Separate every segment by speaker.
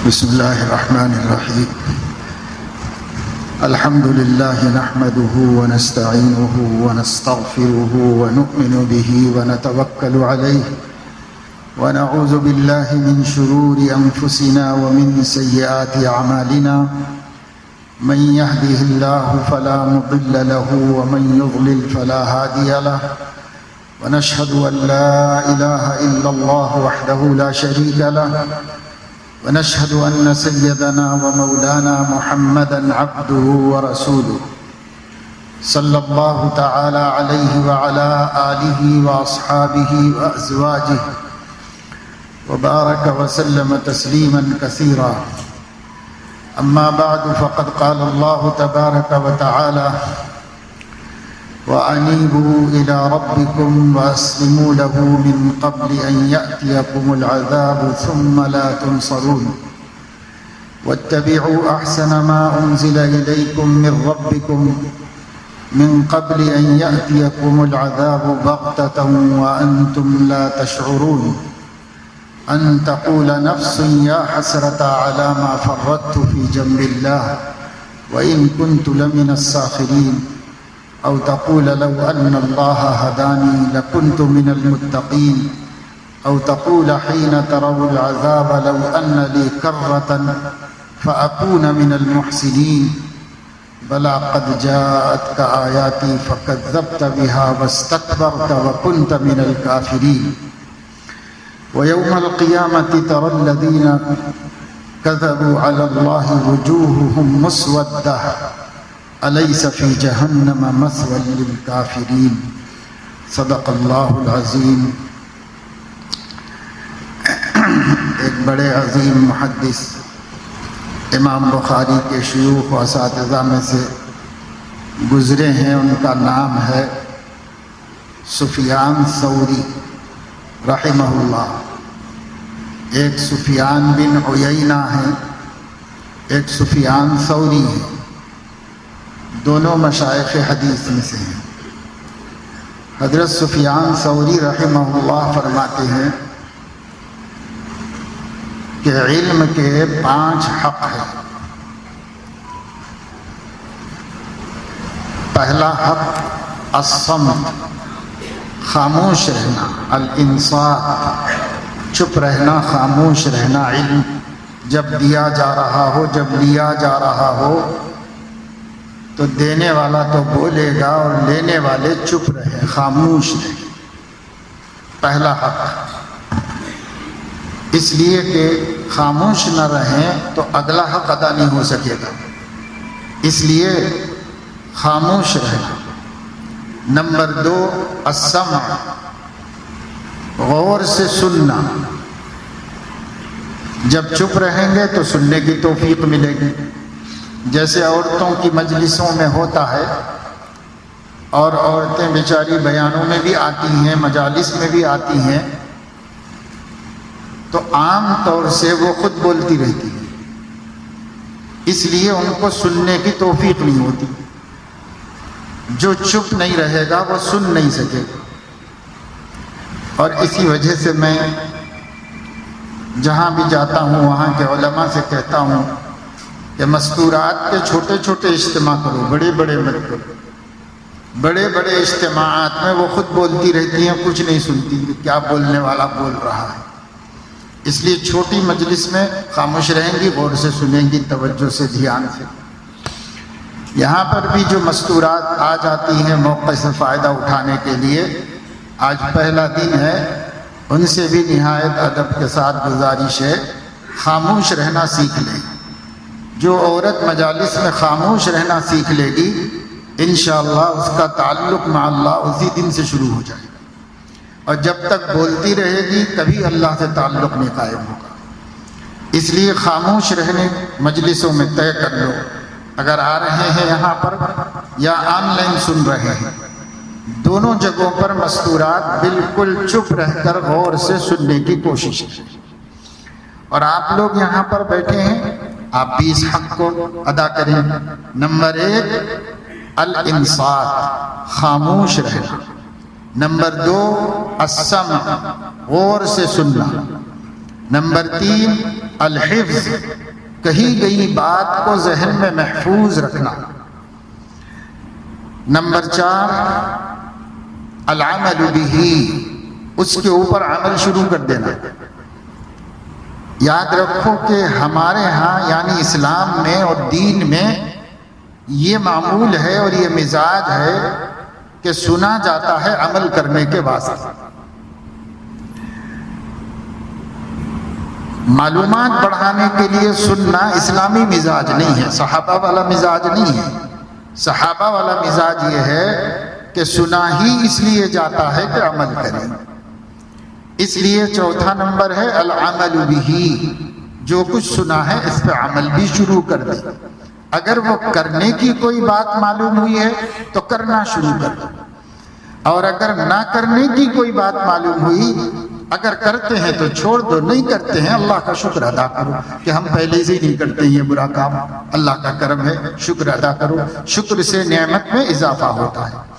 Speaker 1: بسم الله الرحمن الرحيم. الحمد لله نحمده ونستعينه ونستغفره ونؤمن به ونتوكل عليه ونعوذ بالله من شرور أنفسنا ومن سيئات أعمالنا. من يهده الله فلا مضل له ومن يضلل فلا هادي له. ونشهد أن لا إله إلا الله وحده لا شريك له. ونشهد أن سيدنا ومولانا محمدا عبده ورسوله صلى الله تعالى عليه وعلى آله وأصحابه وأزواجه وبارك وسلم تسليما كثيرا. أما بعد فقد قال الله تبارك وتعالى: وأنيبوا إلى ربكم وأسلموا له من قبل أن يأتيكم العذاب ثم لا تنصرون. واتبعوا أحسن ما أنزل إليكم من ربكم من قبل أن يأتيكم العذاب بغتة وأنتم لا تشعرون. أن تقول نفس يا حسرة على ما فرطت في جنب الله وإن كنت لمن الساخرين. أو تقول لو أن الله هداني لكنت من المتقين. أو تقول حين تروا العذاب لو أن لي كرة فأكون من المحسنين. بلى قد جاءتك آياتي فكذبت بها واستكبرت وكنت من الكافرين. ويوم القيامة ترى الذين كذبوا على الله وجوههم مسودة أليس في جہنم مثوى للكافرين. صدق اللہ العظیم. ایک بڑے عظیم محدث امام بخاری کے شیوخ و اساتذہ میں سے گزرے ہیں. ان کا نام ہے سفیان ثوری رحمہ اللہ. ایک سفیان بن عیینہ ہیں، ایک سفیان ثوری ہیں. دونوں مشائخ حدیث میں سے ہیں. حضرت سفیان ثوری رحمہ اللہ فرماتے ہیں کہ علم کے 5 حق ہیں. پہلا حق الصمت، خاموش رہنا، الانصات، چپ رہنا، خاموش رہنا. علم جب دیا جا رہا ہو، جب لیا جا رہا ہو تو دینے والا تو بولے گا اور لینے والے چپ رہے، خاموش رہے. پہلا حق. اس لیے کہ خاموش نہ رہیں تو اگلا حق ادا نہیں ہو سکے گا، اس لیے خاموش رہنا. نمبر 2 السمع، غور سے سننا. جب چپ رہیں گے تو سننے کی توفیق ملے گی. جیسے عورتوں کی مجلسوں میں ہوتا ہے، اور عورتیں بیچاری بیانوں میں بھی آتی ہیں، مجالس میں بھی آتی ہیں، تو عام طور سے وہ خود بولتی رہتی ہیں، اس لیے ان کو سننے کی توفیق نہیں ہوتی. جو چپ نہیں رہے گا وہ سن نہیں سکے گا. اور اسی وجہ سے میں جہاں بھی جاتا ہوں وہاں کے علماء سے کہتا ہوں کہ مستورات کے چھوٹے چھوٹے اجتماع کرو، بڑے بڑے مت کرو. بڑے بڑے اجتماعات میں وہ خود بولتی رہتی ہیں، کچھ نہیں سنتی کہ کیا بولنے والا بول رہا ہے. اس لیے چھوٹی مجلس میں خاموش رہیں گی، غور سے سنیں گی، توجہ سے، دھیان سے. یہاں پر بھی جو مستورات آ جاتی ہیں موقع سے فائدہ اٹھانے کے لیے، آج پہلا دن ہے، ان سے بھی نہایت ادب کے ساتھ گزارش ہے خاموش رہنا سیکھ لیں. جو عورت مجالس میں خاموش رہنا سیکھ لے گی انشاءاللہ اس کا تعلق مع اللہ اسی دن سے شروع ہو جائے گا. اور جب تک بولتی رہے گی کبھی اللہ سے تعلق نہیں قائم ہوگا. اس لیے خاموش رہنے مجلسوں میں طے کر لو. اگر آ رہے ہیں یہاں پر یا آن لائن سن رہے ہیں، دونوں جگہوں پر مستورات بالکل چپ رہ کر غور سے سننے کی کوشش کریں. اور آپ لوگ یہاں پر بیٹھے ہیں، آپ بھی اس حق کو ادا کریں. نمبر 1 الانصات، خاموش رہنا. نمبر 2 السمع، غور سے سننا. نمبر 3 الحفظ، کہی گئی بات کو ذہن میں محفوظ رکھنا۔ نمبر 4 العمل بہ، اس کے اوپر عمل شروع کر دینا۔ یاد رکھو کہ ہمارے ہاں یعنی اسلام میں اور دین میں یہ معمول ہے اور یہ مزاج ہے کہ سنا جاتا ہے عمل کرنے کے واسطے۔ معلومات بڑھانے کے لیے سننا اسلامی مزاج نہیں ہے، صحابہ والا مزاج نہیں ہے۔ صحابہ والا مزاج یہ ہے کہ سنا ہی اس لیے جاتا ہے کہ عمل کریں۔ اس لیے چوتھا نمبر ہے العمل بہ، جو کچھ سنا ہے اس پہ عمل بھی شروع کر دے۔ اگر وہ کرنے کی کوئی بات معلوم ہوئی ہے تو کرنا شروع کر دو، اور اگر نہ کرنے کی کوئی بات معلوم ہوئی، اگر کرتے ہیں تو چھوڑ دو، نہیں کرتے ہیں اللہ کا شکر ادا کرو کہ ہم پہلے سے ہی نہیں کرتے یہ برا کام، اللہ کا کرم ہے، شکر ادا کرو، شکر سے نعمت میں اضافہ ہوتا ہے۔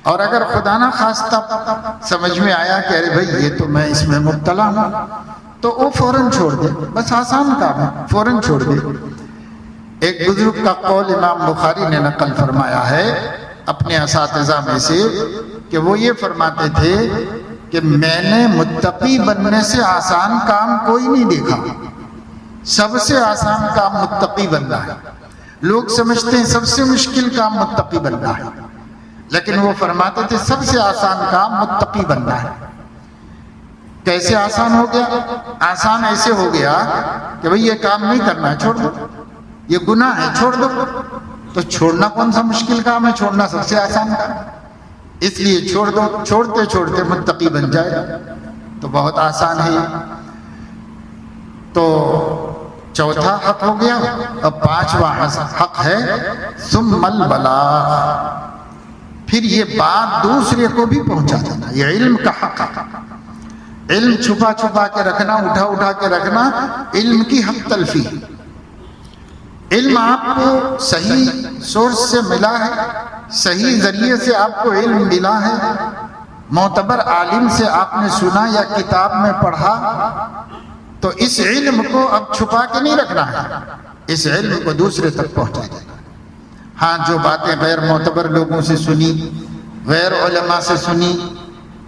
Speaker 1: اور اگر خدا نہ خواستہ سمجھ میں آیا کہ ارے بھائی یہ تو میں اس میں مبتلا ہوں، تو وہ فوراً چھوڑ دے، بس آسان کام ہے، فوراً چھوڑ دے۔ ایک بزرگ کا قول امام بخاری نے نقل فرمایا ہے اپنے اساتذہ میں سے کہ وہ یہ فرماتے تھے کہ میں نے متقی بننے سے آسان کام کوئی نہیں دیکھا، سب سے آسان کام متقی بننا ہے۔ لوگ سمجھتے ہیں سب سے مشکل کام متقی بننا ہے، لیکن وہ فرماتے تھے سب سے آسان کام متقی بننا ہے۔ کیسے آسان ہو گیا؟ آسان ایسے ہو گیا کہ بھئی یہ کام نہیں کرنا ہے، چھوڑ دو، یہ گناہ ہے، چھوڑ دو۔ تو چھوڑنا کون سا مشکل کام ہے؟ چھوڑنا سب سے آسان کام، اس لیے چھوڑ دو، چھوڑتے چھوڑتے متقی بن جائے گا، تو بہت آسان ہے۔ تو چوتھا حق ہو گیا، اب پانچواں حق ہے ثم البلاغ، پھر یہ بات دوسرے کو بھی پہنچا دینا، یہ علم کا حق ہے۔ علم چھپا چھپا کے رکھنا، اٹھا اٹھا کے رکھنا، علم کی حق تلفی۔ علم آپ کو صحیح سورس سے ملا ہے، صحیح ذریعے سے آپ کو علم ملا ہے، معتبر عالم سے آپ نے سنا یا کتاب میں پڑھا، تو اس علم کو اب چھپا کے نہیں رکھنا ہے، اس علم کو دوسرے تک پہنچا دینا۔ ہاں جو باتیں غیر معتبر لوگوں سے سنی، غیر علماء سے سنی،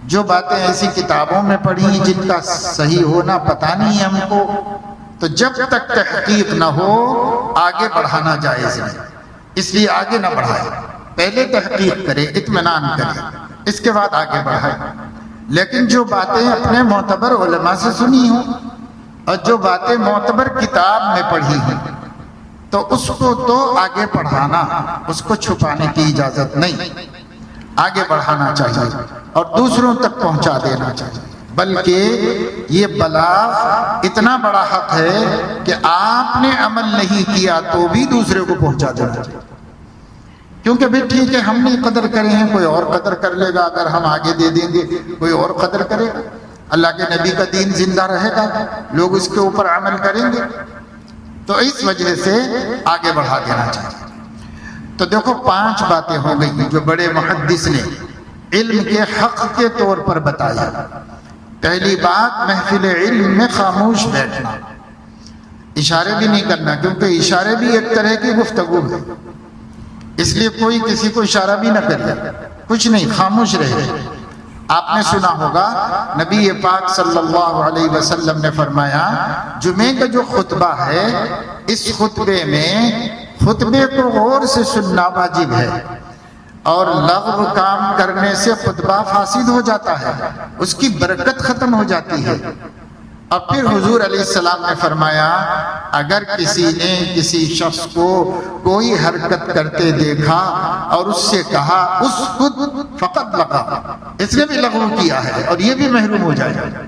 Speaker 1: جو باتیں ایسی کتابوں میں پڑھی جن کا صحیح ہونا پتہ نہیں ہے ہم کو، تو جب تک تحقیق نہ ہو آگے بڑھانا جائز نہیں، اس لیے آگے نہ بڑھائے، پہلے تحقیق کرے، اطمینان کرے، اس کے بعد آگے بڑھائے۔ لیکن جو باتیں اپنے معتبر علماء سے سنی ہوں اور جو باتیں معتبر کتاب میں پڑھی ہیں، تو اس کو تو آگے بڑھانا، اس کو چھپانے کی اجازت نہیں، آگے بڑھانا چاہیے اور دوسروں تک پہنچا دینا چاہیے۔ بلکہ یہ بلاغ اتنا بڑا حق ہے کہ آپ نے عمل نہیں کیا تو بھی دوسرے کو پہنچا دینا چاہیے، کیونکہ بھی ٹھیک ہے ہم نہیں قدر کرے ہیں، کوئی اور قدر کر لے گا، اگر ہم آگے دے دیں گے کوئی اور قدر کرے گا، اللہ کے نبی کا دین زندہ رہے گا، لوگ اس کے اوپر عمل کریں گے، تو اس وجہ سے آگے بڑھا دینا چاہیے۔ تو دیکھو 5 باتیں ہو گئی جو بڑے محدث نے علم کے حق کے طور پر بتایا۔ پہلی بات محفل علم میں خاموش بیٹھنا، اشارے بھی نہیں کرنا، کیونکہ اشارے بھی ایک طرح کی گفتگو ہے، اس لیے کوئی کسی کو اشارہ بھی نہ کرے، کچھ نہیں، خاموش رہے۔ آپ نے سنا ہوگا نبی پاک صلی اللہ علیہ وسلم نے فرمایا جمعے کا جو خطبہ ہے، اس خطبے میں خطبے کو غور سے سننا واجب ہے، اور لغو کام کرنے سے خطبہ فاسد ہو جاتا ہے، اس کی برکت ختم ہو جاتی ہے۔ اور پھر حضور علیہ السلام نے فرمایا اگر کسی نے کسی شخص کو کوئی حرکت کرتے دیکھا اور اس سے کہا اس خود فقط لغا، اس نے بھی لغو کیا ہے اور یہ بھی محروم ہو جائے گا۔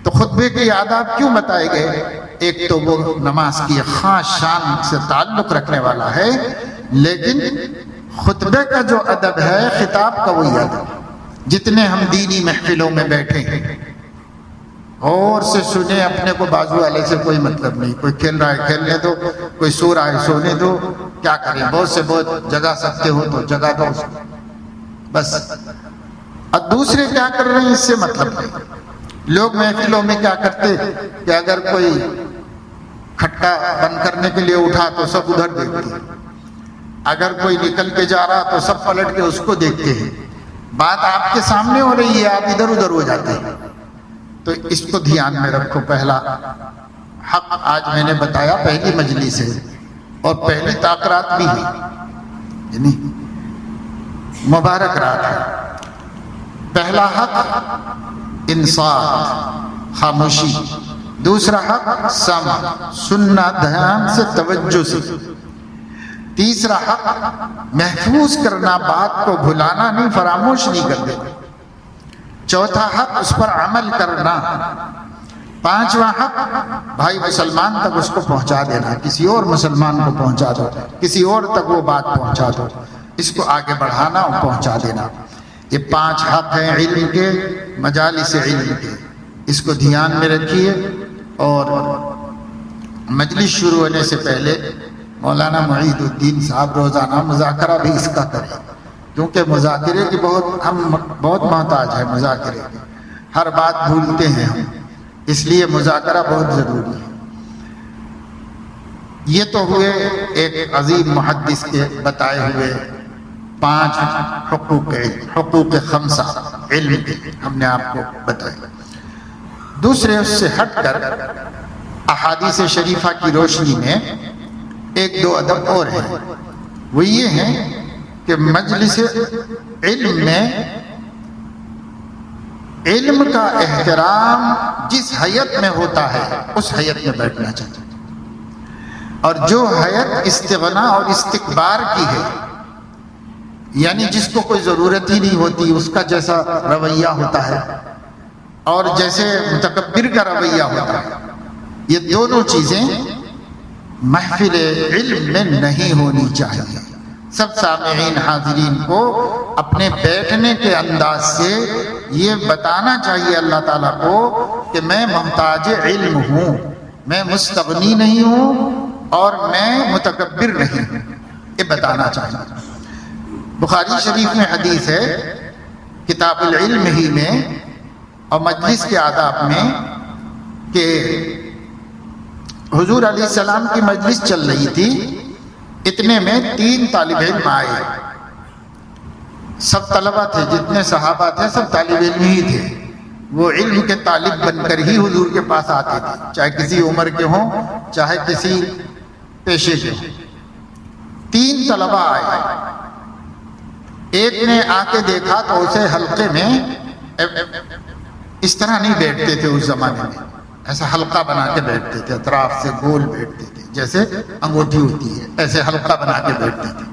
Speaker 1: تو خطبے کے آداب کیوں بتائے گئے؟ ایک تو وہ نماز کی خاص شان سے تعلق رکھنے والا ہے، لیکن خطبے کا جو ادب ہے، خطاب کا وہی ادب۔ جتنے ہم دینی محفلوں میں بیٹھے ہیں اور سے سنیں، اپنے کو بازو والے سے کوئی مطلب نہیں، کوئی کھیل رہا ہے کھیلنے دو، کوئی سو رہا ہے سونے دو، کیا کریں، بہت سے بہت جگہ سکتے ہو تو جگہ دو بس، اور دوسرے کیا کر رہے ہیں اس سے مطلب نہیں۔ لوگ محفلوں میں کیا کرتے کہ اگر کوئی کھٹا بند کرنے کے لیے اٹھا تو سب ادھر دیکھتے ہیں، اگر کوئی نکل کے جا رہا تو سب پلٹ کے اس کو دیکھتے ہیں، بات آپ کے سامنے ہو رہی ہے آپ ادھر ادھر ہو جاتے ہیں۔ تو اس کو دھیان میں رکھو۔ پہلا حق آج میں نے بتایا، پہلی مجلس ہے اور پہلی تاکرات بھی ہے، یعنی مبارک رات ہے۔ پہلا حق انصات، خاموشی، دوسرا حق سمع، سننا دھیان سے، توجہ سے، تیسرا حق محفوظ کرنا، بات کو بھلانا نہیں، فراموش نہیں کر دینا، چوتھا حق اس پر عمل کرنا، پانچواں حق بھائی مسلمان تک اس کو پہنچا دینا، کسی اور مسلمان کو پہنچا دو، کسی اور تک وہ بات پہنچا دو، اس کو آگے بڑھانا اور پہنچا دینا۔ یہ 5 حق ہیں علم کے، مجالس علم کے، اس کو دھیان میں رکھیے۔ اور مجلس شروع ہونے سے پہلے مولانا معید الدین صاحب روزانہ مذاکرہ بھی اس کا کریں، کیونکہ مذاکرے کی ہم بہت محتاج ہیں، مذاکرے کی ہر بات بھولتے ہیں ہم، اس لیے مذاکرہ بہت ضروری ہے۔ یہ تو ہوئے ایک عظیم محدث کے بتائے ہوئے 5 حقوق 5 علم کے ہم نے آپ کو بتائے۔ دوسرے اس سے ہٹ کر احادیث شریفہ کی روشنی میں 1-2 ادب اور ہیں، وہ یہ ہیں کہ مجلس علم میں علم کا احترام جس حیت میں ہوتا ہے اس حیت میں بیٹھنا چاہیے، اور جو حیت استغنا اور استکبار کی ہے، یعنی جس کو کوئی ضرورت ہی نہیں ہوتی، اس کا جیسا رویہ ہوتا ہے اور جیسے متکبر کا رویہ ہوتا ہے، یہ دونوں چیزیں محفل علم میں نہیں ہونی چاہیے۔ سب سامعین حاضرین کو اپنے بیٹھنے کے انداز سے یہ بتانا چاہیے اللہ تعالیٰ کو کہ میں محتاج علم ہوں، میں مستغنی نہیں ہوں اور میں متکبر نہیں ہوں، یہ بتانا چاہیے۔ بخاری شریف میں حدیث ہے کتاب العلم ہی میں اور مجلس کے آداب میں کہ حضور علیہ السلام کی مجلس چل رہی تھی، اتنے میں 3 طالب علم آئے، سب طلبہ تھے، جتنے صحابہ تھے سب طالب علم ہی تھے، وہ علم کے طالب بن کر ہی حضور کے پاس آتے تھے، چاہے کسی عمر کے ہوں چاہے کسی پیشے کے ہوں۔ 3 طلبہ آئے، ایک نے آ کے دیکھا تو اسے حلقے میں اس طرح نہیں بیٹھتے تھے اس زمانے میں، ایسا حلقہ بنا کے بیٹھتے تھے، اطراف سے گول بیٹھتے تھے، جیسے انگوٹھی ہوتی ہے ایسے حلقہ بنا کے بیٹھتے تھے۔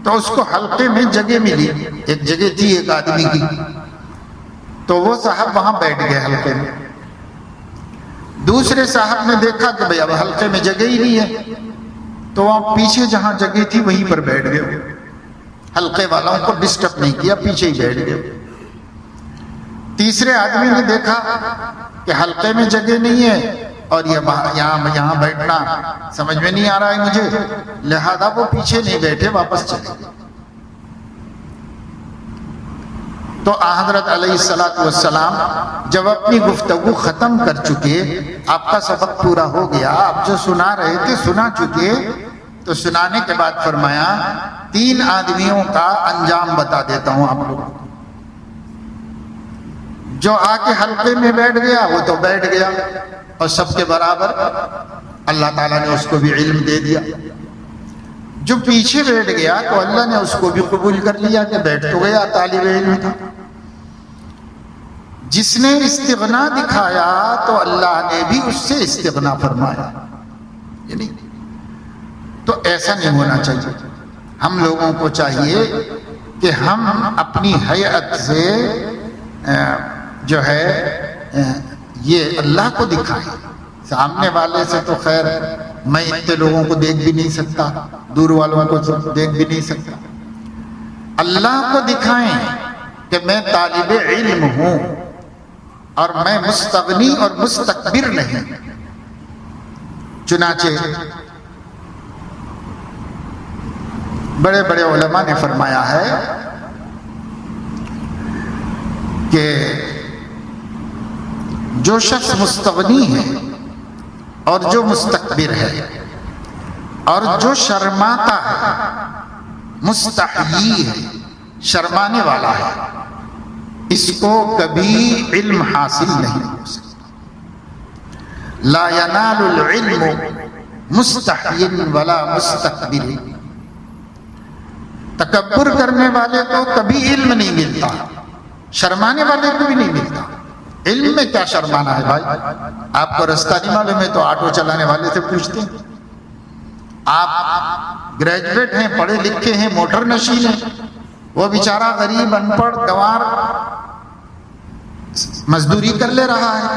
Speaker 1: تو اس کو حلقے میں جگہ ملی، ایک جگہ تھی ایک آدمی کی، تو وہ صاحب وہاں بیٹھ گئے حلقے میں۔ دوسرے صاحب نے دیکھا کہ بھئی اب حلقے میں جگہ ہی نہیں ہے، تو وہاں پیچھے جہاں جگہ تھی وہیں پر بیٹھ گئے، حلقے والوں کو ڈسٹرب نہیں کیا، پیچھے ہی بیٹھ گئے۔ تیسرے آدمی نے دیکھا کہ حلقے میں جگہ نہیں ہے اور یہاں بیٹھنا سمجھ میں نہیں آ رہا ہے مجھے، لہذا وہ پیچھے نہیں بیٹھے، واپس چلے گئے۔ تو حضرت علیہ السلام جب اپنی گفتگو ختم کر چکے، آپ کا سبق پورا ہو گیا، آپ جو سنا رہے تھے سنا چکے، تو سنانے کے بعد فرمایا 3 آدمیوں کا انجام بتا دیتا ہوں آپ لوگوں کو۔ جو آ کے حلقے میں بیٹھ گیا وہ تو بیٹھ گیا اور سب کے برابر اللہ تعالیٰ نے اس کو بھی علم دے دیا۔ جو پیچھے بیٹھ گیا تو اللہ نے اس کو بھی قبول کر لیا کہ بیٹھ تو گیا، طالب علم تھا۔ جس نے استغنا دکھایا تو اللہ نے بھی اس سے استغنا فرمایا، یعنی تو ایسا نہیں ہونا چاہیے۔ ہم لوگوں کو چاہیے کہ ہم اپنی حیت سے جو ہے یہ اللہ کو دکھائیں، سامنے والے سے تو خیر میں اتنے لوگوں کو دیکھ بھی نہیں سکتا، دور والوں کو دیکھ بھی نہیں سکتا، اللہ کو دکھائیں کہ میں طالب علم ہوں اور میں مستغنی اور مستکبر نہیں۔ چنانچہ بڑے بڑے علماء نے فرمایا ہے کہ جو شخص مستغنی ہے اور جو مستکبر ہے اور جو شرماتا ہے، مستحیی ہے، شرمانے والا ہے، اس کو کبھی علم حاصل نہیں ہو سکتا۔ لا ینال العلم مستحی ولا مستکبر، تکبر کرنے والے کو کبھی علم نہیں ملتا، شرمانے والے کو بھی نہیں ملتا۔ علم میں کیا شرمانا ہے بھائی؟ آپ کو رستہ نہیں معلوم ہے تو آٹو چلانے والے سے پوچھتے ہیں۔ آپ گریجویٹ ہیں، پڑھے لکھے ہیں، موٹر نشین ہیں، وہ بیچارہ غریب ان پڑھ گوار مزدوری کر لے رہا ہے،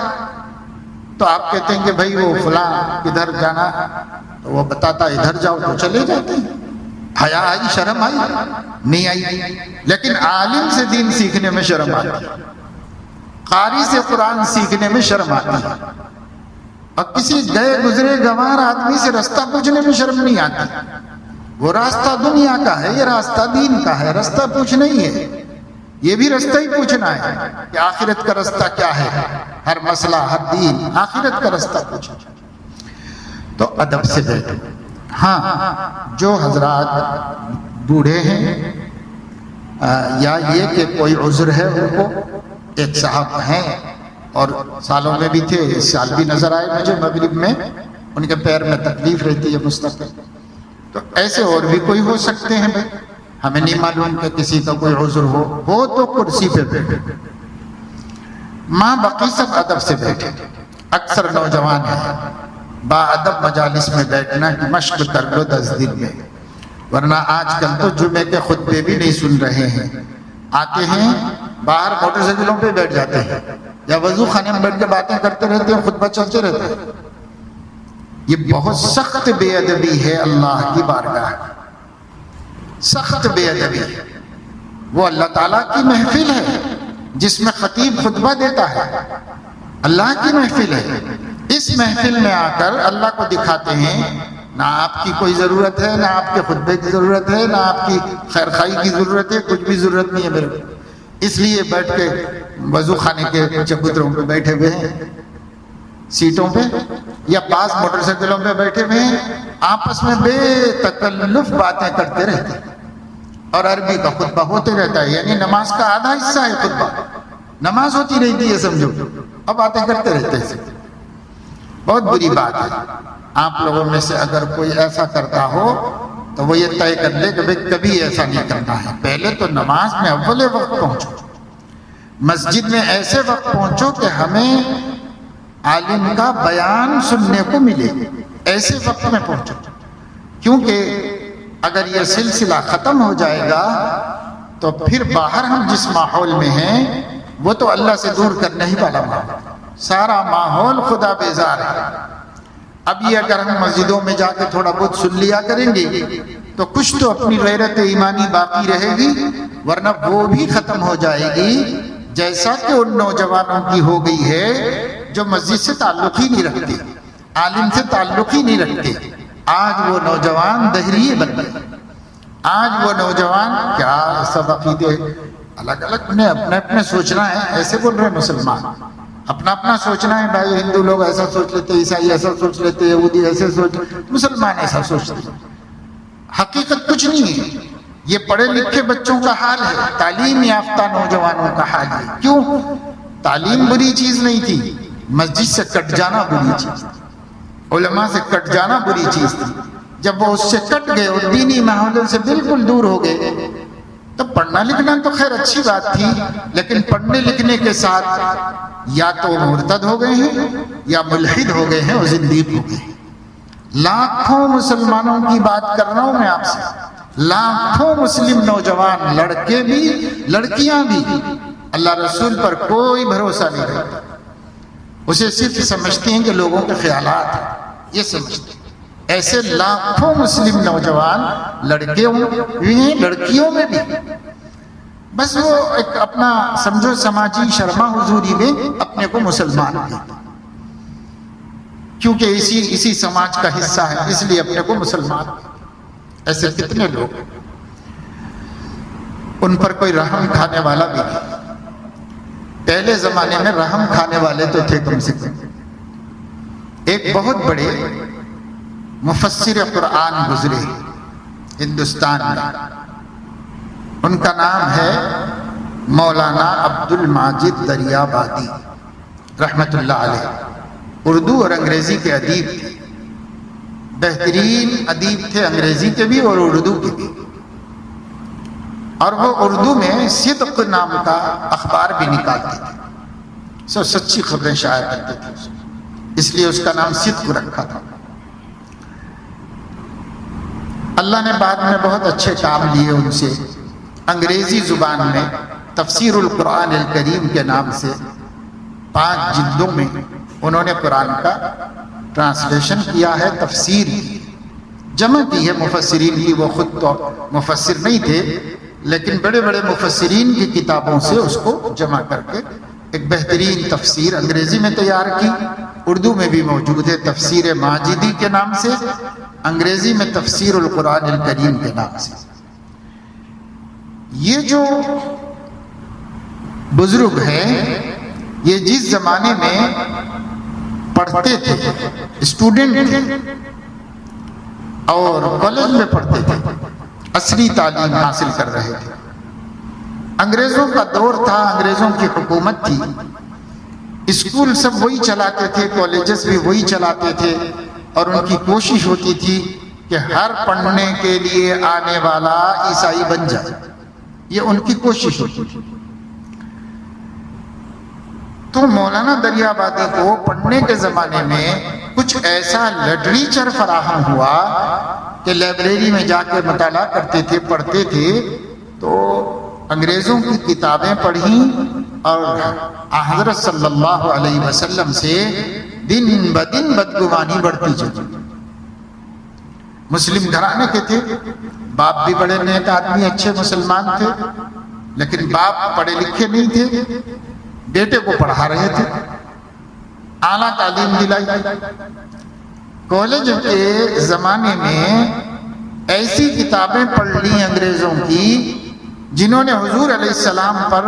Speaker 1: تو آپ کہتے ہیں کہ بھائی وہ فلاں کدھر جانا، تو وہ بتاتا ادھر جاؤ، تو چلے جاتے ہیں۔ حیا آئی، شرم آئی؟ نہیں آئی۔ لیکن عالم سے دین سیکھنے میں شرم آتی ہے، قاری سے قرآن سیکھنے میں شرم آتی ہے، اور کسی گئے گزرے گوار آدمی سے رستہ پوچھنے میں شرم نہیں آتی۔ وہ راستہ دنیا کا ہے، یہ راستہ دین کا ہے، رستہ پوچھنا ہی ہے، یہ بھی رستہ ہی پوچھنا ہے کہ آخرت کا رستہ کیا ہے۔ ہر مسئلہ، ہر دین آخرت کا رستہ پوچھنا۔ تو ادب سے بیٹھو۔ ہاں، جو حضرات بوڑھے ہیں یا یہ کہ کوئی عذر ہے ان کو، ایک صاحب ہیں اور سالوں میں بھی تھے، اس سال بھی نظر آئے مجھے مغرب میں، ان کے پیر میں تکلیف رہتی ہے مستقل۔ تو ایسے اور بھی کوئی ہو سکتے ہیں بھائی، ہمیں نہیں معلوم کہ کسی کا کوئی عذر ہو تو کرسی پہ بیٹھے۔ ماں باقی سب ادب سے بیٹھے۔ اکثر نوجوان ہیں، با ادب مجالس میں بیٹھنا کی مشق کر لو 10 دن میں، ورنہ آج کل تو جمعے کے خطبے بھی نہیں سن رہے ہیں، آتے ہیں باہر موٹر سائیکلوں پہ بیٹھ جاتے ہیں یا وضو خانے میں بیٹھ کے باتیں کرتے رہتے ہیں، خطبہ چلتے رہتے ہیں۔ یہ بہت سخت بے ادبی ہے اللہ کی بارگاہ، سخت بے ادبی ہے۔ وہ اللہ تعالیٰ کی محفل ہے جس میں خطیب خطبہ دیتا ہے، اللہ کی محفل ہے، اس محفل میں آ کر اللہ کو دکھاتے ہیں نہ آپ کی کوئی ضرورت ہے، نہ آپ کے خطبے کی ضرورت ہے، نہ آپ کی خیر خائی کی ضرورت ہے، کچھ بھی ضرورت نہیں ہے میرے کو۔ اس لیے بیٹھ کے وضو خانے کے چبوتروں پہ بیٹھے ہوئے ہیں، سیٹوں پہ یا پاس موٹر سائیکلوں پہ بیٹھے ہوئے ہیں، آپس میں بے تکلف باتیں کرتے رہتے ہیں، اور عربی کا خطبہ ہوتے رہتا ہے، یعنی نماز کا آدھا حصہ ہے خطبہ، نماز ہوتی رہتی ہے سمجھو، اب باتیں کرتے رہتے ہیں۔ بہت بری بات ہے۔ آپ لوگوں میں سے اگر کوئی ایسا کرتا ہو تو وہ یہ طے کر لے کہ بھئی کبھی ایسا نہیں کرنا ہے۔ پہلے تو نماز میں اول وقت پہنچو، مسجد میں ایسے وقت پہنچو کہ ہمیں عالم کا بیان سننے کو ملے، ایسے وقت میں پہنچو، کیونکہ اگر یہ سلسلہ ختم ہو جائے گا تو پھر باہر ہم جس ماحول میں ہیں وہ تو اللہ سے دور کرنے ہی والا ماحول، سارا ماحول خدا بیزار ہے۔ اب یہ اگر ہم مسجدوں میں جا کے تھوڑا بہت سن لیا کریں گے تو کچھ تو اپنی غیرت ایمانی باقی رہے گی، ورنہ وہ بھی ختم ہو جائے گی، جیسا کہ ان نوجوانوں کی ہو گئی ہے جو مسجد سے تعلق ہی نہیں رکھتے، عالم سے تعلق ہی نہیں رکھتے۔ آج وہ نوجوان دہریے بن گئے، آج وہ نوجوان کیا سب عقیدے الگ الگ، انہیں اپنے اپنے سوچنا ہے، ایسے بول رہے مسلمان، اپنا اپنا سوچنا ہے بھائی، ہندو لوگ ایسا سوچ لیتے، عیسائی ایسا سوچ لیتے، یہودی ایسے سوچ لیتے، مسلمان ایسا سوچتے۔ حقیقت کچھ نہیں ہے، یہ پڑھے لکھے بچوں کا حال ہے، تعلیم یافتہ نوجوانوں کا حال ہے۔ کیوں؟ تعلیم بری چیز نہیں تھی، مسجد سے کٹ جانا بری چیز تھی، علماء سے کٹ جانا بری چیز تھی۔ جب وہ اس سے کٹ گئے اور دینی ماحول سے بالکل دور ہو گئے تب پڑھنا لکھنا تو خیر اچھی بات تھی، لیکن پڑھنے لکھنے کے ساتھ یا تو مرتد ہو گئے ہیں یا ملحد ہو گئے ہیں اور زندیق ہو گئے ہیں۔ لاکھوں مسلمانوں کی بات کر رہا ہوں میں آپ سے، لاکھوں مسلم نوجوان، لڑکے بھی لڑکیاں بھی، اللہ رسول پر کوئی بھروسہ نہیں رہتا، اسے صرف سمجھتے ہیں کہ لوگوں کے خیالات ہیں، یہ سمجھتے ہیں۔ ایسے لاکھوں مسلم نوجوان لڑکے بھی ہیں، لڑکیوں میں بھی، بس وہ ایک اپنا سمجھو سماجی شرما حضوری میں اپنے کو مسلمان کہتے ہیں، کیونکہ اسی سماج کا حصہ ہے، اس لیے اپنے کو مسلمان کہتے ہیں۔ ایسے کتنے لوگ، ان پر کوئی رحم کھانے والا بھی نہیں۔ پہلے زمانے میں رحم کھانے والے تو تھے کم سے کم، ایک بہت بڑے مفسر قرآن گزرے ہندوستان میں، ان کا نام ہے مولانا عبد الماجد دریابادی رحمت اللہ علیہ۔ اردو اور انگریزی کے ادیب تھے، بہترین ادیب تھے، انگریزی کے بھی اور اردو کے بھی۔ اور وہ اردو میں صدق نام کا اخبار بھی نکالتے تھے، سو سچی خبریں شائع کرتے تھے، اس لیے اس کا نام صدق رکھا تھا۔ اللہ نے بعد میں بہت اچھے کام لیے ان سے۔ انگریزی زبان میں تفسیر القرآن الکریم کے نام سے 5 جلدوں میں انہوں نے قرآن کا ٹرانسلیشن کیا ہے، تفسیر کی، جمع کی ہے مفسرین کی۔ وہ خود تو مفسر نہیں تھے، لیکن بڑے بڑے مفسرین کی کتابوں سے اس کو جمع کر کے ایک بہترین تفسیر انگریزی میں تیار کی۔ اردو میں بھی موجود ہے تفسیر ماجدی کے نام سے، انگریزی میں تفسیر القرآن الکریم کے نام سے۔ یہ جو بزرگ ہیں، یہ جس زمانے میں پڑھتے تھے، اسٹوڈنٹ تھے اور کالج میں پڑھتے تھے، عصری تعلیم حاصل کر رہے تھے۔ انگریزوں کا دور تھا، انگریزوں کی حکومت تھی، اسکول سب وہی چلاتے تھے، کالجز بھی وہی چلاتے تھے، اور ان کی کوشش ہوتی تھی کہ ہر پڑھنے کے لیے آنے والا عیسائی بن جائے، یہ ان کی کوشش ہوتی تھی۔ تو مولانا دریابادی کو پڑھنے کے زمانے میں کچھ ایسا لٹریچر فراہم ہوا کہ لائبریری میں جا کے مطالعہ کرتے تھے، پڑھتے تھے، تو انگریزوں کی کتابیں پڑھیں اور حضرت صلی اللہ علیہ وسلم سے دن بدن بدگمانی بڑھتی چلی۔ مسلم گھرانے کے تھے، باپ بھی بڑے نیک آدمی، اچھے مسلمان تھے، لیکن باپ پڑھے لکھے نہیں تھے، بیٹے کو پڑھا رہے تھے، اعلیٰ تعلیم دلائی۔ کالج کے زمانے میں ایسی کتابیں پڑھ لی انگریزوں کی جنہوں نے حضور علیہ السلام پر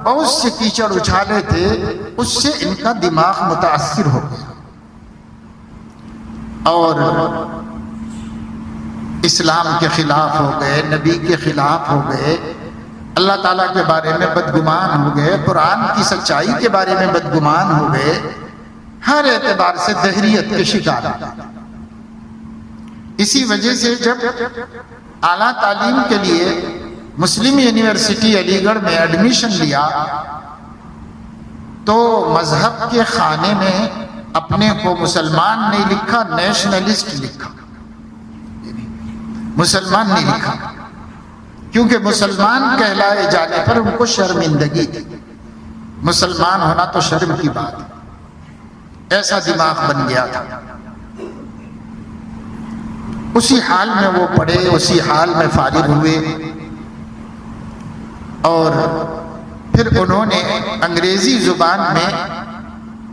Speaker 1: بہت سے کیچڑ اچھالے تھے، اس سے ان کا دماغ متاثر ہو گیا اور اسلام کے خلاف ہو گئے، نبی کے خلاف ہو گئے، اللہ تعالیٰ کے بارے میں بدگمان ہو گئے، قرآن کی سچائی کے بارے میں بدگمان ہو گئے، ہر اعتبار سے دہریت کے شکار ہیں۔ اسی وجہ سے جب اعلیٰ تعلیم کے لیے مسلم یونیورسٹی علی گڑھ میں ایڈمیشن لیا تو مذہب کے خانے میں اپنے کو مسلمان نہیں لکھا، نیشنلسٹ لکھا، مسلمان نہیں لکھا، کیونکہ مسلمان کہلائے جانے پر ان کو شرمندگی تھی، مسلمان ہونا تو شرم کی بات ہے، ایسا دماغ بن گیا تھا۔ اسی حال میں وہ پڑھے، اسی حال میں فارغ ہوئے، اور پھر انہوں نے انگریزی زبان میں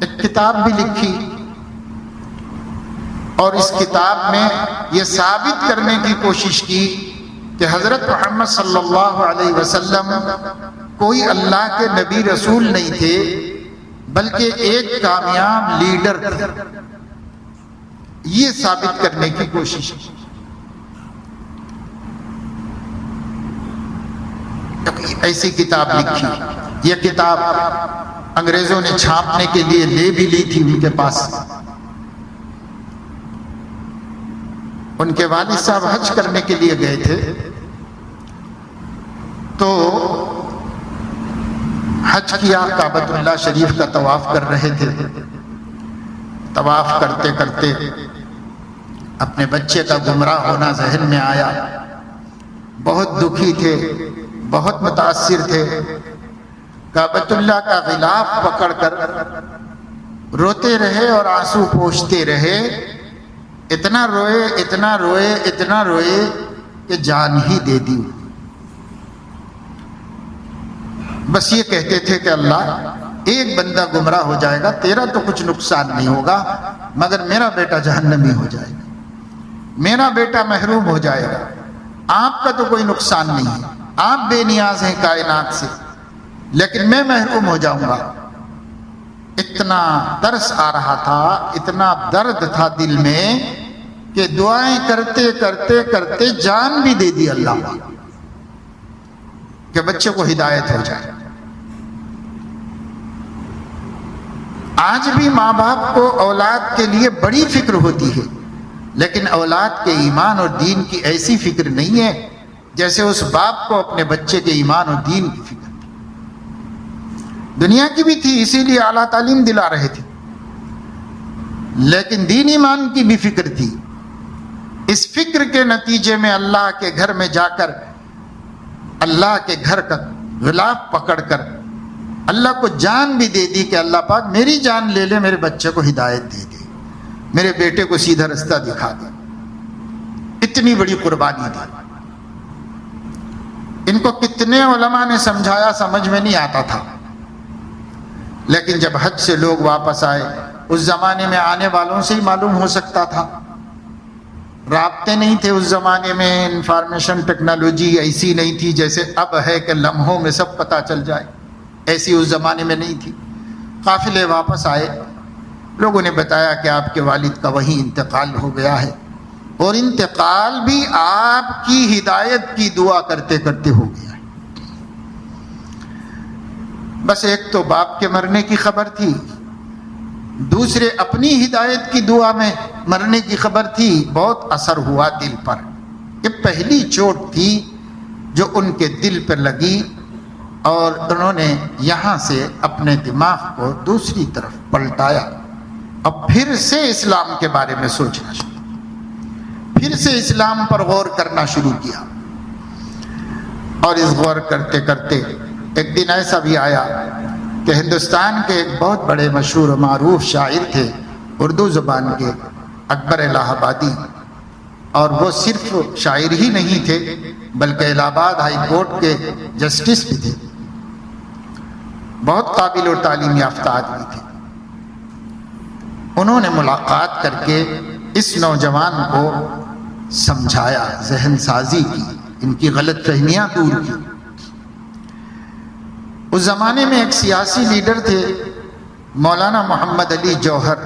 Speaker 1: ایک کتاب بھی لکھی، اور اس کتاب میں یہ ثابت کرنے کی کوشش کی کہ حضرت محمد صلی اللہ علیہ وسلم کوئی اللہ کے نبی رسول نہیں تھے، بلکہ ایک کامیاب لیڈر تھے، یہ ثابت کرنے کی کوشش کی۔ ایسی کتاب لکھی، یہ کتاب انگریزوں نے چھاپنے کے لیے لے بھی لی تھی ان کے پاس۔ ان کے والد صاحب حج کرنے کے لیے گئے تھے، تو حج کیا، کعبۃ اللہ شریف کا طواف کر رہے تھے۔ طواف کرتے کرتے اپنے بچے کا گمراہ ہونا ذہن میں آیا، بہت دکھی تھے، بہت متاثر تھے، کعبۃ اللہ کا غلاف پکڑ کر روتے رہے اور آنسو پوچھتے رہے، اتنا روئے اتنا روئے اتنا روئے کہ جان ہی دے دی۔ بس یہ کہتے تھے کہ اللہ، ایک بندہ گمراہ ہو جائے گا، تیرا تو کچھ نقصان نہیں ہوگا، مگر میرا بیٹا جہنمی ہو جائے گا، میرا بیٹا محروم ہو جائے گا، آپ کا تو کوئی نقصان نہیں ہے، آپ بے نیاز ہیں کائنات سے، لیکن میں محروم ہو جاؤں گا۔ اتنا ترس آ رہا تھا، اتنا درد تھا دل میں کہ دعائیں کرتے کرتے کرتے جان بھی دے دی اللہ پاک کہ بچے کو ہدایت ہو جائے۔ آج بھی ماں باپ کو اولاد کے لیے بڑی فکر ہوتی ہے، لیکن اولاد کے ایمان اور دین کی ایسی فکر نہیں ہے جیسے اس باپ کو اپنے بچے کے ایمان اور دین کی فکر تھی۔ دنیا کی بھی تھی، اسی لیے اعلیٰ تعلیم دلا رہے تھے، لیکن دین ایمان کی بھی فکر تھی۔ اس فکر کے نتیجے میں اللہ کے گھر میں جا کر اللہ کے گھر کا غلاف پکڑ کر اللہ کو جان بھی دے دی کہ اللہ پاک میری جان لے لے، میرے بچے کو ہدایت دے دے، میرے بیٹے کو سیدھا رستہ دکھا دے۔ اتنی بڑی قربانی دی۔ ان کو کتنے علماء نے سمجھایا، سمجھ میں نہیں آتا تھا، لیکن جب حج سے لوگ واپس آئے، اس زمانے میں آنے والوں سے ہی معلوم ہو سکتا تھا، رابطے نہیں تھے اس زمانے میں، انفارمیشن ٹیکنالوجی ایسی نہیں تھی جیسے اب ہے کہ لمحوں میں سب پتہ چل جائے، ایسی اس زمانے میں نہیں تھی۔ قافلے واپس آئے، لوگوں نے بتایا کہ آپ کے والد کا وہیں انتقال ہو گیا ہے، اور انتقال بھی آپ کی ہدایت کی دعا کرتے کرتے ہو گیا ہے۔ بس ایک تو باپ کے مرنے کی خبر تھی، دوسرے اپنی ہدایت کی دعا میں مرنے کی خبر تھی۔ بہت اثر ہوا دل پر۔ یہ پہلی چوٹ تھی جو ان کے دل پر لگی، اور انہوں نے یہاں سے اپنے دماغ کو دوسری طرف پلٹایا، اب پھر سے اسلام کے بارے میں سوچنا شروع، پھر سے اسلام پر غور کرنا شروع کیا۔ اور اس غور کرتے کرتے ایک دن ایسا بھی آیا کہ ہندوستان کے ایک بہت بڑے مشہور و معروف شاعر تھے اردو زبان کے، اکبر الہ آبادی، اور وہ صرف شاعر ہی نہیں تھے بلکہ الہ آباد ہائی کورٹ کے جسٹس بھی تھے، بہت قابل اور تعلیم یافتہ آدمی تھے۔ انہوں نے ملاقات کر کے اس نوجوان کو سمجھایا، ذہن سازی کی، ان کی غلط فہمیاں دور کی۔ اس زمانے میں ایک سیاسی لیڈر تھے مولانا محمد علی جوہر،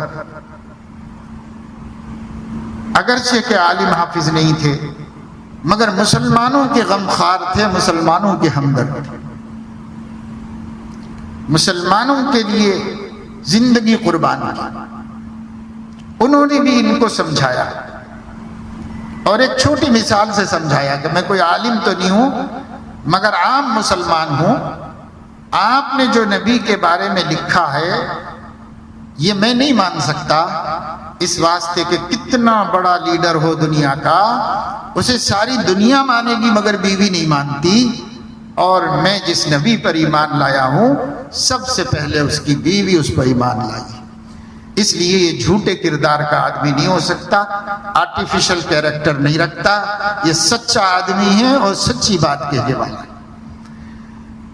Speaker 1: اگرچہ کہ عالم حافظ نہیں تھے مگر مسلمانوں کے غمخوار تھے، مسلمانوں کے ہمدرد تھے، مسلمانوں کے لیے زندگی قربان کی۔ انہوں نے بھی ان کو سمجھایا، اور ایک چھوٹی مثال سے سمجھایا کہ میں کوئی عالم تو نہیں ہوں مگر عام مسلمان ہوں، آپ نے جو نبی کے بارے میں لکھا ہے یہ میں نہیں مان سکتا، اس واسطے کہ کتنا بڑا لیڈر ہو دنیا کا، اسے ساری دنیا مانے گی مگر بیوی نہیں مانتی، اور میں جس نبی پر ایمان لایا ہوں سب سے پہلے اس کی بیوی اس پر ایمان لائی، اس لیے یہ جھوٹے کردار کا آدمی نہیں ہو سکتا، آرٹیفیشل کیریکٹر نہیں رکھتا، یہ سچا آدمی ہے اور سچی بات کہنے والا ہے۔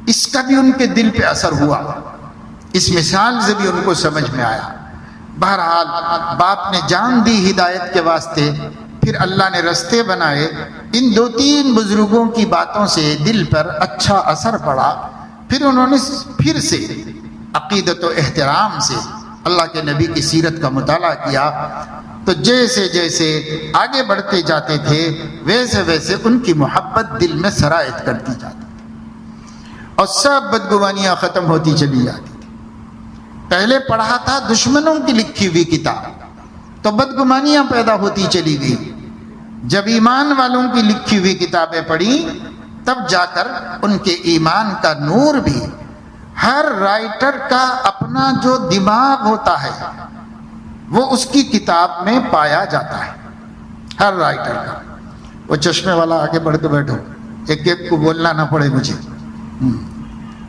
Speaker 1: اس کا بھی ان کے دل پہ اثر ہوا، اس مثال سے بھی ان کو سمجھ میں آیا۔ بہرحال باپ نے جان دی ہدایت کے واسطے، پھر اللہ نے رستے بنائے۔ ان دو تین بزرگوں کی باتوں سے دل پر اچھا اثر پڑا، پھر انہوں نے پھر سے عقیدت و احترام سے اللہ کے نبی کی سیرت کا مطالعہ کیا، تو جیسے جیسے آگے بڑھتے جاتے تھے ویسے ویسے ان کی محبت دل میں سرایت کرتی جاتی، اور سب بدگمانیاں ختم ہوتی چلی جاتی تھی۔ پہلے پڑھا تھا دشمنوں کی لکھی ہوئی کتاب، تو بدگمانیاں پیدا ہوتی چلی گئی۔ جب ایمان والوں کی لکھی ہوئی کتابیں پڑھی تب جا کر ان کے ایمان کا نور بھی، ہر رائٹر کا اپنا جو دماغ ہوتا ہے وہ اس کی کتاب میں پایا جاتا ہے، ہر رائٹر کا۔ وہ چشمے والا آگے بڑھ کے بیٹھو، ایک ایک کو بولنا نہ پڑے مجھے۔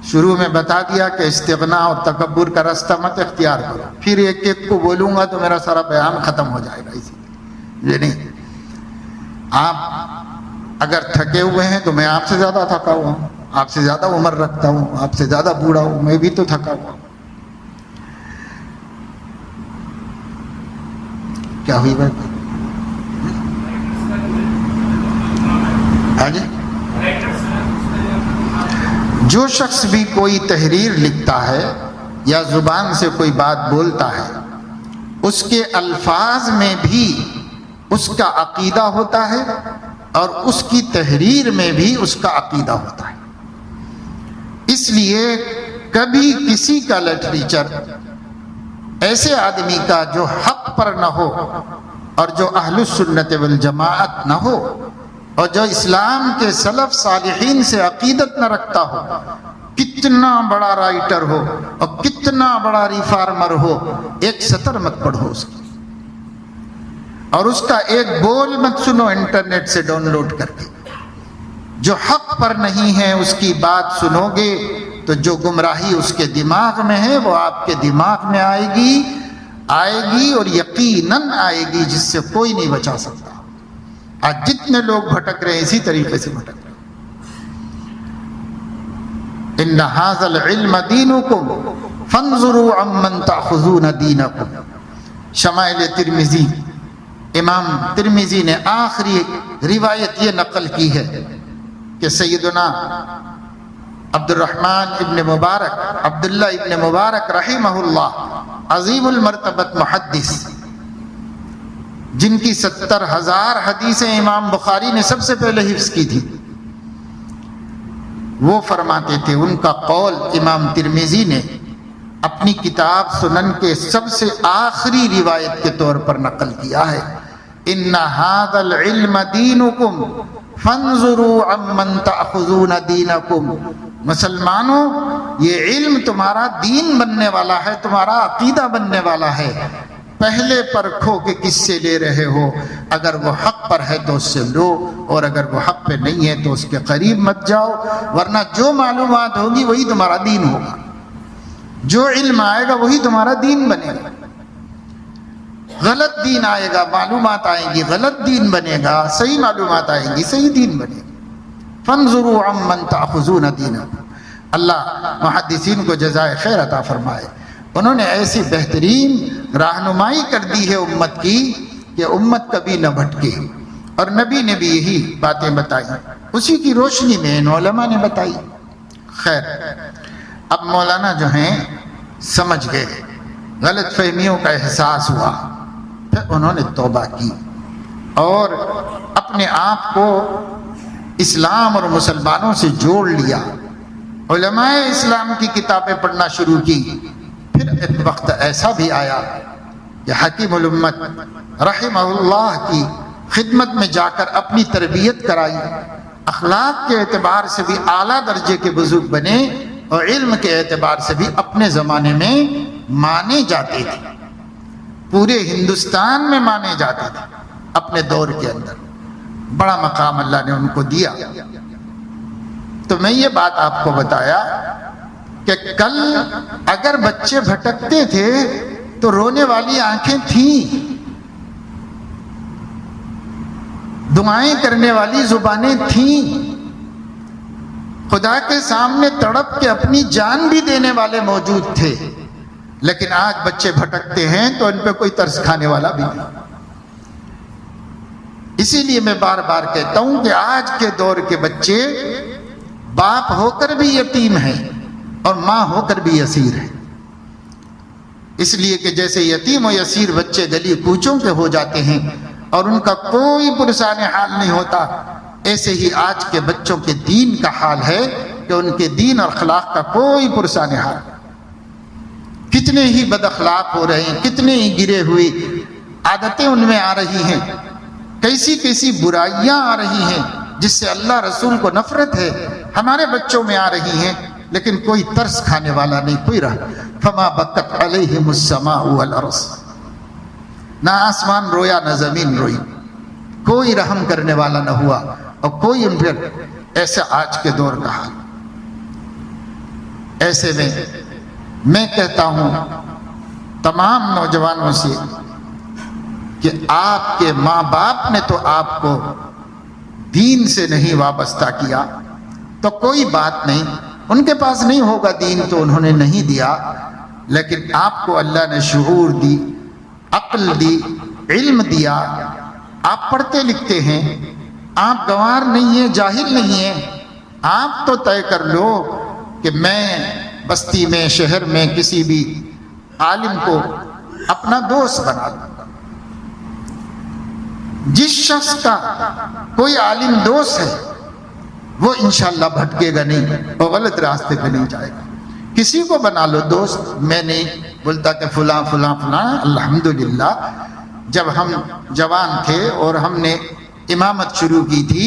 Speaker 1: شروع میں بتا دیا کہ استغنا اور تکبر کا راستہ مت اختیار کرو، پھر ایک ایک کو بولوں گا تو میرا سارا بیان ختم ہو جائے گا۔ اسی لیے یہ نہیں، آپ اگر تھکے ہوئے ہیں تو میں آپ سے زیادہ تھکا ہوا ہوں، آپ سے زیادہ عمر رکھتا ہوں، آپ سے زیادہ بوڑھا ہوں، میں بھی تو تھکا ہوا ہوں۔ کیا ہوئی بات؟ ہاں جی، جو شخص بھی کوئی تحریر لکھتا ہے یا زبان سے کوئی بات بولتا ہے اس کے الفاظ میں بھی اس کا عقیدہ ہوتا ہے اور اس کی تحریر میں بھی اس کا عقیدہ ہوتا ہے. اس لیے کبھی کسی کا لٹریچر ایسے آدمی کا جو حق پر نہ ہو اور جو اہل السنت والجماعت نہ ہو اور جو اسلام کے سلف صالحین سے عقیدت نہ رکھتا ہو، کتنا بڑا رائٹر ہو اور کتنا بڑا ریفارمر ہو، ایک سطر مت پڑھو اس کی، اور اس کا ایک بول مت سنو انٹرنیٹ سے ڈاؤن لوڈ کر کے. جو حق پر نہیں ہے اس کی بات سنو گے تو جو گمراہی اس کے دماغ میں ہے وہ آپ کے دماغ میں آئے گی اور یقیناً آئے گی، جس سے کوئی نہیں بچا سکتا. آج جتنے لوگ بھٹک رہے ہیں اسی طریقے سے بھٹک رہے ہیں. ان ھذا العلم دینکم فانظروا عمن تأخذون دینکم. شمائل ترمذی، امام ترمذی نے آخری روایت یہ نقل کی ہے کہ سیدنا عبدالرحمن ابن مبارک، عبداللہ ابن مبارک رحمہ اللہ، عظیم المرتبت محدث، جن کی 70,000 حدیثیں امام بخاری نے سب سے پہلے حفظ کی تھی، وہ فرماتے تھے، ان کا قول امام ترمذی نے اپنی کتاب سنن کے سب سے آخری روایت کے طور پر نقل کیا ہے. ان ھذا العلم دینکم فانظروا عمن تأخذون دینکم. مسلمانوں، یہ علم تمہارا دین بننے والا ہے، تمہارا عقیدہ بننے والا ہے. پہلے پرکھو کہ کس سے لے رہے ہو. اگر وہ حق پر ہے تو اس سے لو، اور اگر وہ حق پہ نہیں ہے تو اس کے قریب مت جاؤ، ورنہ جو معلومات ہوگی وہی تمہارا دین ہوگا. جو علم آئے گا وہی تمہارا دین بنے گا. غلط دین آئے گا، معلومات آئیں گی، غلط دین بنے گا. صحیح معلومات آئیں گی، صحیح دین بنے گا. فانظروا عمن تأخذون دینکم. اللہ محدثین کو جزائے خیر عطا فرمائے. انہوں نے ایسی بہترین رہنمائی کر دی ہے امت کی کہ امت کبھی نہ بھٹکے، اور نبی نے بھی یہی باتیں بتائی، اسی کی روشنی میں ان علماء نے بتائی. خیر، اب مولانا جو ہیں سمجھ گئے، غلط فہمیوں کا احساس ہوا، پھر انہوں نے توبہ کی اور اپنے آپ کو اسلام اور مسلمانوں سے جوڑ لیا. علماء اسلام کی کتابیں پڑھنا شروع کی. پھر ایک وقت ایسا بھی آیا کہ حکیم الامت رحمہ اللہ کی خدمت میں جا کر اپنی تربیت کرائی. اخلاق کے اعتبار سے بھی اعلیٰ درجے کے بزرگ بنے اور علم کے اعتبار سے بھی اپنے زمانے میں مانے جاتے تھے، پورے ہندوستان میں مانے جاتے تھے. اپنے دور کے اندر بڑا مقام اللہ نے ان کو دیا. تو میں یہ بات آپ کو بتایا کہ کل اگر بچے بھٹکتے تھے تو رونے والی آنکھیں تھیں، دعائیں کرنے والی زبانیں تھیں، خدا کے سامنے تڑپ کے اپنی جان بھی دینے والے موجود تھے. لیکن آج بچے بھٹکتے ہیں تو ان پہ کوئی ترس کھانے والا بھی نہیں. اسی لیے میں بار بار کہتا ہوں کہ آج کے دور کے بچے باپ ہو کر بھی یتیم ہیں اور ماں ہو کر بھی اسیر ہیں. اس لیے کہ جیسے یتیم و اسیر بچے گلی کوچوں کے ہو جاتے ہیں اور ان کا کوئی پرسان حال نہیں ہوتا، ایسے ہی آج کے بچوں کے دین کا حال ہے کہ ان کے دین اور اخلاق کا کوئی پرسان حال. کتنے ہی بد اخلاق ہو رہے ہیں، کتنے ہی گرے ہوئے عادتیں ان میں آ رہی ہیں، کیسی کیسی برائیاں آ رہی ہیں جس سے اللہ رسول کو نفرت ہے، ہمارے بچوں میں آ رہی ہیں، لیکن کوئی ترس کھانے والا نہیں، کوئی رہا. فما بکت علیہم السماء والارض. نہ آسمان رویا نہ زمین روئی، کوئی رحم کرنے والا نہ ہوا، اور کوئی ان پر. ایسا آج کے دور کا حال. ایسے میں کہتا ہوں تمام نوجوانوں سے کہ آپ کے ماں باپ نے تو آپ کو دین سے نہیں وابستہ کیا تو کوئی بات نہیں، ان کے پاس نہیں ہوگا دین تو انہوں نے نہیں دیا، لیکن آپ کو اللہ نے شعور دی، عقل دی، علم دیا. آپ پڑھتے لکھتے ہیں، آپ گنوار نہیں ہیں، جاہل نہیں ہیں. آپ تو طے کر لو کہ میں بستی میں، شہر میں کسی بھی عالم کو اپنا دوست بنا لو۔ جس شخص کا کوئی عالم دوست ہے وہ انشاءاللہ بھٹکے گا نہیں اور غلط راستے پہ نہیں جائے گا۔ کسی کو بنا لو دوست، میں نہیں بولتا کہ فلاں فلاں فلاں۔ الحمدللہ جب ہم جوان تھے اور ہم نے امامت شروع کی تھی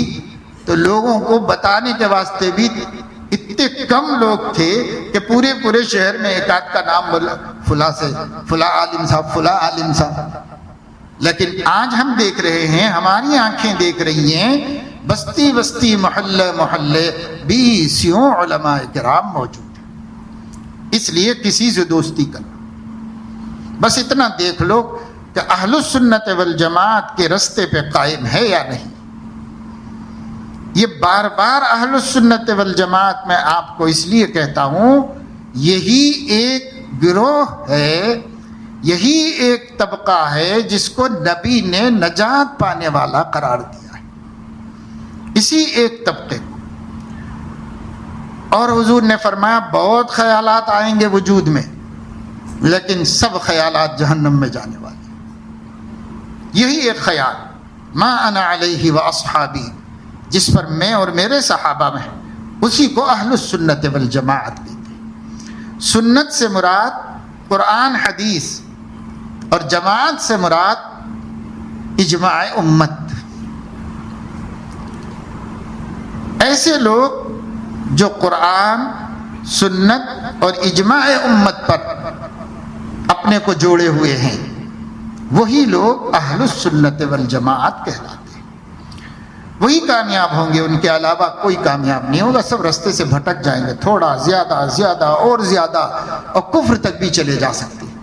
Speaker 1: تو لوگوں کو بتانے کے واسطے بھی اتنے کم لوگ تھے کہ پورے شہر میں ایک آدھ کا نام بولا، فلاں سے فلاں عالم صاحب، فلاں عالم صاحب۔ لیکن آج ہم دیکھ رہے ہیں، ہماری آنکھیں دیکھ رہی ہیں، بستی بستی، محلے محلے 20 علماء کرام موجود ہیں۔ اس لیے کسی سے دوستی کرو، بس اتنا دیکھ لو کہ اہل السنت والجماعت کے رستے پہ قائم ہے یا نہیں۔ یہ بار بار اہل السنت والجماعت میں آپ کو اس لیے کہتا ہوں، یہی ایک گروہ ہے، یہی ایک طبقہ ہے جس کو نبی نے نجات پانے والا قرار دیا ہے، اسی ایک طبقے کو۔ اور حضور نے فرمایا بہت خیالات آئیں گے وجود میں، لیکن سب خیالات جہنم میں جانے والے ہیں۔ یہی ایک خیال، ما انا علیہ واصحابی، جس پر میں اور میرے صحابہ میں، اسی کو اہل السنت والجماعت کہتے ہیں۔ سنت سے مراد قرآن حدیث اور جماعت سے مراد اجماع امت۔ ایسے لوگ جو قرآن، سنت اور اجماع امت پر اپنے کو جوڑے ہوئے ہیں، وہی لوگ اہل السنت والجماعت کہلاتے ہیں۔ وہی کامیاب ہوں گے، ان کے علاوہ کوئی کامیاب نہیں ہوگا۔ سب رستے سے بھٹک جائیں گے، تھوڑا زیادہ اور زیادہ، اور کفر تک بھی چلے جا سکتے ہیں۔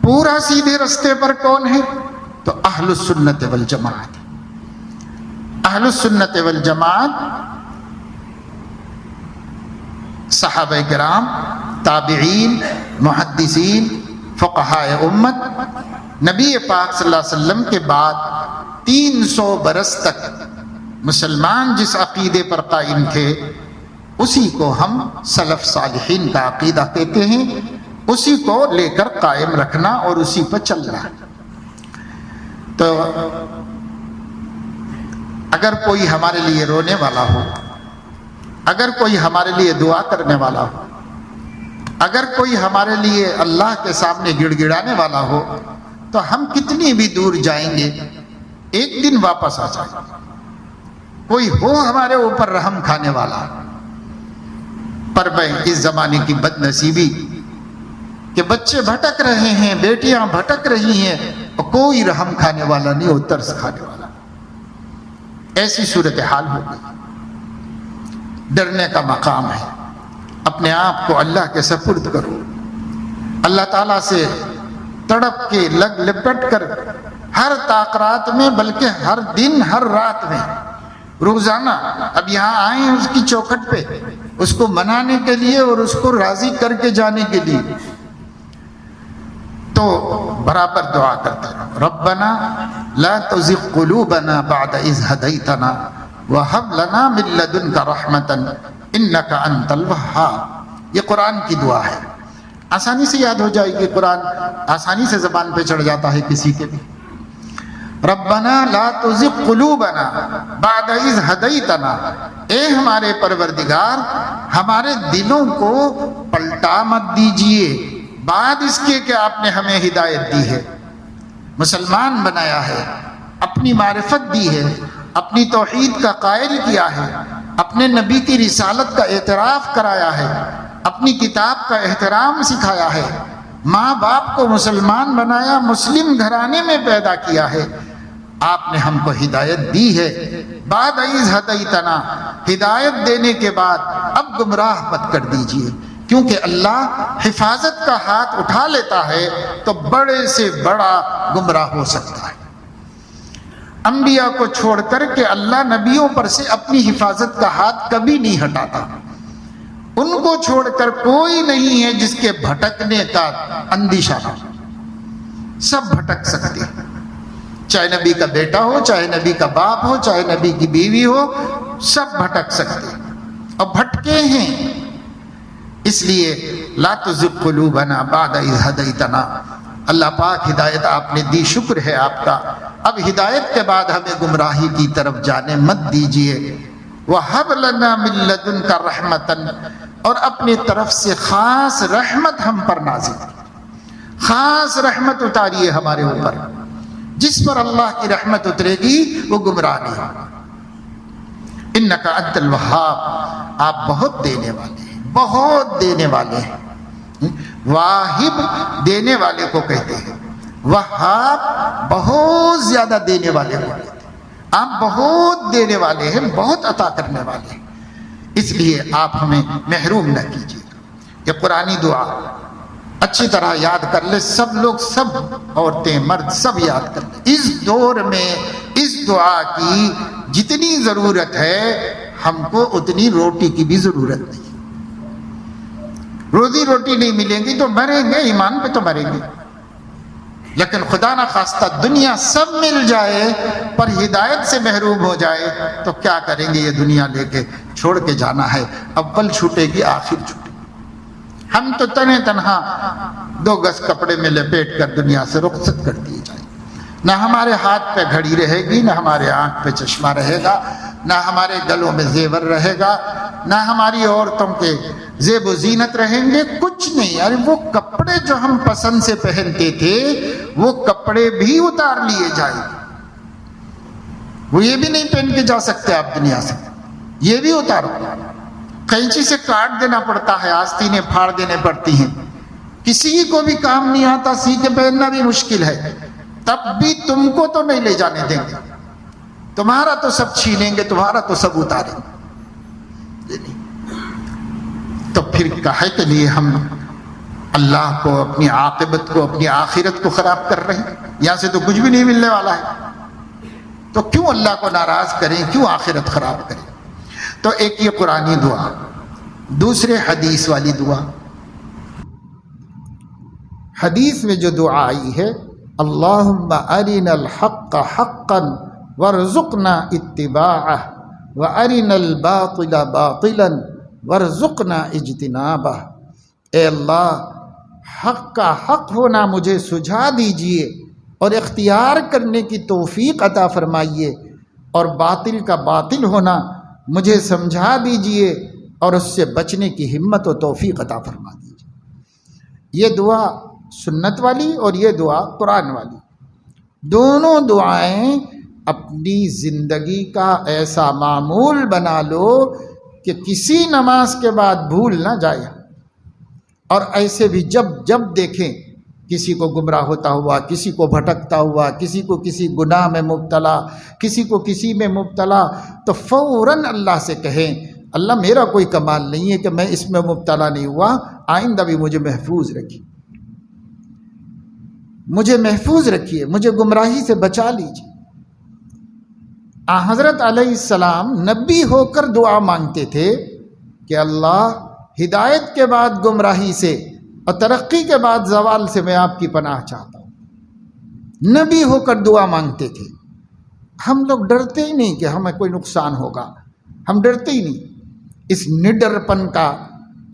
Speaker 1: پورا سیدھے رستے پر کون ہے؟ تو اہل السنت والجماعت۔ اہل السنت والجماعت صحابہ کرام، تابعین، محدثین، فقہاء امت، نبی پاک صلی اللہ علیہ وسلم کے بعد 300 برس تک مسلمان جس عقیدے پر قائم تھے، اسی کو ہم سلف صالحین کا عقیدہ کہتے ہیں، اسی کو لے کر قائم رکھنا اور اسی پر چلنا۔ تو اگر کوئی ہمارے لیے رونے والا ہو، اگر کوئی ہمارے لیے دعا کرنے والا ہو، اگر کوئی ہمارے لیے اللہ کے سامنے گڑ گڑانے والا ہو، تو ہم کتنی بھی دور جائیں گے، ایک دن واپس آ جائیں گے۔ کوئی ہو ہمارے اوپر رحم کھانے والا، پر بھائی اس زمانے کی بد نصیبی کہ بچے بھٹک رہے ہیں، بیٹیاں بھٹک رہی ہیں، اور کوئی رحم کھانے والا نہیں ہو، ترس کھانے والا۔ ایسی صورتحال ہو گئی۔ ڈرنے کا مقام ہے، اپنے آپ کو اللہ کے سپرد کرو، اللہ تعالیٰ سے تڑپ کے لگ لپٹ کر ہر تاقرات میں، بلکہ ہر دن ہر رات میں، روزانہ اب یہاں آئے ہیں اس کی چوکھٹ پہ، اس کو منانے کے لیے اور اس کو راضی کر کے جانے کے لیے، تو برابر دعا کرتا رہو، ربنا لا تزغ قلوبنا بعد اذ ہدیتنا وہب لنا من لدنک رحمۃ انک انت الوہاب۔ یہ قرآن کی دعا ہے، آسانی سے یاد ہو جائے گی، قرآن آسانی سے زبان پہ چڑھ جاتا ہے کسی کے بھی۔ ربنا لا تزغ قلوبنا بعد اذ ہدیتنا، اے ہمارے پروردگار ہمارے دلوں کو پلٹا مت دیجئے بعد اس کے کہ آپ نے ہمیں ہدایت دی ہے، مسلمان بنایا ہے، اپنی معرفت دی ہے، اپنی توحید کا قائل کیا ہے، اپنے نبی کی رسالت کا اعتراف کرایا ہے، اپنی کتاب کا احترام سکھایا ہے، ماں باپ کو مسلمان بنایا، مسلم گھرانے میں پیدا کیا ہے، آپ نے ہم کو ہدایت دی ہے۔ بعد اذ ہدیتنا، ہدایت دینے کے بعد اب گمراہ مت کر دیجئے، کیونکہ اللہ حفاظت کا ہاتھ اٹھا لیتا ہے تو بڑے سے بڑا گمراہ ہو سکتا ہے۔ انبیاء کو چھوڑ کر کے اللہ نبیوں پر سے اپنی حفاظت کا ہاتھ کبھی نہیں ہٹاتا، ان کو چھوڑ کر کوئی نہیں ہے جس کے بھٹکنے کا اندیشہ ہو، سب بھٹک سکتے ہیں، چاہے نبی کا بیٹا ہو، چاہے نبی کا باپ ہو، چاہے نبی کی بیوی ہو، سب بھٹک سکتے ہیں اور بھٹکے ہیں۔ اس لیے لا تزغ قلوبنا بعد اذ ہدیتنا، اللہ پاک ہدایت آپ نے دی، شکر ہے آپ کا، اب ہدایت کے بعد ہمیں گمراہی کی طرف جانے مت دیجیے۔ وَهَبْ لَنَا مِن لَّدُنْكَ رَحْمَةً، اور اپنی طرف سے خاص رحمت ہم پر نازل کی، خاص رحمت اتاریے ہمارے اوپر۔ جس پر اللہ کی رحمت اترے گی وہ گمراہ نہیں ہوگا۔ اِنَّكَ أَنتَ الْوَهَّابُ، آپ بہت دینے والے ہیں، بہت دینے والے ہیں۔ واہب دینے والے کو کہتے ہیں، وہاب بہت زیادہ دینے والے کو کہتے ہیں۔ آپ بہت دینے والے ہیں، بہت عطا کرنے والے ہیں، اس لیے آپ ہمیں محروم نہ کیجیے۔ یہ قرآنی دعا اچھی طرح یاد کر لے سب لوگ، سب عورتیں مرد سب یاد کر لیں۔ اس دور میں اس دعا کی جتنی ضرورت ہے ہم کو اتنی روٹی کی بھی ضرورت نہیں۔ روزی روٹی نہیں ملیں گی تو مریں گے، ایمان پہ تو مریں گے، لیکن خدا نہ خواستہ دنیا سب مل جائے پر ہدایت سے محروم ہو جائے تو کیا کریں گے؟ یہ دنیا لے کے چھوڑ کے جانا ہے، اول چھوٹے گی آخر چھوٹے گی۔ ہم تو تنہا تنہا 2 گز کپڑے میں لپیٹ کر دنیا سے رخصت کر دیے جائیں، نہ ہمارے ہاتھ پہ گھڑی رہے گی، نہ ہمارے آنکھ پہ چشمہ رہے گا، نہ ہمارے گلوں میں زیور رہے گا، نہ ہماری عورتوں کے زیب و زینت رہیں گے، کچھ نہیں۔ یار وہ کپڑے جو ہم پسند سے پہنتے تھے وہ کپڑے بھی اتار لیے جائیں گے، وہ یہ بھی نہیں پہن کے جا سکتے آپ دنیا سے، یہ بھی اتارو۔ قینچی سے کاٹ دینا پڑتا ہے، آستینیں پھاڑ دینے پڑتی ہیں، کسی کو بھی کام نہیں آتا، سی کے پہننا بھی مشکل ہے، تب بھی تم کو تو نہیں لے جانے دیں گے، تمہارا تو سب چھینیں گے، تمہارا تو سب اتاریں گے۔ تو پھر کہے کے لیے ہم اللہ کو، اپنی عاقبت کو، اپنی آخرت کو خراب کر رہے ہیں؟ یہاں سے تو کچھ بھی نہیں ملنے والا ہے، تو کیوں اللہ کو ناراض کریں، کیوں آخرت خراب کریں؟ تو ایک یہ قرآنی دعا، دوسرے حدیث والی دعا۔ حدیث میں جو دعا آئی ہے، اللہم ارنا الحق حقا وارزقنا اتباعہ وارنا الباطل باطلا وارزقنا اجتنابہ، اے اللہ حق کا حق ہونا مجھے سجھا دیجئے اور اختیار کرنے کی توفیق عطا فرمائیے، اور باطل کا باطل ہونا مجھے سمجھا دیجئے اور اس سے بچنے کی ہمت و توفیق عطا فرما دیجئے۔ یہ دعا سنت والی اور یہ دعا قرآن والی، دونوں دعائیں اپنی زندگی کا ایسا معمول بنا لو کہ کسی نماز کے بعد بھول نہ جائے، اور ایسے بھی جب جب دیکھیں کسی کو گمراہ ہوتا ہوا، کسی کو بھٹکتا ہوا، کسی کو کسی گناہ میں مبتلا، کسی کو کسی میں مبتلا، تو فوراً اللہ سے کہیں اللہ میرا کوئی کمال نہیں ہے کہ میں اس میں مبتلا نہیں ہوا، آئندہ بھی مجھے محفوظ رکھیے، مجھے محفوظ رکھیے، مجھے گمراہی سے بچا لیجیے۔ حضرت علیہ السلام نبی ہو کر دعا مانگتے تھے کہ اللہ ہدایت کے بعد گمراہی سے اور ترقی کے بعد زوال سے میں آپ کی پناہ چاہتا ہوں، نبی ہو کر دعا مانگتے تھے۔ ہم لوگ ڈرتے ہی نہیں کہ ہمیں کوئی نقصان ہوگا، ہم ڈرتے ہی نہیں۔ اس نڈر پن کا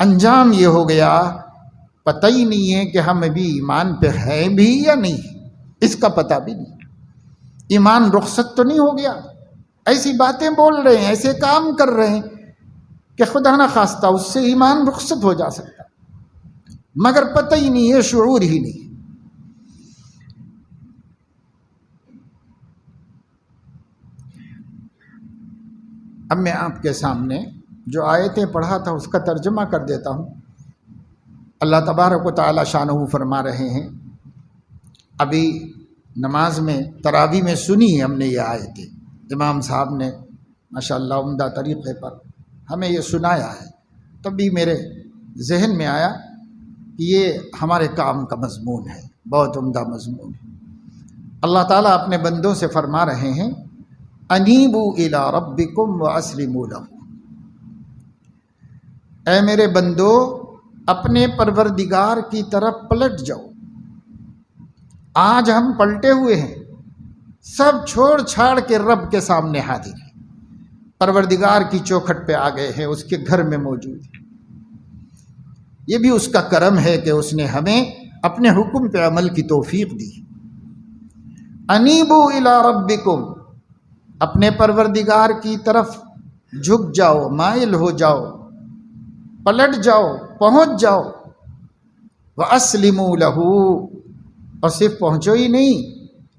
Speaker 1: انجام یہ ہو گیا، پتہ ہی نہیں ہے کہ ہم ابھی ایمان پہ ہیں بھی یا نہیں، اس کا پتہ بھی نہیں۔ ایمان رخصت تو نہیں ہو گیا، ایسی باتیں بول رہے ہیں، ایسے کام کر رہے ہیں کہ خدا نہ خواستہ اس سے ایمان رخصت ہو جا سکتا، مگر پتہ ہی نہیں ہے، شعور ہی نہیں۔ اب میں آپ کے سامنے جو آیتیں پڑھا تھا اس کا ترجمہ کر دیتا ہوں۔ اللہ تبارک و تعالی شانہ فرما رہے ہیں، ابھی نماز میں تراویح میں سنی ہم نے یہ آیتیں، امام صاحب نے ماشاءاللہ عمدہ طریقے پر ہمیں یہ سنایا ہے، تب بھی میرے ذہن میں آیا کہ یہ ہمارے کام کا مضمون ہے، بہت عمدہ مضمون ہے۔ اللہ تعالیٰ اپنے بندوں سے فرما رہے ہیں انیبوا الی ربکم واسلموا لہ، اے میرے بندو اپنے پروردگار کی طرف پلٹ جاؤ۔ آج ہم پلٹے ہوئے ہیں، سب چھوڑ چھاڑ کے رب کے سامنے حاضر ہیں، پروردگار کی چوکھٹ پہ آ گئے ہیں، اس کے گھر میں موجود ہیں۔ یہ بھی اس کا کرم ہے کہ اس نے ہمیں اپنے حکم پہ عمل کی توفیق دی۔ انیبوا الی ربکم، اپنے پروردگار کی طرف جھک جاؤ، مائل ہو جاؤ، پلٹ جاؤ، پہنچ جاؤ۔ وَأَسْلِمُوا لَهُ، اور صرف پہنچو ہی نہیں،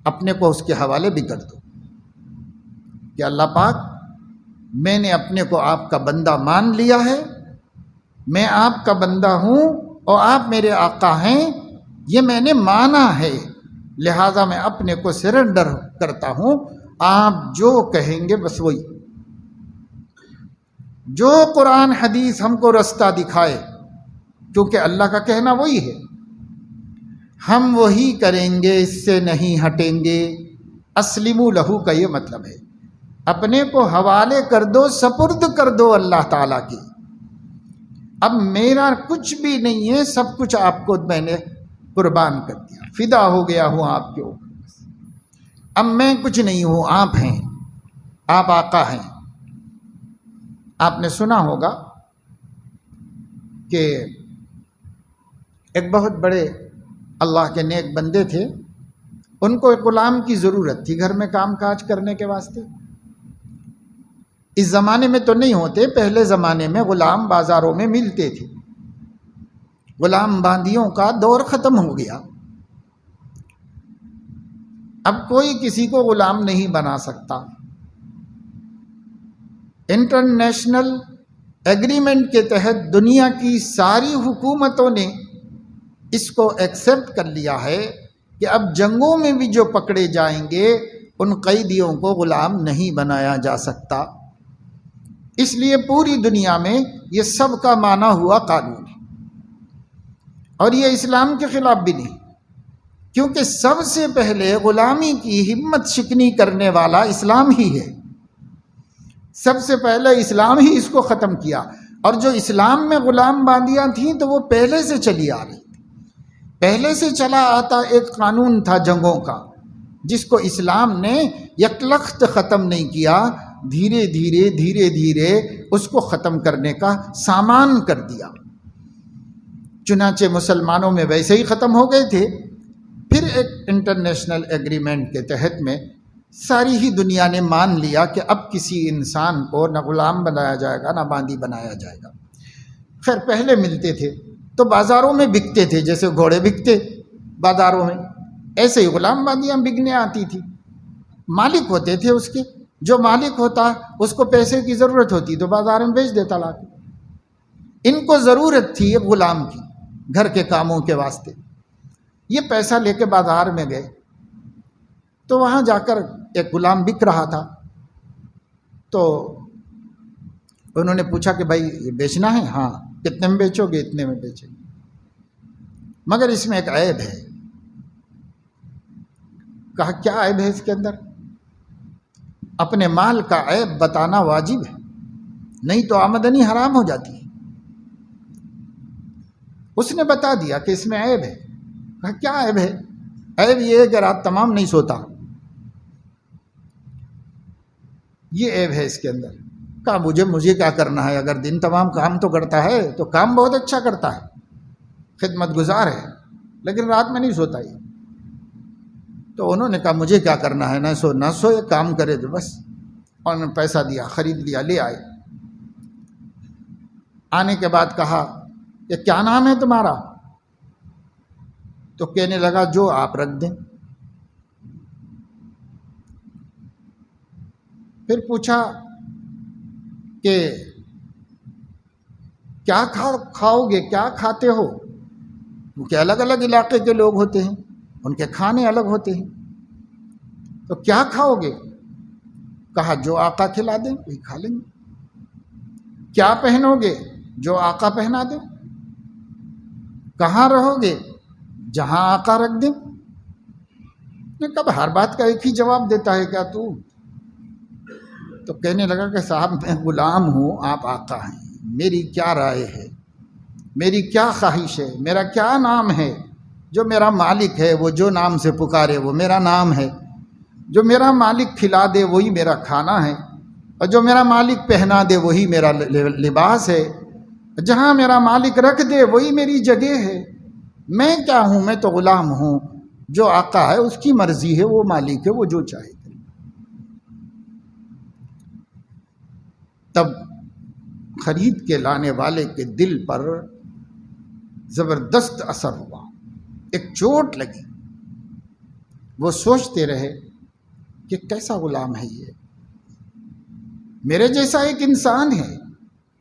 Speaker 1: اپنے کو اس کے حوالے بھی کر دو کہ اللہ پاک میں نے اپنے کو آپ کا بندہ مان لیا ہے، میں آپ کا بندہ ہوں اور آپ میرے آقا ہیں، یہ میں نے مانا ہے، لہٰذا میں اپنے کو سرنڈر کرتا ہوں، آپ جو کہیں گے بس وہی، جو قرآن حدیث ہم کو رستہ دکھائے، کیونکہ اللہ کا کہنا وہی ہے، ہم وہی کریں گے، اس سے نہیں ہٹیں گے۔ اسلموا لہو کا یہ مطلب ہے اپنے کو حوالے کر دو، سپرد کر دو اللہ تعالیٰ کی۔ اب میرا کچھ بھی نہیں ہے، سب کچھ آپ کو میں نے قربان کر دیا، فدا ہو گیا ہوں آپ کے اوپر، اب میں کچھ نہیں ہوں، آپ ہیں، آپ آقا ہیں۔ آپ نے سنا ہوگا کہ ایک بہت بڑے اللہ کے نیک بندے تھے، ان کو ایک غلام کی ضرورت تھی گھر میں کام کاج کرنے کے واسطے۔ اس زمانے میں تو نہیں ہوتے، پہلے زمانے میں غلام بازاروں میں ملتے تھے، غلام باندیوں کا دور ختم ہو گیا، اب کوئی کسی کو غلام نہیں بنا سکتا۔ انٹرنیشنل ایگریمنٹ کے تحت دنیا کی ساری حکومتوں نے اس کو ایکسیپٹ کر لیا ہے کہ اب جنگوں میں بھی جو پکڑے جائیں گے ان قیدیوں کو غلام نہیں بنایا جا سکتا، اس لیے پوری دنیا میں یہ سب کا مانا ہوا قانون ہے، اور یہ اسلام کے خلاف بھی نہیں، کیونکہ سب سے پہلے غلامی کی ہمت شکنی کرنے والا اسلام ہی ہے، سب سے پہلے اسلام ہی اس کو ختم کیا، اور جو اسلام میں غلام باندیاں تھیں تو وہ پہلے سے چلی آ رہی تھی، پہلے سے چلا آتا ایک قانون تھا جنگوں کا، جس کو اسلام نے یکلخت ختم نہیں کیا، دھیرے دھیرے دھیرے دھیرے اس کو ختم کرنے کا سامان کر دیا۔ چنانچہ مسلمانوں میں ویسے ہی ختم ہو گئے تھے، پھر ایک انٹرنیشنل ایگریمنٹ کے تحت میں ساری ہی دنیا نے مان لیا کہ اب کسی انسان کو نہ غلام بنایا جائے گا نہ باندی بنایا جائے گا۔ خیر پہلے ملتے تھے تو بازاروں میں بکتے تھے، جیسے گھوڑے بکتے بازاروں میں، ایسے ہی غلام باندیاں بکنے آتی تھی، مالک ہوتے تھے اس کے، جو مالک ہوتا اس کو پیسے کی ضرورت ہوتی تو بازار میں بیچ دیتا لا کے۔ ان کو ضرورت تھی ایک غلام کی گھر کے کاموں کے واسطے، یہ پیسہ لے کے بازار میں گئے تو وہاں جا کر ایک غلام بک رہا تھا، تو انہوں نے پوچھا کہ بھائی یہ بیچنا ہے؟ ہاں۔ کتنے میں بیچو گے؟ اتنے میں بیچیں گے، مگر اس میں ایک عیب ہے۔ کہا کیا عیب ہے اس کے اندر؟ اپنے مال کا عیب بتانا واجب ہے، نہیں تو آمدنی حرام ہو جاتی ہے۔ اس نے بتا دیا کہ اس میں عیب ہے۔ کہا کیا عیب ہے؟ عیب یہ ہے کہ رات تمام نہیں سوتا، یہ عیب ہے اس کے اندر۔ کہا مجھے کیا کرنا ہے، اگر دن تمام کام تو کرتا ہے تو کام بہت اچھا کرتا ہے، خدمت گزار ہے، لیکن رات میں نہیں سوتا یہ۔ تو انہوں نے کہا مجھے کیا کرنا ہے، نہ سو یہ کام کرے تو بس، اور نے پیسہ دیا، خرید لیا، لے آئے۔ آنے کے بعد کہا کہ کیا نام ہے تمہارا؟ تو کہنے لگا جو آپ رکھ دیں۔ پھر پوچھا کہ کیا کھاؤ گے، کیا کھاتے ہو؟ کیونکہ الگ الگ علاقے کے لوگ ہوتے ہیں، ان کے کھانے الگ ہوتے ہیں، تو کیا کھاؤ گے؟ کہا جو آقا کھلا دیں وہی کھا لیں گے۔ کیا پہنو گے؟ جو آقا پہنا دیں۔ کہاں رہو گے؟ جہاں آقا رکھ دیں۔ کب ہر بات کا ایک ہی جواب دیتا ہے کیا تو؟ تو کہنے لگا کہ صاحب میں غلام ہوں، آپ آقا ہیں، میری کیا رائے ہے، میری کیا خواہش ہے، میرا کیا نام ہے؟ جو میرا مالک ہے وہ جو نام سے پکارے وہ میرا نام ہے، جو میرا مالک کھلا دے وہی میرا کھانا ہے، اور جو میرا مالک پہنا دے وہی میرا لباس ہے۔ جہاں میرا مالک رکھ دے وہی میری جگہ ہے، میں کیا ہوں، میں تو غلام ہوں، جو آقا ہے اس کی مرضی ہے، وہ مالک ہے، وہ جو چاہے کرے۔ تب خرید کے لانے والے کے دل پر زبردست اثر ہوا، ایک چوٹ لگی۔ وہ سوچتے رہے کہ کیسا غلام ہے یہ، میرے جیسا ایک انسان ہے،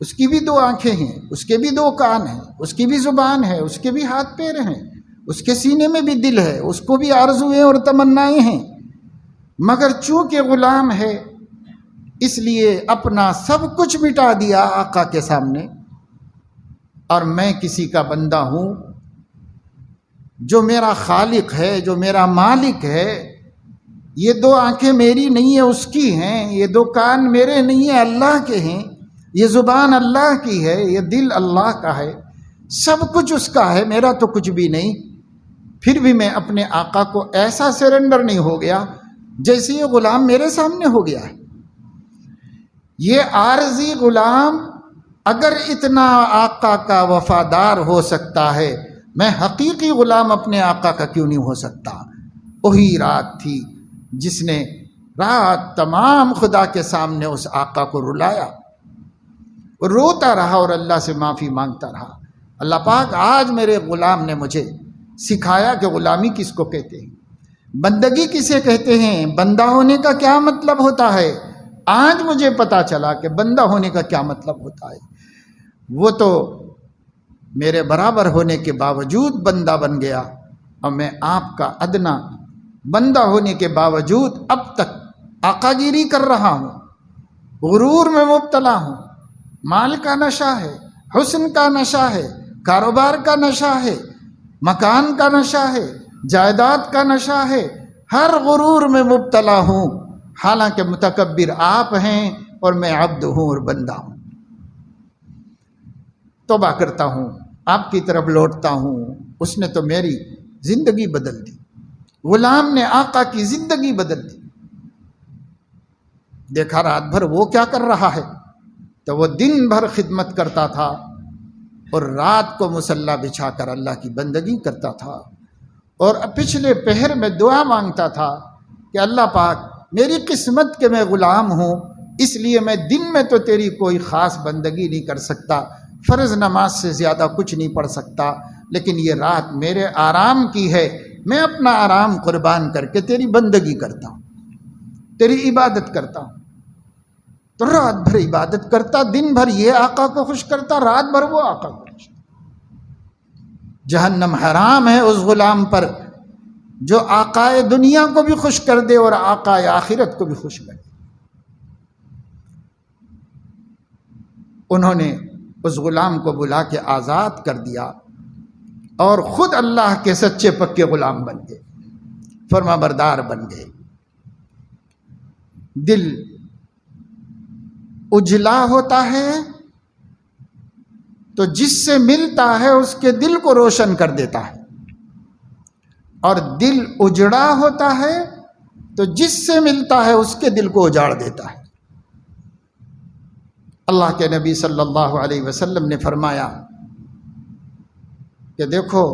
Speaker 1: اس کی بھی 2 آنکھیں ہیں، اس کے بھی 2 کان ہیں، اس کی بھی زبان ہے، اس کے بھی ہاتھ پیر ہیں، اس کے سینے میں بھی دل ہے، اس کو بھی آرزویں اور تمنائیں ہیں، مگر چونکہ غلام ہے اس لیے اپنا سب کچھ مٹا دیا آقا کے سامنے، اور میں کسی کا بندہ ہوں، جو میرا خالق ہے، جو میرا مالک ہے، یہ 2 آنکھیں میری نہیں ہیں، اس کی ہیں، یہ 2 کان میرے نہیں ہیں، اللہ کے ہیں، یہ زبان اللہ کی ہے، یہ دل اللہ کا ہے، سب کچھ اس کا ہے، میرا تو کچھ بھی نہیں۔ پھر بھی میں اپنے آقا کو ایسا سرنڈر نہیں ہو گیا جیسے یہ غلام میرے سامنے ہو گیا ہے۔ یہ عارضی غلام اگر اتنا آقا کا وفادار ہو سکتا ہے، میں حقیقی غلام اپنے آقا کا کیوں نہیں ہو سکتا؟ وہی رات تھی جس نے رات تمام خدا کے سامنے اس آقا کو رلایا، روتا رہا اور اللہ سے معافی مانگتا رہا۔ اللہ پاک آج میرے غلام نے مجھے سکھایا کہ غلامی کس کو کہتے ہیں، بندگی کسے کہتے ہیں، بندہ ہونے کا کیا مطلب ہوتا ہے۔ آج مجھے پتا چلا کہ بندہ ہونے کا کیا مطلب ہوتا ہے۔ وہ تو میرے برابر ہونے کے باوجود بندہ بن گیا، اور میں آپ کا ادنا بندہ ہونے کے باوجود اب تک آقا گیری کر رہا ہوں، غرور میں مبتلا ہوں، مال کا نشہ ہے، حسن کا نشہ ہے، کاروبار کا نشہ ہے، مکان کا نشہ ہے، جائیداد کا نشہ ہے، ہر غرور میں مبتلا ہوں، حالانکہ متکبر آپ ہیں اور میں عبد ہوں اور بندہ ہوں۔ توبہ کرتا ہوں، آپ کی طرف لوٹتا ہوں، اس نے تو میری زندگی بدل دی، غلام نے آقا کی زندگی بدل دی۔ دیکھا رات بھر وہ کیا کر رہا ہے، تو وہ دن بھر خدمت کرتا تھا اور رات کو مصلی بچھا کر اللہ کی بندگی کرتا تھا، اور پچھلے پہر میں دعا مانگتا تھا کہ اللہ پاک میری قسمت کہ میں غلام ہوں، اس لیے میں دن میں تو تیری کوئی خاص بندگی نہیں کر سکتا، فرض نماز سے زیادہ کچھ نہیں پڑھ سکتا، لیکن یہ رات میرے آرام کی ہے، میں اپنا آرام قربان کر کے تیری بندگی کرتا ہوں، تیری عبادت کرتا ہوں۔ تو رات بھر عبادت کرتا، دن بھر یہ آقا کو خوش کرتا، رات بھر وہ آقا کو خوش کرتا۔ جہنم حرام ہے اس غلام پر جو آقائے دنیا کو بھی خوش کر دے اور آقائے آخرت کو بھی خوش کر دے۔ انہوں نے اس غلام کو بلا کے آزاد کر دیا اور خود اللہ کے سچے پکے غلام بن گئے، فرما بردار بن گئے۔ دل اجلا ہوتا ہے تو جس سے ملتا ہے اس کے دل کو روشن کر دیتا ہے، اور دل اجڑا ہوتا ہے تو جس سے ملتا ہے اس کے دل کو اجاڑ دیتا ہے۔ اللہ کے نبی صلی اللہ علیہ وسلم نے فرمایا کہ دیکھو،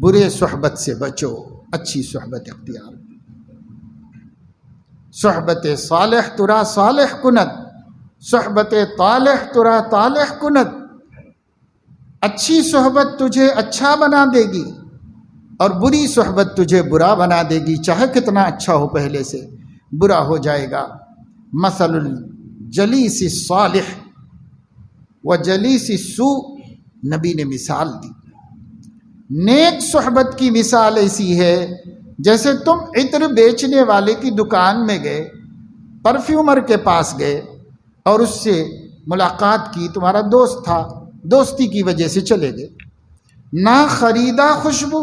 Speaker 1: برے صحبت سے بچو، اچھی صحبت اختیار کرو۔ صحبت صالح ترا صالح کند، صحبت طالح ترا طالح کند۔ اچھی صحبت تجھے اچھا بنا دے گی اور بری صحبت تجھے برا بنا دے گی، چاہے کتنا اچھا ہو پہلے سے برا ہو جائے گا۔ مثل الجلیس الصالح و جلیس السوء، نبی نے مثال دی۔ نیک صحبت کی مثال ایسی ہے جیسے تم عطر بیچنے والے کی دکان میں گئے، پرفیومر کے پاس گئے اور اس سے ملاقات کی، تمہارا دوست تھا، دوستی کی وجہ سے چلے گئے، نہ خریدا خوشبو،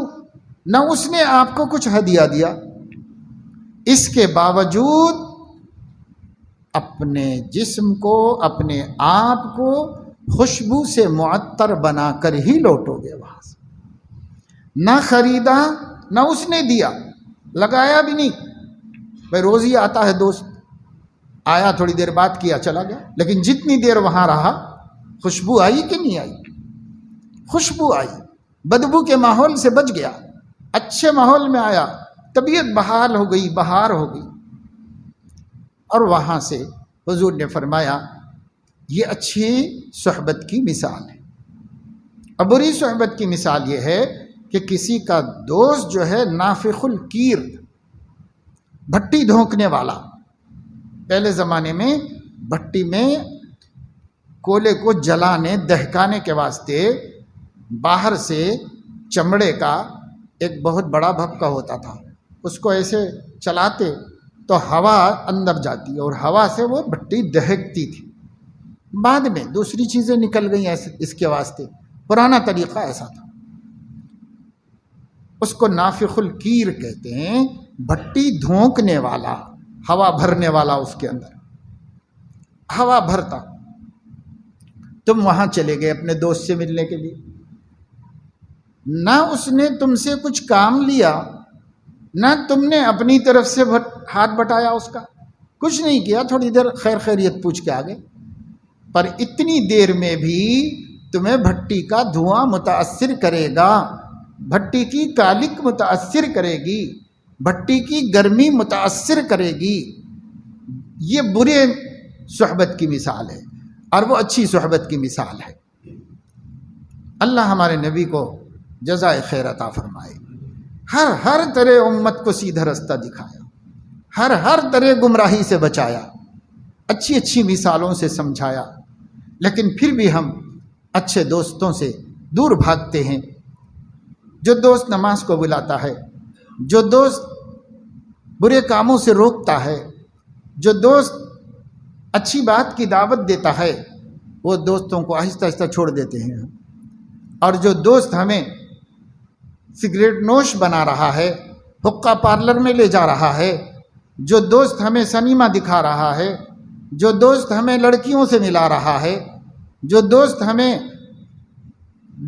Speaker 1: نہ اس نے آپ کو کچھ ہدیہ دیا، اس کے باوجود اپنے جسم کو، اپنے آپ کو خوشبو سے معطر بنا کر ہی لوٹو گے وہاں سے۔ نہ خریدا، نہ اس نے دیا، لگایا بھی نہیں۔ بھائی روز ہی آتا ہے دوست، آیا تھوڑی دیر بات کیا چلا گیا، لیکن جتنی دیر وہاں رہا خوشبو آئی کہ نہیں آئی؟ خوشبو آئی، بدبو کے ماحول سے بچ گیا، اچھے ماحول میں آیا، طبیعت بحال ہو گئی، بہار ہو گئی۔ اور وہاں سے حضور نے فرمایا یہ اچھی صحبت کی مثال ہے۔ اور بری صحبت کی مثال یہ ہے کہ کسی کا دوست جو ہے نافخ الکیر، بھٹی دھونکنے والا۔ پہلے زمانے میں بھٹی میں کولے کو جلانے دہکانے کے واسطے باہر سے چمڑے کا ایک بہت بڑا بھپکا ہوتا تھا، اس کو ایسے چلاتے تو ہوا اندر جاتی اور ہوا سے وہ بھٹی دہکتی تھی۔ بعد میں دوسری چیزیں نکل گئیں ایسے اس کے واسطے، پرانا طریقہ ایسا تھا۔ اس کو نافخ الکیر کہتے ہیں، بھٹی دھونکنے والا، ہوا بھرنے والا، اس کے اندر ہوا بھرتا۔ تم وہاں چلے گئے اپنے دوست سے ملنے کے لیے، نہ اس نے تم سے کچھ کام لیا، نہ تم نے اپنی طرف سے ہاتھ بٹایا اس کا، کچھ نہیں کیا، تھوڑی دیر خیر خیریت پوچھ کے آگے، پر اتنی دیر میں بھی تمہیں بھٹی کا دھواں متاثر کرے گا، بھٹی کی کالک متاثر کرے گی، بھٹی کی گرمی متاثر کرے گی۔ یہ برے صحبت کی مثال ہے، اور وہ اچھی صحبت کی مثال ہے۔ اللہ ہمارے نبی کو جزائے خیر عطا فرمائے، ہر طرح امت کو سیدھا رستہ دکھایا، ہر طرح گمراہی سے بچایا، اچھی اچھی مثالوں سے سمجھایا، لیکن پھر بھی ہم اچھے دوستوں سے دور بھاگتے ہیں۔ جو دوست نماز کو بلاتا ہے، جو دوست برے کاموں سے روکتا ہے، جو دوست اچھی بات کی دعوت دیتا ہے، وہ دوستوں کو آہستہ آہستہ چھوڑ دیتے ہیں۔ اور جو دوست ہمیں سگریٹ نوش بنا رہا ہے، حقہ پارلر میں لے جا رہا ہے، جو دوست ہمیں سنیما دکھا رہا ہے، جو دوست ہمیں لڑکیوں سے ملا رہا ہے، جو دوست ہمیں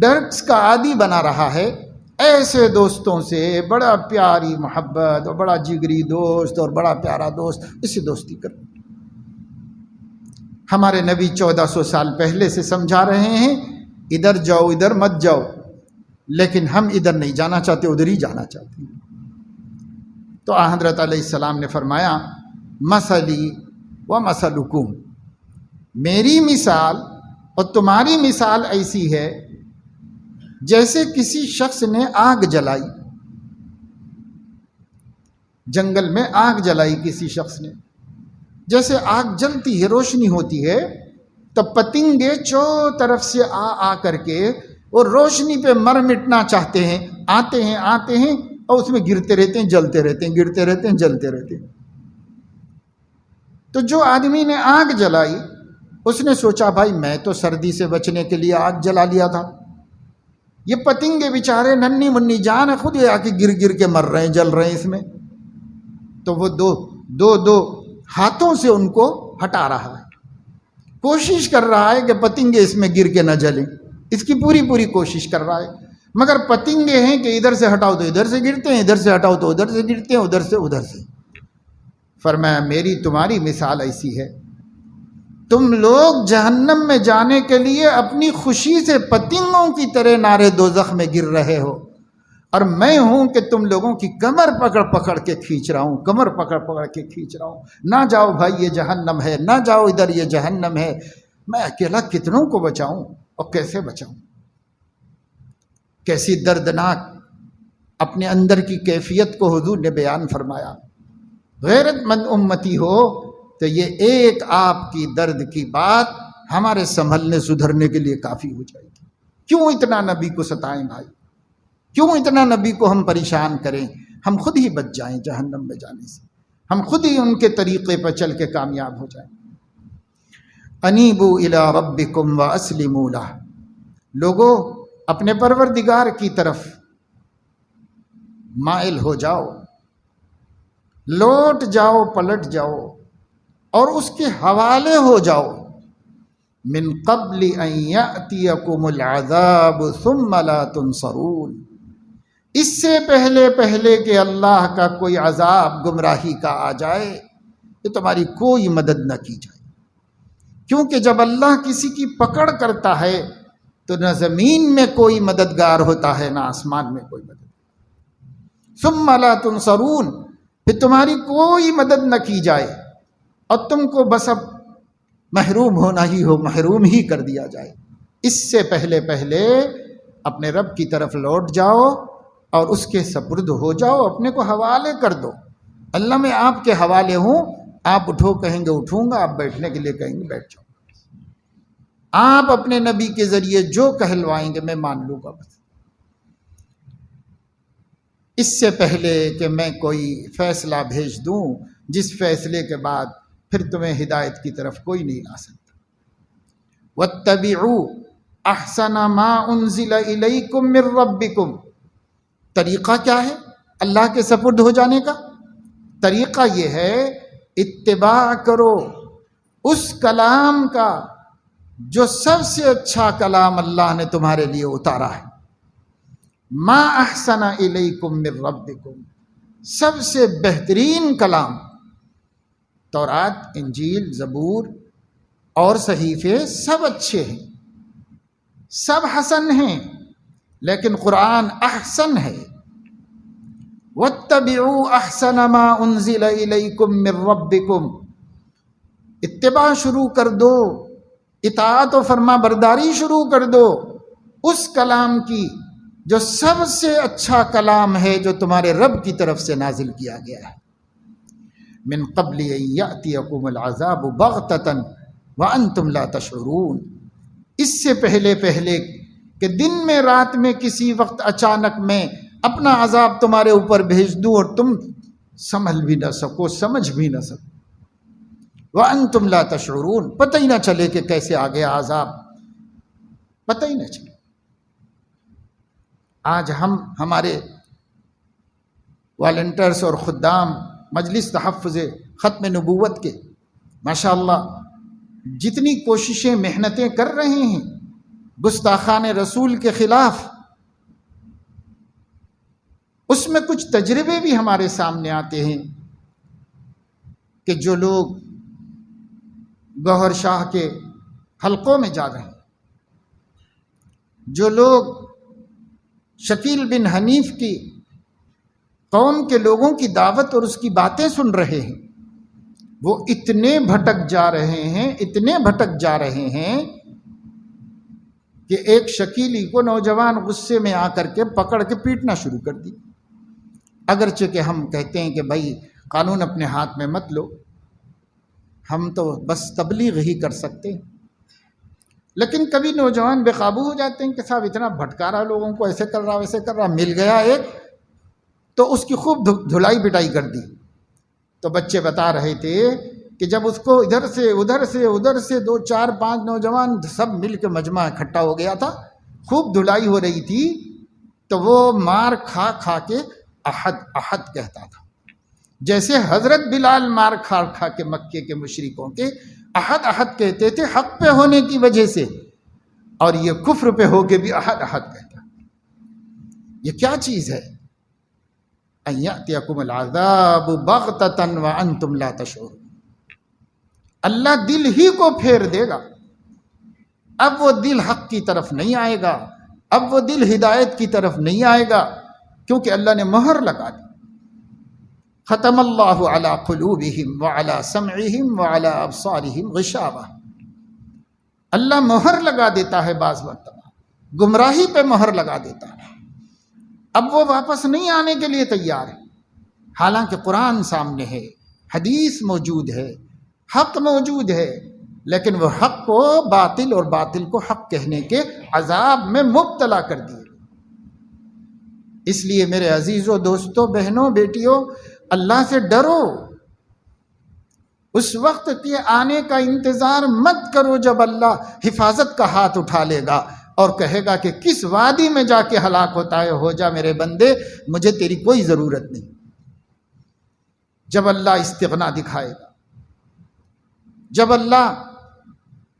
Speaker 1: ڈرگس کا عادی بنا رہا ہے، ایسے دوستوں سے بڑا پیاری محبت اور بڑا جگری دوست اور بڑا پیارا دوست، اس سے دوستی کر۔ ہمارے نبی 1400 سال پہلے سے سمجھا رہے ہیں ادھر جاؤ، ادھر مت جاؤ، لیکن ہم ادھر نہیں جانا چاہتے، ادھر ہی جانا چاہتے ہیں۔ تو حضرت علیہ السلام نے فرمایا مثلی و مثلکم، میری مثال اور تمہاری مثال ایسی ہے جیسے کسی شخص نے آگ جلائی، جنگل میں آگ جلائی کسی شخص نے، جیسے آگ جلتی ہے، روشنی ہوتی ہے، تو پتنگے چاروں طرف سے آ کر کے اور روشنی پہ مر مٹنا چاہتے ہیں، آتے ہیں اور اس میں گرتے رہتے ہیں، جلتے رہتے ہیں، گرتے رہتے ہیں، جلتے رہتے ہیں۔ تو جو آدمی نے آگ جلائی اس نے سوچا بھائی میں تو سردی سے بچنے کے لیے آگ جلا لیا تھا، یہ پتنگے بیچارے ننھی منی جان خود آ کے گر گر کے مر رہے ہیں، جل رہے ہیں اس میں۔ تو وہ دو ہاتھوں سے ان کو ہٹا رہا ہے، کوشش کر رہا ہے کہ پتنگے اس میں گر کے نہ جلیں، اس کی پوری کوشش کر رہا ہے، مگر پتنگے ہیں کہ ادھر سے ہٹاؤ تو ادھر سے گرتے ہیں، ادھر سے ہٹاؤ تو ادھر سے گرتے ہیں، ادھر سے۔ فرمایا میری تمہاری مثال ایسی ہے، تم لوگ جہنم میں جانے کے لیے اپنی خوشی سے پتنگوں کی طرح نارے دوزخ میں گر رہے ہو، اور میں ہوں کہ تم لوگوں کی کمر پکڑ کے کھینچ رہا ہوں، کمر پکڑ کے کھینچ رہا ہوں، نہ جاؤ بھائی یہ جہنم ہے، نہ جاؤ ادھر یہ جہنم ہے۔ میں اکیلا کتنوں کو بچاؤں اور کیسے بچاؤں؟ کیسی دردناک اپنے اندر کی کیفیت کو حضور نے بیان فرمایا۔ غیرت مند امتی ہو تو یہ ایک آپ کی درد کی بات ہمارے سنبھلنے سدھرنے کے لیے کافی ہو جائے گی۔ کیوں اتنا نبی کو ستائیں بھائی، کیوں اتنا نبی کو ہم پریشان کریں؟ ہم خود ہی بچ جائیں جہنم میں جانے سے، ہم خود ہی ان کے طریقے پر چل کے کامیاب ہو جائیں۔ انیبوا الی ربکم واسلموا لہ، لوگو اپنے پروردگار کی طرف مائل ہو جاؤ، لوٹ جاؤ، پلٹ جاؤ اور اس کے حوالے ہو جاؤ۔ من قبل ان یأتیکم العذاب ثم لا تنصرون، اس سے پہلے کہ اللہ کا کوئی عذاب گمراہی کا آ جائے، کہ تمہاری کوئی مدد نہ کی جائے، کیونکہ جب اللہ کسی کی پکڑ کرتا ہے تو نہ زمین میں کوئی مددگار ہوتا ہے نہ آسمان میں کوئی مدد۔ ثم لا تنصرون، پھر تمہاری کوئی مدد نہ کی جائے اور تم کو بس اب محروم ہونا ہی ہو، محروم ہی کر دیا جائے۔ اس سے پہلے اپنے رب کی طرف لوٹ جاؤ اور اس کے سپرد ہو جاؤ، اپنے کو حوالے کر دو۔ اللہ میں آپ کے حوالے ہوں، آپ اٹھو کہیں گے اٹھوں گا، آپ بیٹھنے کے لیے کہیں گے بیٹھ جاؤ، آپ اپنے نبی کے ذریعے جو کہلوائیں گے میں مان لوں گا بس۔ اس سے پہلے کہ میں کوئی فیصلہ بھیج دوں جس فیصلے کے بعد پھر تمہیں ہدایت کی طرف کوئی نہیں لا سکتا۔ وَاتَّبِعُوا أَحْسَنَ مَا أُنزِلَ إِلَيْكُم مِّن رَّبِّكُم، طریقہ کیا ہے اللہ کے سپرد ہو جانے کا؟ طریقہ یہ ہے اتباع کرو اس کلام کا جو سب سے اچھا کلام اللہ نے تمہارے لیے اتارا ہے۔ ما احسن الیکم من ربکم، سب سے بہترین کلام۔ تورات، انجیل، زبور اور صحیفے سب اچھے ہیں، سب حسن ہیں، لیکن قرآن احسن ہے۔ واتبعوا احسن ما انزل الیکم من ربکم، اتباع شروع کر دو، اطاعت و فرما برداری شروع کر دو اس کلام کی جو سب سے اچھا کلام ہے، جو تمہارے رب کی طرف سے نازل کیا گیا ہے۔ من قبل ان یأتیکم العذاب بغتۃ وانتم لا تشعرون، اس سے پہلے کہ دن میں رات میں کسی وقت اچانک میں اپنا عذاب تمہارے اوپر بھیج دوں اور تم سنبھل بھی نہ سکو، سمجھ بھی نہ سکو۔ وانتم لا تشعرون، پتہ ہی نہ چلے کہ کیسے آ گیا عذاب، پتہ ہی نہ چلے۔ آج ہمارے والنٹرز اور خدام مجلس تحفظ ختم نبوت کے ماشاءاللہ جتنی کوششیں محنتیں کر رہے ہیں گستاخان رسول کے خلاف، اس میں کچھ تجربے بھی ہمارے سامنے آتے ہیں کہ جو لوگ گوہر شاہ کے حلقوں میں جا رہے ہیں، جو لوگ شکیل بن حنیف کی قوم کے لوگوں کی دعوت اور اس کی باتیں سن رہے ہیں، وہ اتنے بھٹک جا رہے ہیں کہ ایک شکیلی کو نوجوان غصے میں آ کر کے پکڑ کے پیٹنا شروع کر دی۔ اگرچہ کہ ہم کہتے ہیں کہ بھائی قانون اپنے ہاتھ میں مت لو، ہم تو بس تبلیغ ہی کر سکتے ہیں، لیکن کبھی نوجوان بے قابو ہو جاتے ہیں کہ صاحب اتنا بھٹکا رہا لوگوں کو، ایسے کر رہا ویسے کر رہا، مل گیا ایک تو اس کی خوب دھلائی پٹائی کر دی۔ تو بچے بتا رہے تھے کہ جب اس کو ادھر سے 2 4 5 نوجوان سب مل کے مجمع اکٹھا ہو گیا تھا، خوب دھلائی ہو رہی تھی، تو وہ مار کھا کے احد احد کہتا تھا، جیسے حضرت بلال مار کھا کے مکے کے مشرکوں کے احد احد کہتے تھے حق پہ ہونے کی وجہ سے، اور یہ کفر پہ ہو کے بھی احد احد کہتا۔ یہ کیا چیز ہے؟ ان یأتیکم العذاب بغتۃ وانتم لا تشعرون، اللہ دل ہی کو پھیر دے گا، اب وہ دل حق کی طرف نہیں آئے گا، اب وہ دل ہدایت کی طرف نہیں آئے گا، کیونکہ اللہ نے مہر لگا دی۔ ختم اللہ علی قلوبہم وعلی سمعہم وعلی ابصارہم غشاوہ، اللہ مہر لگا دیتا ہے، بعض مرتبہ گمراہی پہ مہر لگا دیتا ہے، اب وہ واپس نہیں آنے کے لیے تیار ہے، حالانکہ قرآن سامنے ہے، حدیث موجود ہے، حق موجود ہے، لیکن وہ حق کو باطل اور باطل کو حق کہنے کے عذاب میں مبتلا کر دیے۔ اس لیے میرے عزیزوں، دوستوں، بہنوں، بیٹیوں، اللہ سے ڈرو، اس وقت کے آنے کا انتظار مت کرو جب اللہ حفاظت کا ہاتھ اٹھا لے گا اور کہے گا کہ کس وادی میں جا کے ہلاک ہوتا ہے، ہو جا میرے بندے، مجھے تیری کوئی ضرورت نہیں۔ جب اللہ استغنا دکھائے گا، جب اللہ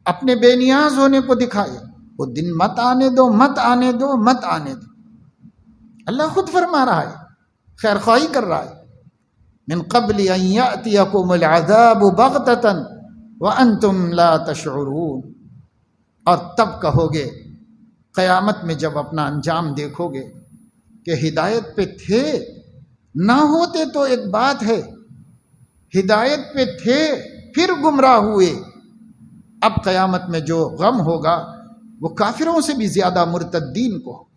Speaker 1: اپنے بے نیاز ہونے کو دکھائے، وہ دن مت آنے دو، مت آنے دو، مت آنے دو۔ اللہ خود فرما رہا ہے، خیر خواہی کر رہا ہے، من قبل ان یأتیکم العذاب بغتۃ وَأَنْتُمْ لَا تَشْعُرُونَ، اور تب کہو گے قیامت میں جب اپنا انجام دیکھو گے کہ ہدایت پہ تھے، نہ ہوتے تو ایک بات ہے، ہدایت پہ تھے پھر گمراہ ہوئے، اب قیامت میں جو غم ہوگا وہ کافروں سے بھی زیادہ مرتدین کو ہوگا،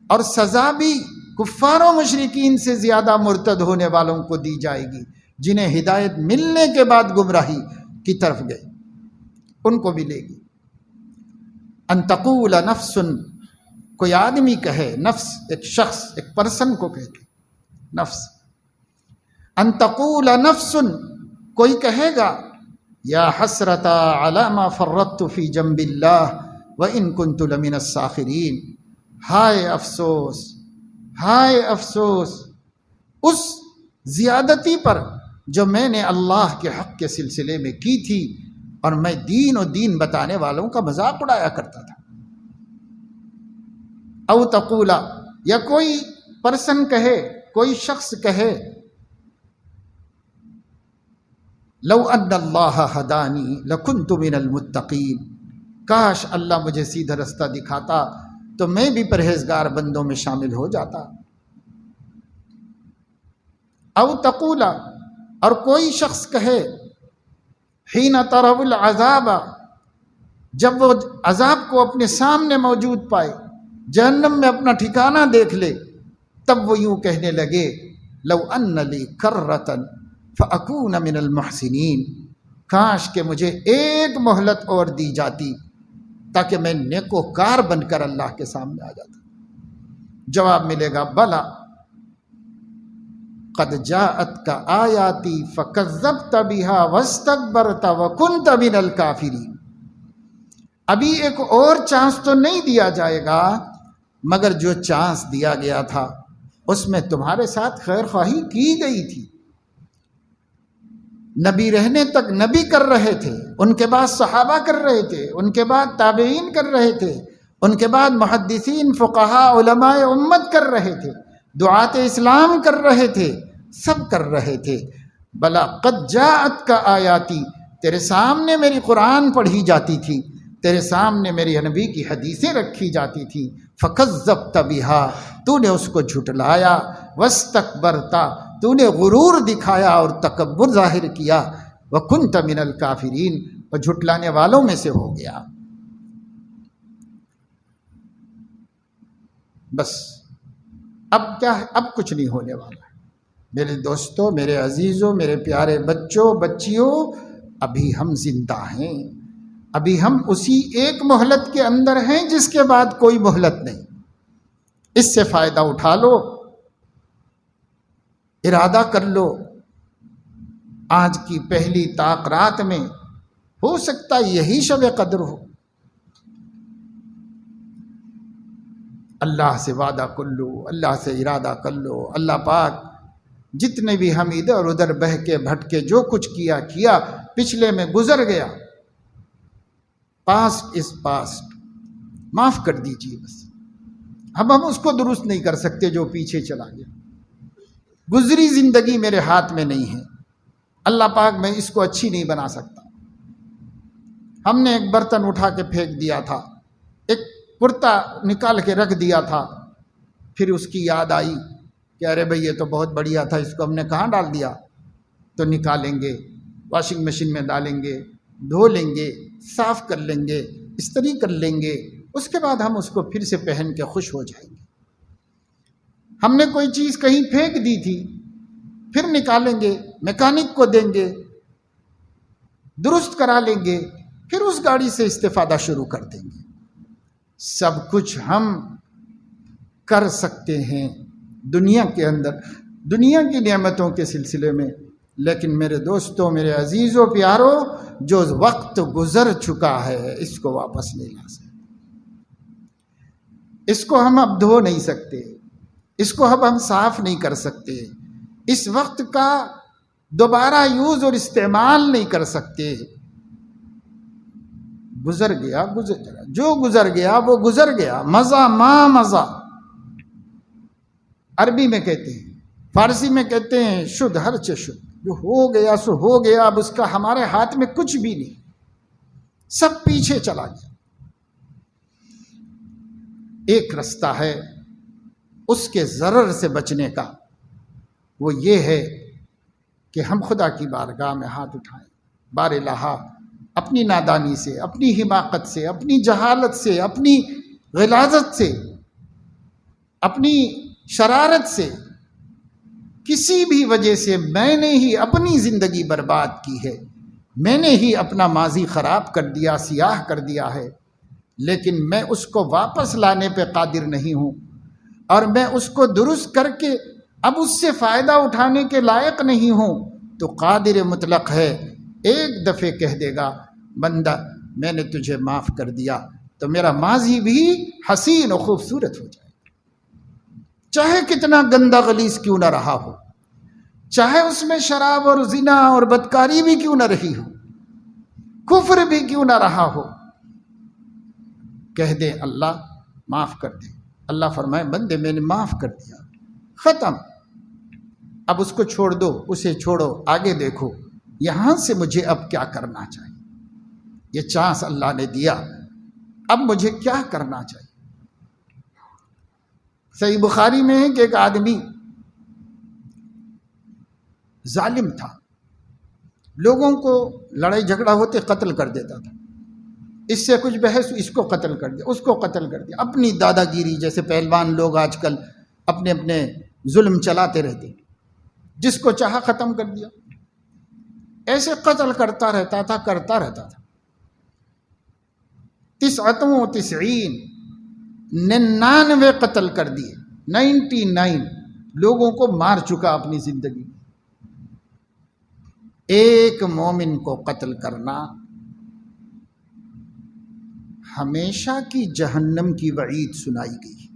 Speaker 1: اور سزا بھی کفار و مشرکین سے زیادہ مرتد ہونے والوں کو دی جائے گی، جنہیں ہدایت ملنے کے بعد گمراہی کی طرف گئے ان کو ملے گی۔ ان تقول نفس، کوئی آدمی کہے، نفس ایک شخص، ایک پرسن کو کہتے نفس، ان تقول نفس، کوئی کہے گا یا حسرتا علی ما فرطت فی جنب اللہ وان کنت لمن الساخرین، ہائے افسوس، ہائے افسوس اس زیادتی پر جو میں نے اللہ کے حق کے سلسلے میں کی تھی، اور میں دین و دین بتانے والوں کا مذاق اڑایا کرتا تھا۔ او تقولا، یا کوئی پرسن کہے، کوئی شخص کہے لو ان اللہ ہدانی لکنت من المتقین، کاش اللہ مجھے سیدھا رستہ دکھاتا تو میں بھی پرہیزگار بندوں میں شامل ہو جاتا۔ او تقولا، اور کوئی شخص کہے حین تروا العذاب، جب وہ عذاب کو اپنے سامنے موجود پائے، جہنم میں اپنا ٹھکانہ دیکھ لے، تب وہ یوں کہنے لگے لو ان لی کرۃ فاکون من المحسنین، کاش کہ مجھے ایک مہلت اور دی جاتی تاکہ میں نیکوکار بن کر اللہ کے سامنے آ جاتا۔ جواب ملے گا بلا قد جاءتک آیاتی فکذبت بها واستکبرت وکنت من الکافرین، ابھی ایک اور چانس تو نہیں دیا جائے گا، مگر جو چانس دیا گیا تھا اس میں تمہارے ساتھ خیر خواہی کی گئی تھی، نبی رہنے تک نبی کر رہے تھے، ان کے بعد صحابہ کر رہے تھے، ان کے بعد تابعین کر رہے تھے، ان کے بعد محدثین فقہاء علماء امت کر رہے تھے، دعات اسلام کر رہے تھے، سب کر رہے تھے۔ بلا قد جاءتک آیاتی، تیرے سامنے میری قرآن پڑھی جاتی تھی، تیرے سامنے میری نبی کی حدیثیں رکھی جاتی تھیں، فکذبت بها، تو نے اس کو جھٹلایا، واستکبرت، تو نے غرور دکھایا اور تکبر ظاہر کیا، وکنت من الکافرین، اور جھٹلانے والوں میں سے ہو گیا۔ بس اب کیا ہے، اب کچھ نہیں ہونے والا ہے میرے دوستوں، میرے عزیزوں، میرے پیارے بچوں بچیوں، ابھی ہم زندہ ہیں، ابھی ہم اسی ایک مہلت کے اندر ہیں جس کے بعد کوئی مہلت نہیں، اس سے فائدہ اٹھا لو، ارادہ کر لو، آج کی پہلی طاق رات میں ہو سکتا یہی شب قدر ہو، اللہ سے وعدہ کر لو، اللہ سے ارادہ کر لو، اللہ پاک جتنے بھی ہم ادھر ادھر بہکے بھٹکے جو کچھ کیا پچھلے میں گزر گیا، پاسٹ از پاسٹ، معاف کر دیجیے بس، اب ہم اس کو درست نہیں کر سکتے جو پیچھے چلا گیا، گزری زندگی میرے ہاتھ میں نہیں ہے، اللہ پاک میں اس کو اچھی نہیں بنا سکتا۔ ہم نے ایک برتن اٹھا کے پھینک دیا تھا، ایک کرتا نکال کے رکھ دیا تھا، پھر اس کی یاد آئی کہ ارے بھائی یہ تو بہت بڑھیا تھا، اس کو ہم نے کہاں ڈال دیا، تو نکالیں گے، واشنگ مشین میں ڈالیں گے، دھو لیں گے، صاف کر لیں گے، استری کر لیں گے، اس کے بعد ہم اس کو پھر سے پہن کے خوش ہو جائیں گے۔ ہم نے کوئی چیز کہیں پھینک دی تھی، پھر نکالیں گے، میکینک کو دیں گے، درست کرا لیں گے، پھر اس گاڑی سے استفادہ شروع کر دیں گے۔ سب کچھ ہم کر سکتے ہیں دنیا کے اندر، دنیا کی نعمتوں کے سلسلے میں، لیکن میرے دوستوں، میرے عزیزوں، پیاروں، جو وقت گزر چکا ہے اس کو واپس نہیں لا سکتے، اس کو ہم اب دھو نہیں سکتے، اس کو اب ہم صاف نہیں کر سکتے، اس وقت کا دوبارہ یوز اور استعمال نہیں کر سکتے، گزر گیا گزر گیا، جو گزر گیا وہ گزر گیا، مزہ ما مزہ عربی میں کہتے ہیں، فارسی میں کہتے ہیں شدھ ہر چے شدھ، جو ہو گیا سو ہو گیا، اب اس کا ہمارے ہاتھ میں کچھ بھی نہیں، سب پیچھے چلا گیا۔ ایک رستہ ہے اس کے ضرر سے بچنے کا، وہ یہ ہے کہ ہم خدا کی بارگاہ میں ہاتھ اٹھائیں، بار الہا اپنی نادانی سے، اپنی حماقت سے، اپنی جہالت سے، اپنی غلاظت سے، اپنی شرارت سے، کسی بھی وجہ سے میں نے ہی اپنی زندگی برباد کی ہے، میں نے ہی اپنا ماضی خراب کر دیا، سیاہ کر دیا ہے، لیکن میں اس کو واپس لانے پہ قادر نہیں ہوں، اور میں اس کو درست کر کے اب اس سے فائدہ اٹھانے کے لائق نہیں ہوں، تو قادر مطلق ہے، ایک دفعہ کہہ دے گا بندہ میں نے تجھے معاف کر دیا، تو میرا ماضی بھی حسین و خوبصورت ہو جائے، چاہے کتنا گندا غلیظ کیوں نہ رہا ہو، چاہے اس میں شراب اور زنا اور بدکاری بھی کیوں نہ رہی ہو، کفر بھی کیوں نہ رہا ہو، کہہ دے اللہ معاف کر دے، اللہ فرمائے بندے میں نے معاف کر دیا، ختم، اب اس کو چھوڑ دو، اسے چھوڑو، آگے دیکھو یہاں سے مجھے اب کیا کرنا چاہیے، یہ چانس اللہ نے دیا، اب مجھے کیا کرنا چاہیے۔ صحیح بخاری میں ہے کہ ایک آدمی ظالم تھا، لوگوں کو لڑائی جھگڑا ہوتے قتل کر دیتا تھا، اس سے کچھ بحث اس کو قتل کر دیا، اس کو قتل کر دیا، اپنی دادا گیری، جیسے پہلوان لوگ آج کل اپنے اپنے ظلم چلاتے رہتے، جس کو چاہا ختم کر دیا، ایسے قتل کرتا رہتا تھا، کرتا رہتا تھا، 99 قتل کر دیے، 99 لوگوں کو مار چکا اپنی زندگی، ایک مومن کو قتل کرنا ہمیشہ کی جہنم کی وعید سنائی گئی۔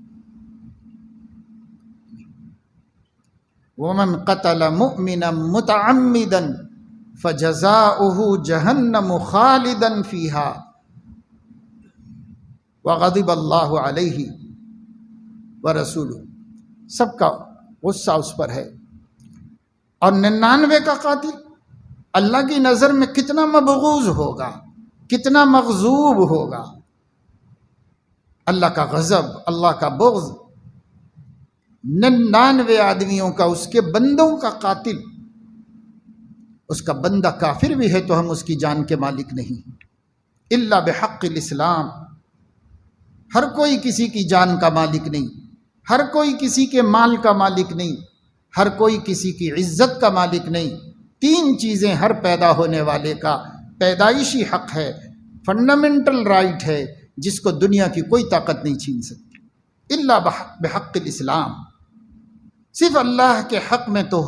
Speaker 1: وَمَنْ قَتَلَ مُؤْمِنًا مُتَعَمِّدًا فَجَزَاؤُهُ جَهَنَّمُ خَالِدًا فِيهَا وَغَضِبَ اللَّهُ عَلَيْهِ وَرَسُولُهُ، سب کا غصہ اس پر ہے، اور 99 کا قاتل اللہ کی نظر میں کتنا مبغوض ہوگا، کتنا مغضوب ہوگا، اللہ کا غضب، اللہ کا بغض، 99 آدمیوں کا، اس کے بندوں کا قاتل، اس کا بندہ کافر بھی ہے تو ہم اس کی جان کے مالک نہیں، الا بحق الاسلام، ہر کوئی کسی کی جان کا مالک نہیں، ہر کوئی کسی کے مال کا مالک نہیں، ہر کوئی کسی کی عزت کا مالک نہیں، 3 چیزیں ہر پیدا ہونے والے کا پیدائشی حق ہے، فنڈامنٹل رائٹ ہے، جس کو دنیا کی کوئی طاقت نہیں چھین سکتی، الا بحق الاسلام، صرف اللہ کے حق میں تو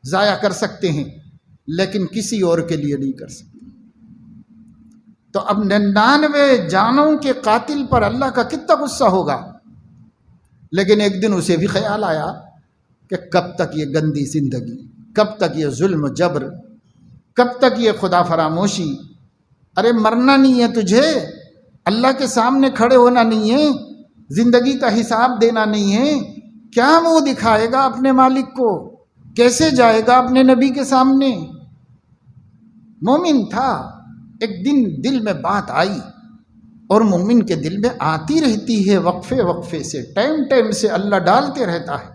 Speaker 1: ضائع کر سکتے ہیں، لیکن کسی اور کے لیے نہیں کر سکتے۔ تو اب 99 جانوں کے قاتل پر اللہ کا کتنا غصہ ہوگا، لیکن ایک دن اسے بھی خیال آیا کہ کب تک یہ گندی زندگی، کب تک یہ ظلم و جبر، کب تک یہ خدا فراموشی، ارے مرنا نہیں ہے تجھے، اللہ کے سامنے کھڑے ہونا نہیں ہے، زندگی کا حساب دینا نہیں ہے، کیا منہ دکھائے گا اپنے مالک کو، کیسے جائے گا اپنے نبی کے سامنے۔ مومن تھا، ایک دن دل میں بات آئی، اور مومن کے دل میں آتی رہتی ہے وقفے وقفے سے، ٹائم سے اللہ ڈالتے رہتا ہے،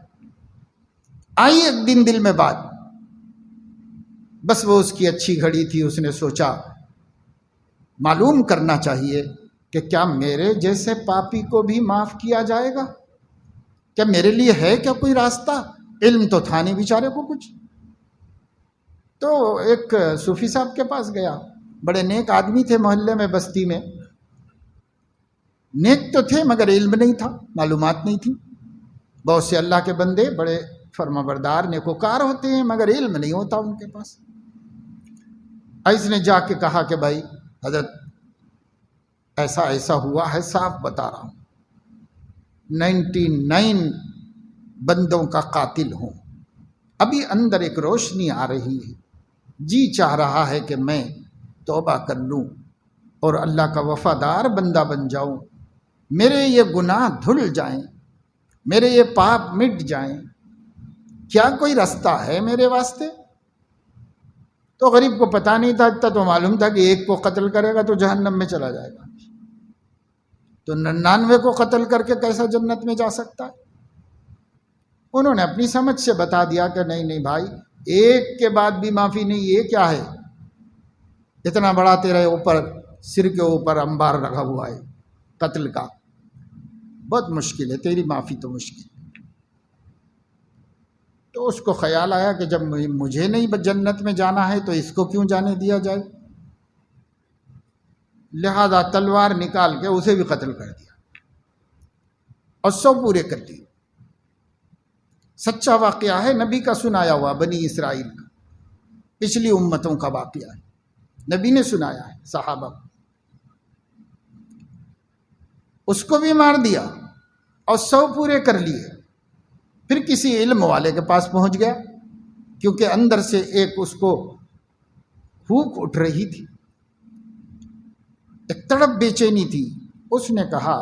Speaker 1: آئی ایک دن دل میں بات، بس وہ اس کی اچھی گھڑی تھی، اس نے سوچا معلوم کرنا چاہیے کہ کیا میرے جیسے پاپی کو بھی معاف کیا جائے گا، کیا میرے لیے ہے کیا کوئی راستہ، علم تو تھا نہیں بیچارے کو کچھ، تو ایک صوفی صاحب کے پاس گیا، بڑے نیک آدمی تھے، محلے میں بستی میں نیک تو تھے مگر علم نہیں تھا، معلومات نہیں تھی، بہت سے اللہ کے بندے بڑے فرمانبردار نیکوکار ہوتے ہیں مگر علم نہیں ہوتا ان کے پاس۔ اس نے جا کے کہا کہ بھائی حضرت ایسا ایسا ہوا ہے، صاف بتا رہا ہوں، 99 بندوں کا قاتل ہوں، ابھی اندر ایک روشنی آ رہی ہے، جی چاہ رہا ہے کہ میں توبہ کر لوں اور اللہ کا وفادار بندہ بن جاؤں، میرے یہ گناہ دھل جائیں، میرے یہ پاپ مٹ جائیں، کیا کوئی راستہ ہے میرے واسطے؟ تو غریب کو پتہ نہیں تھا، اتنا تو معلوم تھا کہ ایک کو قتل کرے گا تو جہنم میں چلا جائے گا، تو 99 کو قتل کر کے کیسا جنت میں جا سکتا ہے؟ انہوں نے اپنی سمجھ سے بتا دیا کہ نہیں نہیں بھائی، ایک کے بعد بھی معافی نہیں، یہ کیا ہے؟ اتنا بڑا تیرے اوپر، سر کے اوپر انبار رکھا ہوا ہے قتل کا، بہت مشکل ہے، تیری معافی تو مشکل۔ تو اس کو خیال آیا کہ جب مجھے نہیں جنت میں جانا ہے تو اس کو کیوں جانے دیا جائے، لہذا تلوار نکال کے اسے بھی قتل کر دیا اور 100 پورے کر دیے۔ سچا واقعہ ہے، نبی کا سنایا ہوا، بنی اسرائیل کا، پچھلی امتوں کا واقعہ ہے، نبی نے سنایا ہے صحابہ کو۔ اس کو بھی مار دیا اور 100 پورے کر لیے۔ پھر کسی علم والے کے پاس پہنچ گیا، کیونکہ اندر سے ایک اس کو بھوک اٹھ رہی تھی، ایک تڑپ بے چینی تھی۔ اس نے کہا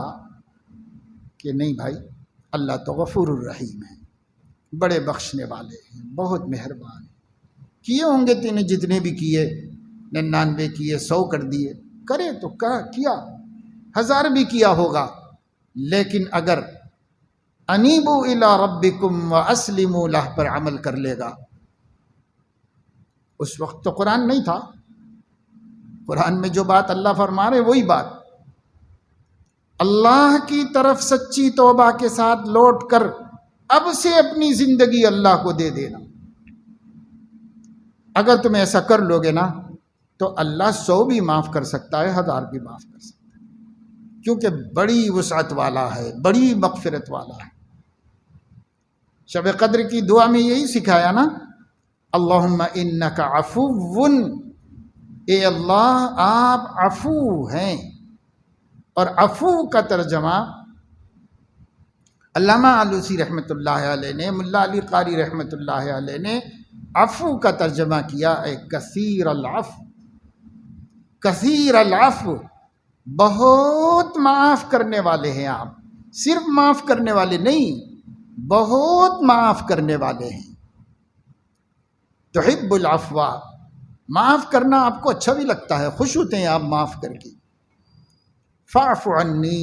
Speaker 1: کہ نہیں بھائی، اللہ تو غفور الرحیم ہے، بڑے بخشنے والے ہیں، بہت مہربان ہیں، کیے ہوں گے تینے جتنے بھی کیے، 99 کیے، 100 کر دیے، کرے تو کیا، 1000 بھی کیا ہوگا، لیکن اگر انیبوا الی ربکم واسلموا لہ پر عمل کر لے گا۔ اس وقت تو قرآن نہیں تھا، قرآن میں جو بات اللہ فرما رہے وہی بات، اللہ کی طرف سچی توبہ کے ساتھ لوٹ کر اب سے اپنی زندگی اللہ کو دے دینا۔ اگر تم ایسا کر لو گے نا تو اللہ 100 بھی معاف کر سکتا ہے، 1000 بھی معاف کر سکتا ہے، کیونکہ بڑی وسعت والا ہے، بڑی مغفرت والا ہے۔ شب قدر کی دعا میں یہی سکھایا نا، اللہم انک عفو، اے اللہ آپ عفو ہیں۔ اور عفو کا ترجمہ علامہ آلوسی رحمۃ اللہ علیہ نے، ملا علی قاری رحمۃ اللہ علیہ نے عفو کا ترجمہ کیا ہے کثیر العفو، کثیر العفو، بہت معاف کرنے والے ہیں آپ، صرف معاف کرنے والے نہیں، بہت معاف کرنے والے ہیں۔ تحب العفو، معاف کرنا آپ کو اچھا بھی لگتا ہے، خوش ہوتے ہیں آپ معاف کر کے۔ فاعف عنی،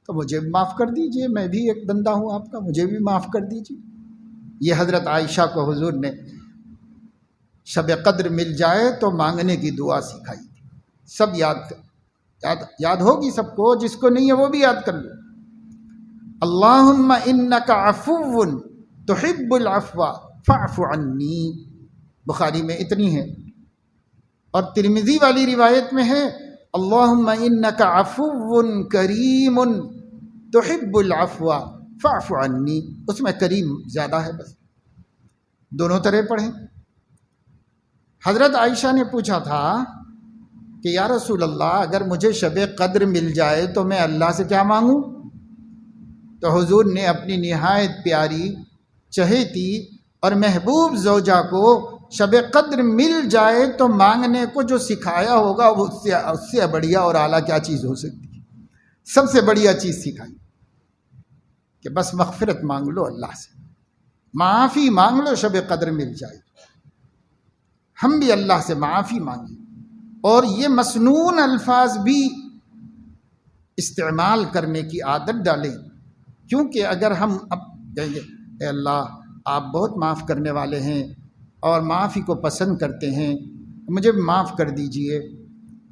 Speaker 1: تو مجھے بھی معاف کر دیجئے، میں بھی ایک بندہ ہوں آپ کا، مجھے بھی معاف کر دیجئے۔ یہ حضرت عائشہ کو حضور نے شب قدر مل جائے تو مانگنے کی دعا سکھائی تھی، سب یاد ہوگی سب کو، جس کو نہیں ہے وہ بھی یاد کر لو۔ اللہم انک عفو تحب العفو فاعف عنی، بخاری میں اتنی ہے، اور ترمذی والی روایت میں ہے اللہم انک عفو کریم تحب العفو فاعف عنی، اس میں کریم زیادہ ہے، بس دونوں طرح پڑھیں۔ حضرت عائشہ نے پوچھا تھا کہ یا رسول اللہ، اگر مجھے شب قدر مل جائے تو میں اللہ سے کیا مانگوں؟ تو حضور نے اپنی نہایت پیاری، چہیتی اور محبوب زوجہ کو شب قدر مل جائے تو مانگنے کو جو سکھایا ہوگا اس سے بڑھیا اور اعلیٰ کیا چیز ہو سکتی ہے؟ سب سے بڑھیا چیز سکھائی کہ بس مغفرت مانگ لو، اللہ سے معافی مانگ لو، شب قدر مل جائے۔ ہم بھی اللہ سے معافی مانگیں، اور یہ مسنون الفاظ بھی استعمال کرنے کی عادت ڈالیں، کیونکہ اگر ہم اب کہیں گے اے اللہ آپ بہت معاف کرنے والے ہیں اور معافی کو پسند کرتے ہیں، مجھے معاف کر دیجئے،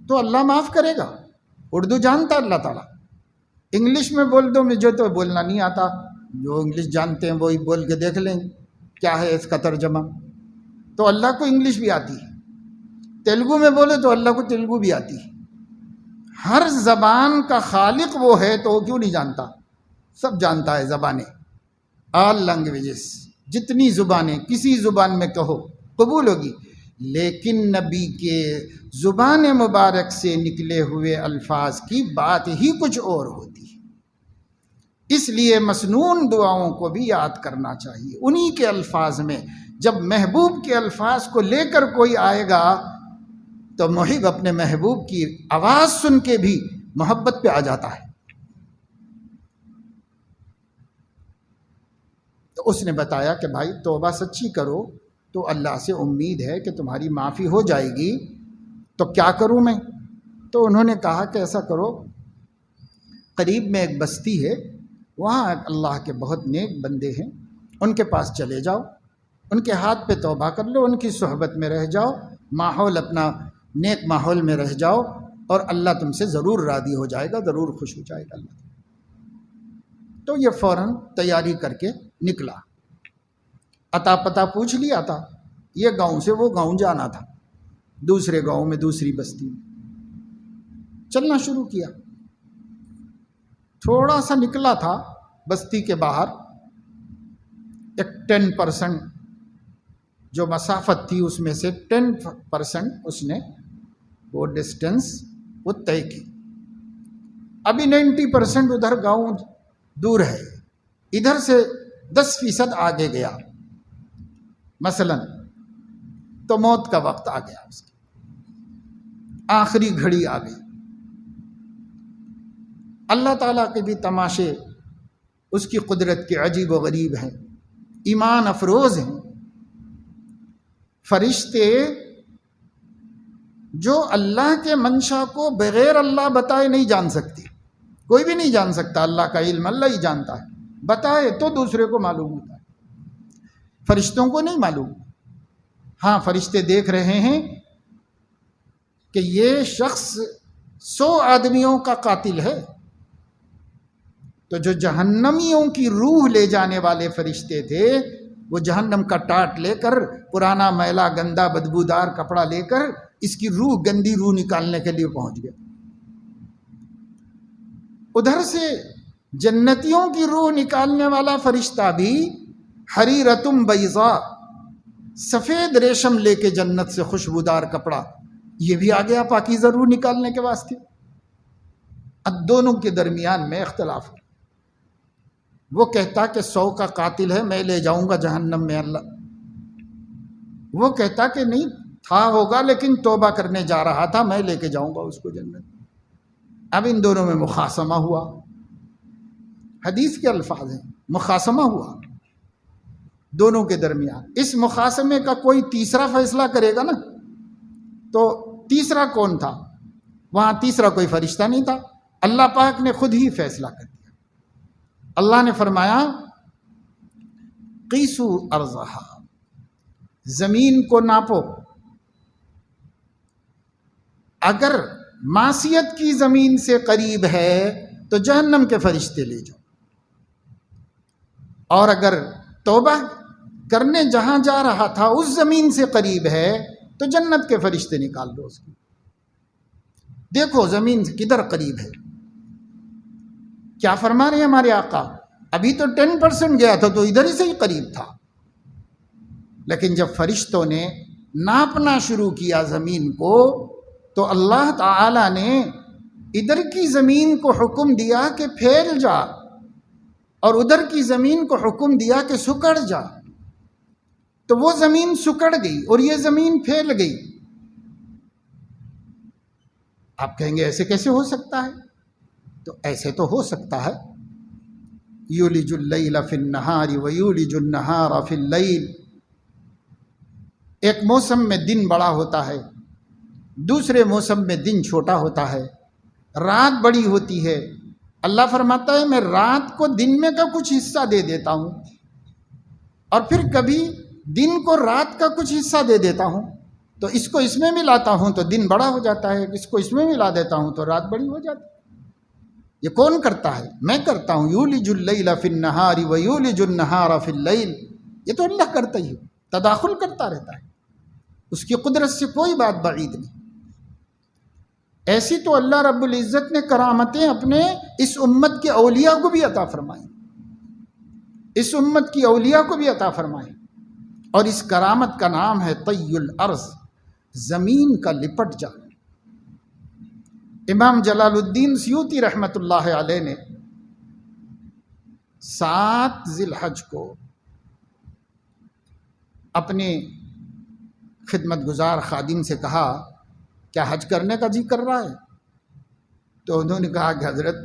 Speaker 1: تو اللہ معاف کرے گا۔ اردو جانتا اللہ تعالیٰ، انگلش میں بول دو، مجھے تو بولنا نہیں آتا، جو انگلش جانتے ہیں وہی بول کے دیکھ لیں کیا ہے اس کا ترجمہ، تو اللہ کو انگلش بھی آتی ہے۔ تیلگو میں بولے تو اللہ کو تیلگو بھی آتی ہے۔ ہر زبان کا خالق وہ ہے، تو وہ کیوں نہیں جانتا؟ سب جانتا ہے زبانیں، آل لینگویجز، جتنی زبانیں کسی زبان میں کہو قبول ہوگی، لیکن نبی کے زبان مبارک سے نکلے ہوئے الفاظ کی بات ہی کچھ اور ہوتی ہے۔ اس لیے مسنون دعاؤں کو بھی یاد کرنا چاہیے، انہی کے الفاظ میں۔ جب محبوب کے الفاظ کو لے کر کوئی آئے گا تو محب اپنے محبوب کی آواز سن کے بھی محبت پہ آ جاتا ہے۔ تو اس نے بتایا کہ بھائی توبہ سچی کرو تو اللہ سے امید ہے کہ تمہاری معافی ہو جائے گی، تو کیا کروں میں؟ تو انہوں نے کہا کہ ایسا کرو، قریب میں ایک بستی ہے، وہاں اللہ کے بہت نیک بندے ہیں، ان کے پاس چلے جاؤ، ان کے ہاتھ پہ توبہ کر لو، ان کی صحبت میں رہ جاؤ، ماحول اپنا نیک ماحول میں رہ جاؤ، اور اللہ تم سے ضرور راضی ہو جائے گا، ضرور خوش ہو جائے گا اللہ۔ تو یہ فوراً تیاری کر کے نکلا، عطا پتہ پوچھ لیا تھا، یہ گاؤں سے وہ گاؤں جانا تھا، دوسرے گاؤں میں دوسری بستی میں چلنا شروع کیا۔ تھوڑا سا نکلا تھا بستی کے باہر، ایک 10% جو مسافت تھی اس میں سے 10% اس نے وہ ڈسٹنس وہ طے کی۔ ابھی 90% ادھر گاؤں دور ہے، ادھر سے 10% آگے گیا مثلا، تو موت کا وقت آ گیا، اس کی آخری گھڑی آ گئی۔ اللہ تعالیٰ کے بھی تماشے اس کی قدرت کے عجیب و غریب ہیں، ایمان افروز ہیں۔ فرشتے جو اللہ کے منشا کو بغیر اللہ بتائے نہیں جان سکتے، کوئی بھی نہیں جان سکتا، اللہ کا علم اللہ ہی جانتا ہے، بتائے تو دوسرے کو معلوم ہوتا ہے، فرشتوں کو نہیں معلوم۔ ہاں فرشتے دیکھ رہے ہیں کہ یہ شخص 100 آدمیوں کا قاتل ہے، تو جو جہنمیوں کی روح لے جانے والے فرشتے تھے، وہ جہنم کا ٹاٹ لے کر، پرانا میلا گندا بدبودار کپڑا لے کر اس کی روح، گندی روح نکالنے کے لیے پہنچ گئے۔ ادھر سے جنتیوں کی روح نکالنے والا فرشتہ بھی حریرتم بیضاء، سفید ریشم لے کے جنت سے خوشبودار کپڑا، یہ بھی آ گیا پاکیزہ روح نکالنے کے واسطے۔ اب دونوں کے درمیان میں اختلاف ہے، وہ کہتا کہ 100 کا قاتل ہے، میں لے جاؤں گا جہنم میں اللہ، وہ کہتا کہ نہیں تھا ہوگا لیکن توبہ کرنے جا رہا تھا، میں لے کے جاؤں گا اس کو جنت۔ اب ان دونوں میں مخاصمہ ہوا، حدیث کے الفاظ ہیں، مخاصمہ ہوا دونوں کے درمیان۔ اس مخاصمے کا کوئی تیسرا فیصلہ کرے گا نا، تو تیسرا کون تھا؟ وہاں تیسرا کوئی فرشتہ نہیں تھا، اللہ پاک نے خود ہی فیصلہ کر دیا۔ اللہ نے فرمایا قیسو ارضہا، زمین کو ناپو، اگر معصیت کی زمین سے قریب ہے تو جہنم کے فرشتے لے جاؤ، اور اگر توبہ کرنے جہاں جا رہا تھا اس زمین سے قریب ہے تو جنت کے فرشتے نکال دو اس کی۔ دیکھو زمین کدھر قریب ہے۔ کیا فرما رہے ہیں ہمارے آقا؟ ابھی تو 10% گیا تھا تو ادھر ہی سے ہی قریب تھا، لیکن جب فرشتوں نے ناپنا شروع کیا زمین کو، تو اللہ تعالی نے ادھر کی زمین کو حکم دیا کہ پھیل جا، اور ادھر کی زمین کو حکم دیا کہ سکڑ جا، تو وہ زمین سکڑ گئی اور یہ زمین پھیل گئی۔ آپ کہیں گے ایسے کیسے ہو سکتا ہے؟ تو ایسے تو ہو سکتا ہے، یولج اللیل فی النہار ویولج النہار فی اللیل، ایک موسم میں دن بڑا ہوتا ہے، دوسرے موسم میں دن چھوٹا ہوتا ہے، رات بڑی ہوتی ہے۔ اللہ فرماتا ہے میں رات کو دن میں کا کچھ حصہ دے دیتا ہوں، اور پھر کبھی دن کو رات کا کچھ حصہ دے دیتا ہوں، تو اس کو اس میں ملاتا ہوں تو دن بڑا ہو جاتا ہے، اس کو اس میں ملا دیتا ہوں تو رات بڑی ہو جاتی ہے۔ یہ کون کرتا ہے؟ میں کرتا ہوں۔ یولج اللیل فی النہار ویولج النہار فی اللیل، یہ تو اللہ کرتا ہی ہے، تداخل کرتا رہتا ہے، اس کی قدرت سے کوئی بات بعید نہیں۔ ایسی تو اللہ رب العزت نے کرامتیں اپنے اس امت کے اولیاء کو بھی عطا فرمائیں، اس امت کی اولیاء کو بھی عطا فرمائیں، اور اس کرامت کا نام ہے طی الارض، زمین کا لپٹ جانا۔ امام جلال الدین سیوطی رحمۃ اللہ علیہ نے 7 ذی الحج کو اپنے خدمت گزار خادم سے کہا کیا حج کرنے کا جی کر رہا ہے؟ تو انہوں نے کہا کہ حضرت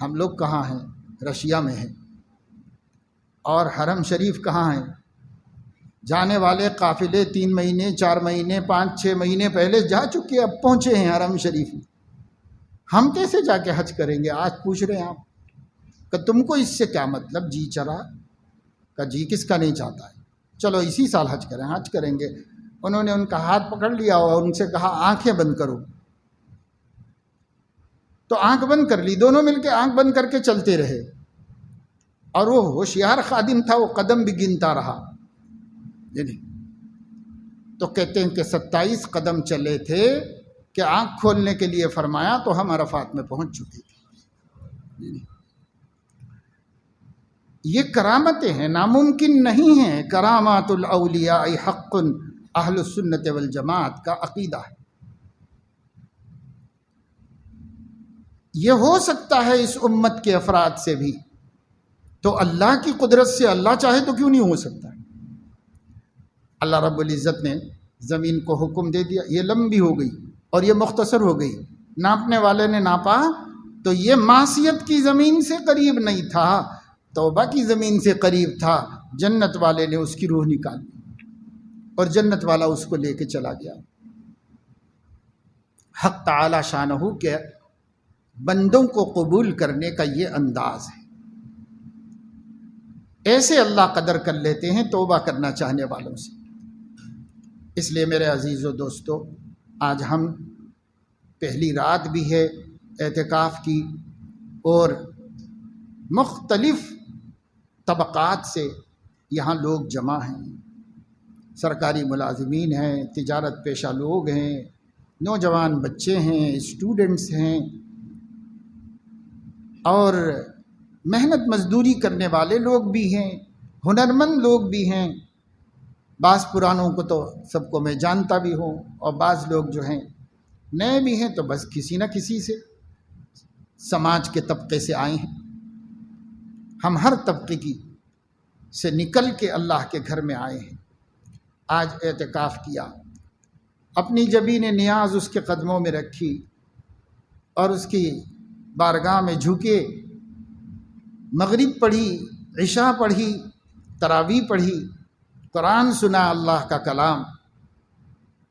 Speaker 1: ہم لوگ کہاں ہیں؟ رشیا میں ہیں۔ اور حرم شریف کہاں ہیں؟
Speaker 2: جانے والے قافلے 3 مہینے 4 مہینے 5-6 مہینے پہلے جا چکے، اب پہنچے ہیں حرم شریف میں۔ ہم کیسے جا کے حج کریں گے؟ آج پوچھ رہے ہیں آپ کہ تم کو اس سے کیا مطلب؟ جی چرا کا جی کس کا نہیں چاہتا ہے، چلو اسی سال حج کریں، حج کریں گے۔ انہوں نے ان کا ہاتھ پکڑ لیا اور ان سے کہا آنکھیں بند کرو، تو آنکھ بند کر لی، دونوں مل کے آنکھ بند کر کے چلتے رہے، اور وہ ہوشیار خادم تھا، وہ قدم بھی گنتا رہا۔ تو کہتے ہیں کہ 27 قدم چلے تھے کہ آنکھ کھولنے کے لیے فرمایا تو ہم عرفات میں پہنچ چکے تھے۔ یہ کرامتیں ہیں، ناممکن نہیں ہیں۔ کرامات الاولیاء حق، اہل السنت والجماعت کا عقیدہ ہے۔ یہ ہو سکتا ہے اس امت کے افراد سے بھی، تو اللہ کی قدرت سے اللہ چاہے تو کیوں نہیں ہو سکتا؟ اللہ رب العزت نے زمین کو حکم دے دیا، یہ لمبی ہو گئی اور یہ مختصر ہو گئی، ناپنے والے نے ناپا تو یہ معصیت کی زمین سے قریب نہیں تھا، توبہ کی زمین سے قریب تھا۔ جنت والے نے اس کی روح نکالی اور جنت والا اس کو لے کے چلا گیا۔ حق تعالی شانہ کے بندوں کو قبول کرنے کا یہ انداز ہے، ایسے اللہ قدر کر لیتے ہیں توبہ کرنا چاہنے والوں سے۔ اس لیے میرے عزیز و دوستو، آج ہم پہلی رات بھی ہے اعتکاف کی، اور مختلف طبقات سے یہاں لوگ جمع ہیں، سرکاری ملازمین ہیں، تجارت پیشہ لوگ ہیں، نوجوان بچے ہیں، اسٹوڈنٹس ہیں، اور محنت مزدوری کرنے والے لوگ بھی ہیں، ہنرمند لوگ بھی ہیں۔ بعض پرانوں کو تو سب کو میں جانتا بھی ہوں، اور بعض لوگ جو ہیں نئے بھی ہیں، تو بس کسی نہ کسی سے سماج کے طبقے سے آئے ہیں۔ ہم ہر طبقے کی سے نکل کے اللہ کے گھر میں آئے ہیں۔ آج اعتکاف کیا، اپنی جبین نیاز اس کے قدموں میں رکھی اور اس کی بارگاہ میں جھکے، مغرب پڑھی، عشاء پڑھی، تراویح پڑھی، قرآن سنا، اللہ کا کلام،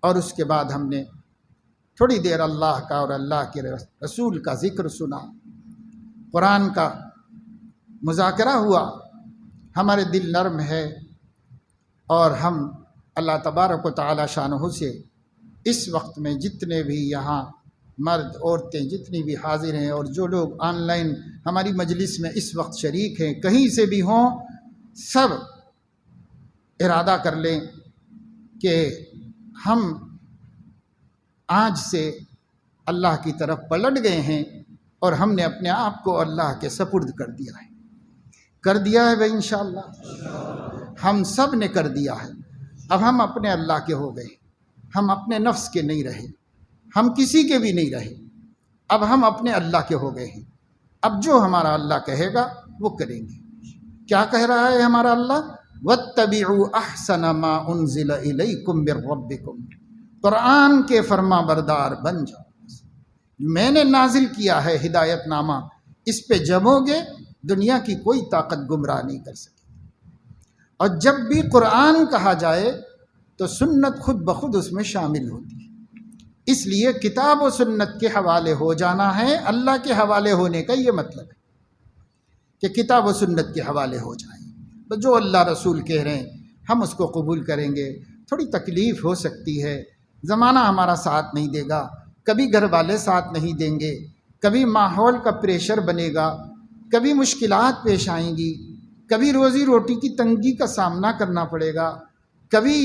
Speaker 2: اور اس کے بعد ہم نے تھوڑی دیر اللہ کا اور اللہ کے رسول کا ذکر سنا، قرآن کا مذاکرہ ہوا۔ ہمارے دل نرم ہے، اور ہم اللہ تبارک و تعالی شانہ سے اس وقت میں جتنے بھی یہاں مرد عورتیں جتنی بھی حاضر ہیں، اور جو لوگ آن لائن ہماری مجلس میں اس وقت شریک ہیں، کہیں سے بھی ہوں، سب ارادہ کر لیں کہ ہم آج سے اللہ کی طرف پلٹ گئے ہیں، اور ہم نے اپنے آپ کو اللہ کے سپرد کر دیا ہے بھائی، انشاءاللہ ہم سب نے کر دیا ہے۔ اب ہم اپنے اللہ کے ہو گئے، ہم اپنے نفس کے نہیں رہے، ہم کسی کے بھی نہیں رہے، اب ہم اپنے اللہ کے ہو گئے ہیں۔ اب جو ہمارا اللہ کہے گا وہ کریں گے۔ کیا کہہ رہا ہے ہمارا اللہ؟ وَاتَّبِعُوا أَحْسَنَ مَا أُنزِلَ إِلَيْكُمْ مِنْ رَبِّكُمْ، قرآن کے فرما بردار بن جاؤ، میں نے نازل کیا ہے ہدایت نامہ، اس پہ جمو گے، دنیا کی کوئی طاقت گمراہ نہیں کر سکے۔ اور جب بھی قرآن کہا جائے تو سنت خود بخود اس میں شامل ہوتی ہے، اس لیے کتاب و سنت کے حوالے ہو جانا ہے۔ اللہ کے حوالے ہونے کا یہ مطلب ہے کہ کتاب و سنت کے حوالے ہو جائیں، جو اللہ رسول کہہ رہے ہیں ہم اس کو قبول کریں گے۔ تھوڑی تکلیف ہو سکتی ہے، زمانہ ہمارا ساتھ نہیں دے گا، کبھی گھر والے ساتھ نہیں دیں گے، کبھی ماحول کا پریشر بنے گا، کبھی مشکلات پیش آئیں گی، کبھی روزی روٹی کی تنگی کا سامنا کرنا پڑے گا، کبھی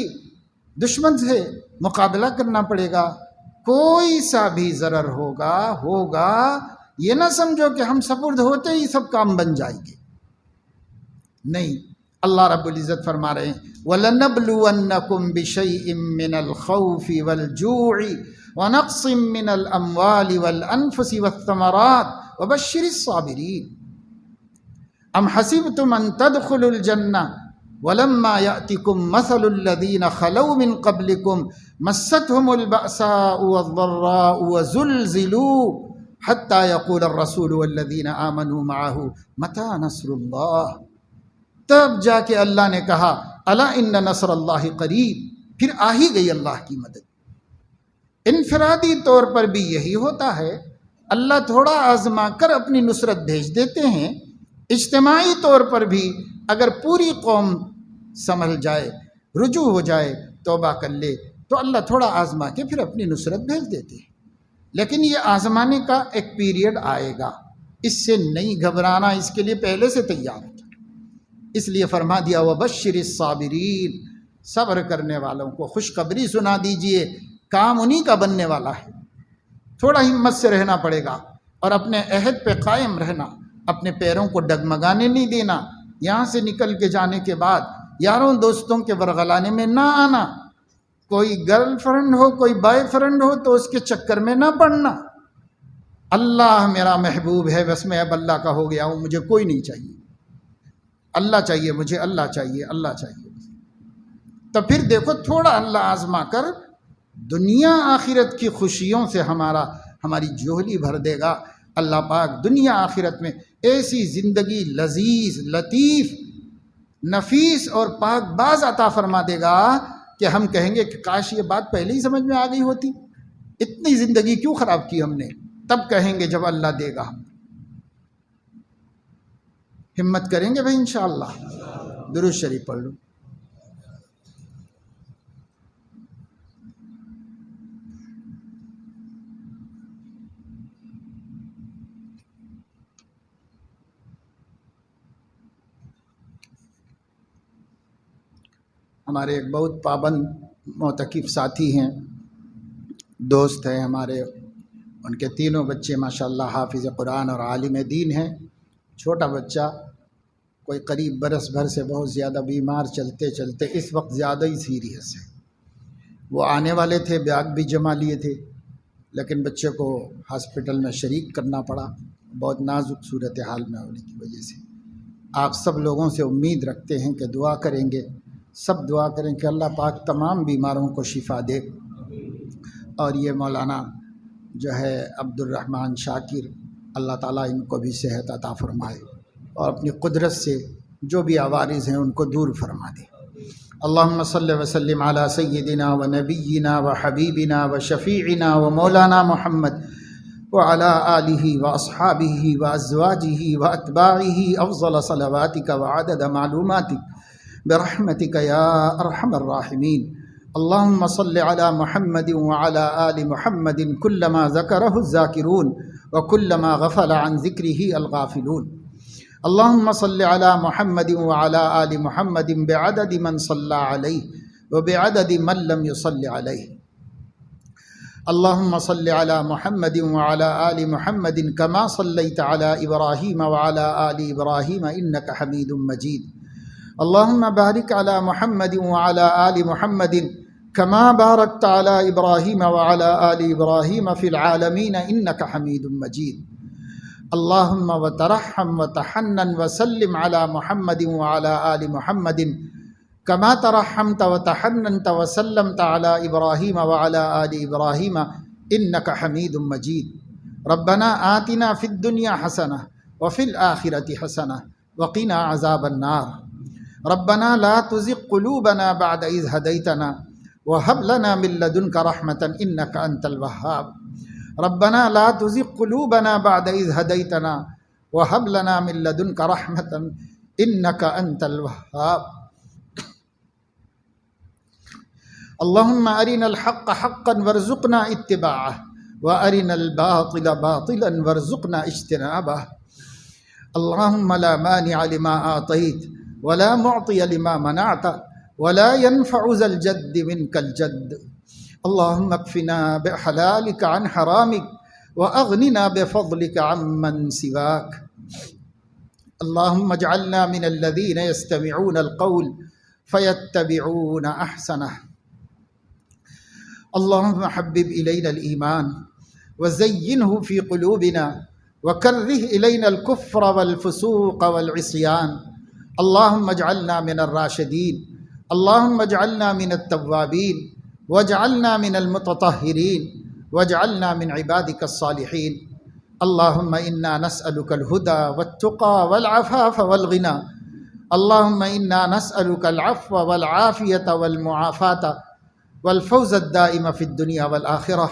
Speaker 2: دشمن سے مقابلہ کرنا پڑے گا، کوئی سا بھی ضرر ہوگا، یہ نہ سمجھو کہ ہم سپرد ہوتے ہی سب کام بن جائیں گے، نہیں۔ اللہ رب العزت فرما رہے ہیں وَلَنَبْلُوَنَّكُمْ بِشَيْءٍ مِّنَ الْخَوْفِ وَالْجُوعِ وَنَقْصٍ مِّنَ الْأَمْوَالِ وَالْأَنفُسِ وَالثَّمَرَاتِ وَبَشِّرِ الصَّابِرِينَ أَمْ حَسِبْتُمْ أَن تَدْخُلُوا الْجَنَّةَ وَلَمَّا يَأْتِكُمْ مَثَلُ الَّذِينَ خَلَوْا مِن قَبْلِكُمْ مَسَّتْهُمُ الْبَأْسَاءُ وَالضَّرَّاءُ وَزُلْزِلُوا حَتَّى يَقُولَ الرَّسُولُ وَالَّذِينَ آمَنُوا مَعَهُ مَتَىٰ نَصْرُ اللَّهِ۔ تب جا کے اللہ نے کہا الا ان نصر اللہ قریب، پھر آ ہی گئی اللہ کی مدد۔ انفرادی طور پر بھی یہی ہوتا ہے، اللہ تھوڑا آزما کر اپنی نصرت بھیج دیتے ہیں۔ اجتماعی طور پر بھی اگر پوری قوم سنبھل جائے، رجوع ہو جائے، توبہ کر لے، تو اللہ تھوڑا آزما کے پھر اپنی نصرت بھیج دیتے ہیں۔ لیکن یہ آزمانے کا ایک پیریڈ آئے گا، اس سے نہیں گھبرانا، اس کے لیے پہلے سے تیار ہو جائے۔ اس لیے فرما دیا وبشر الصابرین، صبر کرنے والوں کو خوشخبری سنا دیجئے، کام انہی کا بننے والا ہے۔ تھوڑا ہمت سے رہنا پڑے گا اور اپنے عہد پہ قائم رہنا، اپنے پیروں کو ڈگمگانے نہیں دینا، یہاں سے نکل کے جانے کے بعد یاروں دوستوں کے ورغلانے میں نہ آنا، کوئی گرل فرینڈ ہو، کوئی بوائے فرینڈ ہو تو اس کے چکر میں نہ پڑنا۔ اللہ میرا محبوب ہے، بس میں اب اللہ کا ہو گیا ہوں، مجھے کوئی نہیں چاہیے، اللہ چاہیے مجھے، اللہ چاہیے، اللہ چاہیے۔ تو پھر دیکھو تھوڑا اللہ آزما کر دنیا آخرت کی خوشیوں سے ہماری جوہلی بھر دے گا۔ اللہ پاک دنیا آخرت میں ایسی زندگی لذیذ، لطیف، نفیس اور پاک باز عطا فرما دے گا کہ ہم کہیں گے کہ کاش یہ بات پہلے ہی سمجھ میں آ گئی ہوتی، اتنی زندگی کیوں خراب کی ہم نے۔ تب کہیں گے جب اللہ دے گا، ہمت کریں گے بھائی انشاءاللہ۔ درود شریف پڑھ لو۔ ہمارے ایک بہت پابند معتکف ساتھی ہیں، دوست ہیں ہمارے، ان کے تینوں بچے ماشاءاللہ حافظ قرآن اور عالم دین ہیں۔ چھوٹا بچہ کوئی قریب برس بھر سے بہت زیادہ بیمار، چلتے چلتے اس وقت زیادہ ہی سیریس ہے۔ وہ آنے والے تھے، بیگ بھی جمع لیے تھے، لیکن بچے کو ہاسپٹل میں شریک کرنا پڑا، بہت نازک صورتحال میں ہونے کی وجہ سے۔ آپ سب لوگوں سے امید رکھتے ہیں کہ دعا کریں گے، سب دعا کریں کہ اللہ پاک تمام بیماروں کو شفا دے، اور یہ مولانا جو ہے عبد الرحمن شاکر، اللہ تعالیٰ ان کو بھی صحت عطا فرمائے اور اپنی قدرت سے جو بھی عوارض ہیں ان کو دور فرما دے۔ اللہم صلی وسلم علی سیدنا و نبینا و حبیبنا و شفیعنا و مولانا محمد وعلى آلہ و اصحابہ و ازواجہ و اتباعہ افضل صلواتک و عدد معلوماتک برحمتک یا ارحم الراحمین۔ اللہم صل علی محمد وعلی آل محمد کلما ذکرہ الذاکرون وکلما غفل عن ذکرہ الغافلون۔ اللہم صل علی محمد وعلی آل محمد بعدد من صلی علیہ وبعدد من لم يصل علیہ۔ اللہم صل علی محمد وعلی آل محمد کما صلیت علی ابراہیم وعلی آل ابراہیم انک حمید مجید۔ اللہم بارک علی محمد وعلی آل محمد کما بارکت علی ابراہیم وعلی آل ابراہیم فی العالمین انک حمید مجید۔ اللہم وترحم وتحنن وسلم علی محمد وعلی آل محمد کما ترحمت وتحننت وسلمت علی ابراہیم وعلی آل ابراہیم انک حمید مجید۔ ربنا آتنا فی الدنیا حسنہ وفی الآخرۃ حسنہ وقنا عذاب النار۔ ربنا لا تزغ قلوبنا بعد إذ هديتنا وهب لنا من لدنك رحمة إنك أنت الوهاب۔ ربنا لا تزغ قلوبنا بعد إذ هديتنا وهب لنا من لدنك رحمة إنك أنت الوهاب۔ اللهم أرنا الحق حقا وارزقنا اتباعه وأرنا الباطل باطلا وارزقنا اجتنابه۔ اللهم لا مانع لما أعطيت ولا معطي لما منعت ولا ينفع ذا الجد منك الجد۔ اللهم اكفنا بحلالك عن حرامك وأغننا بفضلك عمن سواك۔ اللهم اجعلنا من الذين يستمعون القول فيتبعون أحسنه۔ اللهم حبب إلينا الإيمان وزينه في قلوبنا وكره إلينا الكفر والفسوق والعصيان۔ اللهم اجعلنا من الراشدين، اللهم اجعلنا من التوابين واجعلنا من المتطهرين واجعلنا من عبادك الصالحين۔ اللهم إنا نسألك الهدى والتقى والعفاف والغنى۔ اللهم إنا نسألك العفو والعافية والمعافاة والفوز الدائم في الدنيا والآخرة.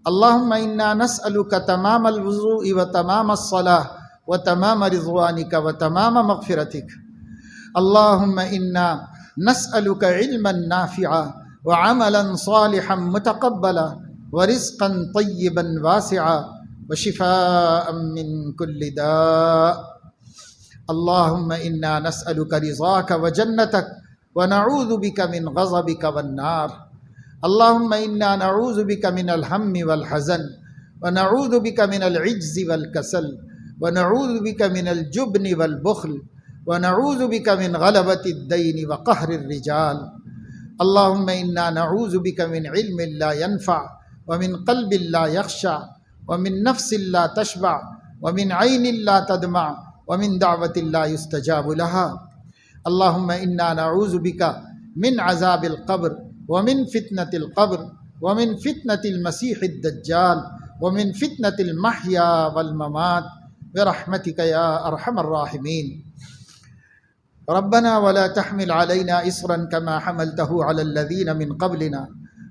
Speaker 2: اللهم إنا نسألك تمام الوضوء وتمام الصلاة وتمام رضوانك وتمام مغفرتك. اللهم إنا نسألك علما نافعا وعملا صالحا متقبلا ورزقا طيبا واسعا وشفاء من كل داء. اللهم إنا نسألك رضاك وجنتك ونعوذ بك من غضبك والنار. اللهم إنا نعوذ بك من الهم والحزن ونعوذ بك من العجز والكسل ونعوذ بك من الجبن والبخل ونعوذ بك من غلبة الدين وقهر الرجال. اللهم إنا نعوذ بك من علم لا ينفع ومن قلب لا يخشع ومن نفس لا تشبع ومن عين لا تدمع ومن دعوة لا يستجاب لها. اللهم إنا نعوذ بك من عذاب القبر ومن فتنة القبر ومن فتنة المسيح الدجال ومن فتنة المحيا والممات برحمتك يا أرحم الراحمين. ربنا ولا تحمل علينا إصرا كما حملته على الذين من قبلنا.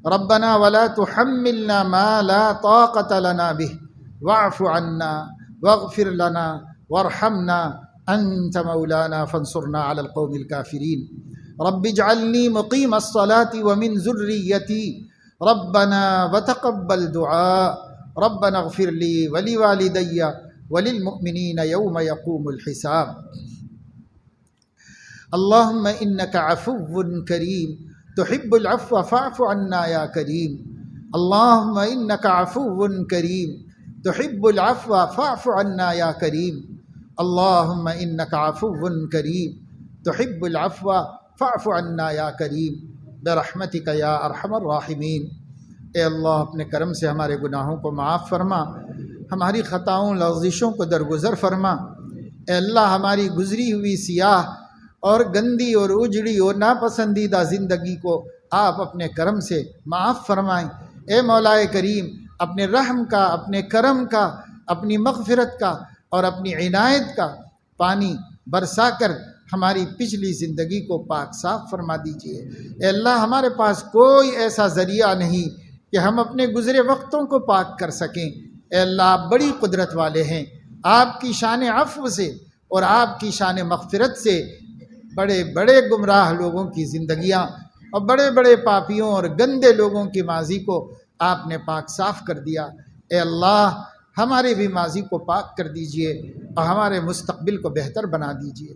Speaker 2: ربنا ولا تحملنا ما لا طاقة لنا به واعف عنا واغفر لنا وارحمنا أنت مولانا فانصرنا على القوم الكافرين. رب اجعلني مقيم الصلاة ومن ذريتي ربنا وتقبل دعاء. ربنا اغفر لي ولوالدي وللمؤمنين يوم يقوم الحساب. اللهم إنك عفو كريم تحب العفو فاعف عنا يا كريم. اللهم إنك عفو كريم تحب العفو فاعف عنا يا كريم. اللهم إنك عفو كريم تحب العفو فاعف عنا یا کریم برحمتک یا ارحم الراحمین۔ اے اللہ اپنے کرم سے ہمارے گناہوں کو معاف فرما، ہماری خطاؤں لغزشوں کو درگزر فرما۔ اے اللہ ہماری گزری ہوئی سیاہ اور گندی اور اجڑی اور ناپسندیدہ زندگی کو آپ اپنے کرم سے معاف فرمائیں۔ اے مولا کریم اپنے رحم کا، اپنے کرم کا، اپنی مغفرت کا اور اپنی عنایت کا پانی برسا کر ہماری پچھلی زندگی کو پاک صاف فرما دیجئے۔ اے اللہ ہمارے پاس کوئی ایسا ذریعہ نہیں کہ ہم اپنے گزرے وقتوں کو پاک کر سکیں۔ اے اللہ آپ بڑی قدرت والے ہیں، آپ کی شان عفو سے اور آپ کی شان مغفرت سے بڑے بڑے گمراہ لوگوں کی زندگیاں اور بڑے بڑے پاپیوں اور گندے لوگوں کی ماضی کو آپ نے پاک صاف کر دیا۔ اے اللہ ہمارے بھی ماضی کو پاک کر دیجئے اور ہمارے مستقبل کو بہتر بنا دیجئے۔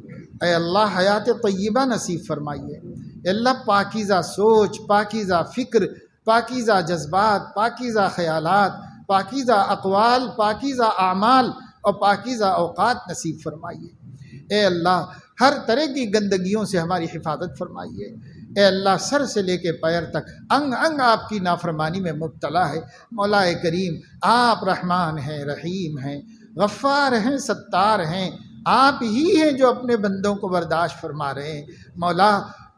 Speaker 2: اے اللہ حیات طیبہ نصیب فرمائیے۔ اے اللہ پاکیزہ سوچ، پاکیزہ فکر، پاکیزہ جذبات، پاکیزہ خیالات، پاکیزہ اقوال، پاکیزہ اعمال اور پاکیزہ اوقات نصیب فرمائیے۔ اے اللہ ہر طرح کی گندگیوں سے ہماری حفاظت فرمائیے۔ اے اللہ سر سے لے کے پیر تک انگ انگ آپ کی نافرمانی میں مبتلا ہے۔ مولا کریم آپ رحمان ہیں، رحیم ہیں، غفار ہیں، ستار ہیں، آپ ہی ہیں جو اپنے بندوں کو برداشت فرما رہے ہیں۔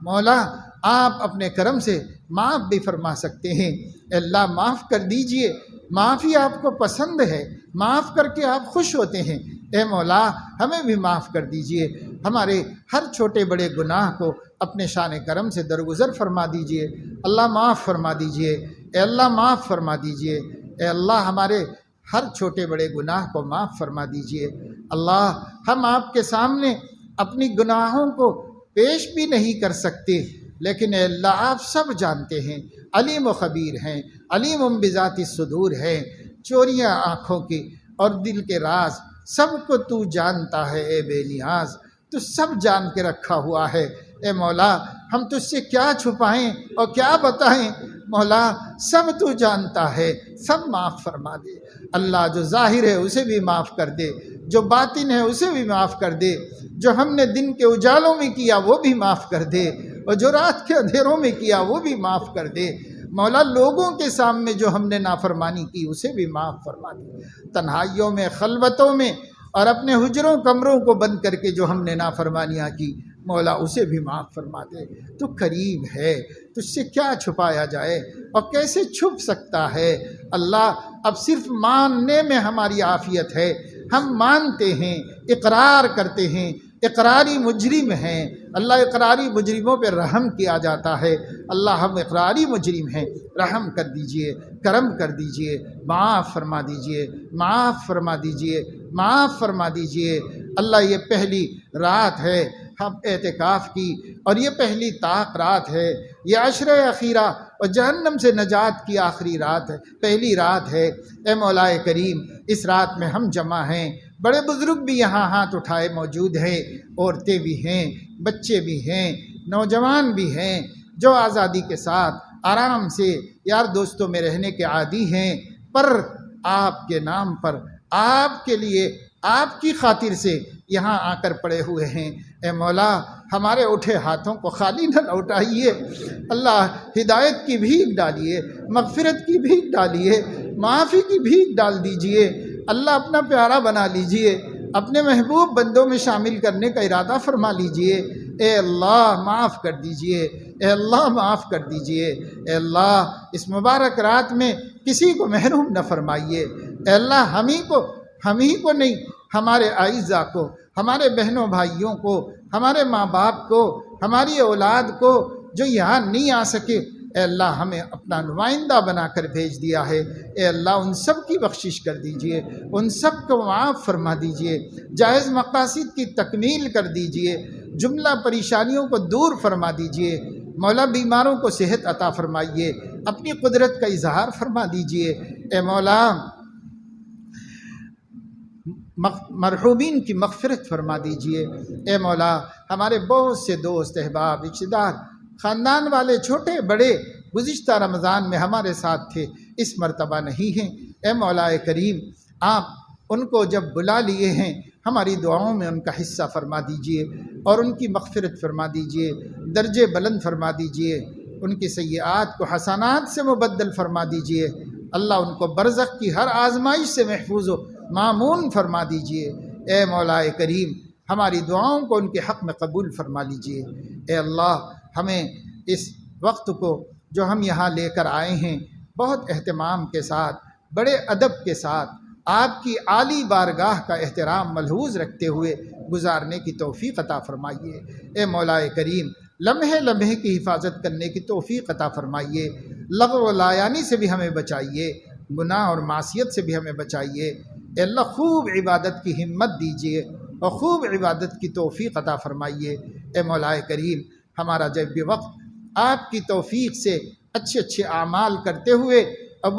Speaker 2: مولا آپ اپنے کرم سے معاف بھی فرما سکتے ہیں۔ اے اللہ معاف کر دیجئے، معافی آپ کو پسند ہے، معاف کر کے آپ خوش ہوتے ہیں۔ اے مولا ہمیں بھی معاف کر دیجئے، ہمارے ہر چھوٹے بڑے گناہ کو اپنے شان کرم سے درگزر فرما دیجئے۔ اللہ معاف فرما دیجئے، اے اللہ معاف فرما دیجئے۔ اے اللہ ہمارے ہر چھوٹے بڑے گناہ کو معاف فرما دیجئے۔ اللہ ہم آپ کے سامنے اپنی گناہوں کو پیش بھی نہیں کر سکتے، لیکن اے اللہ آپ سب جانتے ہیں، علیم و خبیر ہیں، علیم بذات الصدور ہیں، چوریاں آنکھوں کی اور دل کے راز سب کو تو جانتا ہے۔ اے بے نیاز تو سب جان کے رکھا ہوا ہے۔ اے مولا ہم تجھ سے کیا چھپائیں اور کیا بتائیں، مولا سب تو جانتا ہے، سب معاف فرما دے۔ اللہ جو ظاہر ہے اسے بھی معاف کر دے، جو باطن ہے اسے بھی معاف کر دے، جو ہم نے دن کے اجالوں میں کیا وہ بھی معاف کر دے، اور جو رات کے اندھیروں میں کیا وہ بھی معاف کر دے۔ مولا لوگوں کے سامنے جو ہم نے نافرمانی کی اسے بھی معاف فرما دے، تنہائیوں میں، خلوتوں میں اور اپنے حجروں کمروں کو بند کر کے جو ہم نے نافرمانیاں کی مولا اسے بھی معاف فرما دے۔ تو کریم ہے، تجھ سے کیا چھپایا جائے اور کیسے چھپ سکتا ہے۔ اللہ اب صرف ماننے میں ہماری عافیت ہے، ہم مانتے ہیں، اقرار کرتے ہیں، اقراری مجرم ہیں، اللہ اقراری مجرموں پہ رحم کیا جاتا ہے۔ اللہ ہم اقراری مجرم ہیں، رحم کر دیجئے، کرم کر دیجئے، معاف فرما دیجئے، معاف فرما دیجئے، معاف فرما دیجئے۔ اللہ یہ پہلی رات ہے ہم اعتکاف کی، اور یہ پہلی طاق رات ہے، یہ عشرہ اخیرہ اور جہنم سے نجات کی آخری رات ہے، پہلی رات ہے۔ اے مولا کریم، اس رات میں ہم جمع ہیں، بڑے بزرگ بھی یہاں ہاتھ اٹھائے موجود ہیں، عورتیں بھی ہیں، بچے بھی ہیں، نوجوان بھی ہیں، جو آزادی کے ساتھ آرام سے یار دوستوں میں رہنے کے عادی ہیں، پر آپ کے نام پر، آپ کے لیے، آپ کی خاطر سے یہاں آ کر پڑے ہوئے ہیں۔ اے مولا، ہمارے اٹھے ہاتھوں کو خالی نہ لوٹائیے، اللہ ہدایت کی بھیک ڈالیے، مغفرت کی بھیک ڈالیے، معافی کی بھیک ڈال دیجئے۔ اللہ اپنا پیارا بنا لیجئے، اپنے محبوب بندوں میں شامل کرنے کا ارادہ فرما لیجئے۔ اے اللہ معاف کر دیجئے، اے اللہ معاف کر دیجئے، اے اللہ اس مبارک رات میں کسی کو محروم نہ فرمائیے۔ اے اللہ ہم ہی کو نہیں، ہمارے اعزاء کو، ہمارے بہنوں بھائیوں کو، ہمارے ماں باپ کو، ہماری اولاد کو جو یہاں نہیں آ سکے، اے اللہ ہمیں اپنا نمائندہ بنا کر بھیج دیا ہے۔ اے اللہ ان سب کی بخشش کر دیجئے، ان سب کو معاف فرما دیجئے، جائز مقاصد کی تکمیل کر دیجئے، جملہ پریشانیوں کو دور فرما دیجئے۔ مولا بیماروں کو صحت عطا فرمائیے، اپنی قدرت کا اظہار فرما دیجئے۔ اے مولا مرحومین کی مغفرت فرما دیجئے۔ اے مولا ہمارے بہت سے دوست احباب رشتہ دار خاندان والے چھوٹے بڑے گزشتہ رمضان میں ہمارے ساتھ تھے، اس مرتبہ نہیں ہیں، اے مولا کریم آپ ان کو جب بلا لیے ہیں ہماری دعاؤں میں ان کا حصہ فرما دیجئے اور ان کی مغفرت فرما دیجئے، درجے بلند فرما دیجئے، ان کی سیئات کو حسنات سے مبدل فرما دیجئے۔ اللہ ان کو برزخ کی ہر آزمائش سے محفوظ و مامون فرما دیجئے۔ اے مولا کریم ہماری دعاؤں کو ان کے حق میں قبول فرما لیجئے۔ اے اللہ ہمیں اس وقت کو جو ہم یہاں لے کر آئے ہیں بہت اہتمام کے ساتھ، بڑے ادب کے ساتھ، آپ کی عالی بارگاہ کا احترام ملحوظ رکھتے ہوئے گزارنے کی توفیق عطا فرمائیے۔ اے مولا کریم لمحے لمحے کی حفاظت کرنے کی توفیق عطا فرمائیے، لغو و لایانی سے بھی ہمیں بچائیے، گناہ اور معصیت سے بھی ہمیں بچائیے۔ اے اللہ خوب عبادت کی ہمت دیجیے اور خوب عبادت کی توفیق عطا فرمائیے۔ اے مولا کریم ہمارا جب بھی وقت آپ کی توفیق سے اچھے اچھے اعمال کرتے ہوئے اور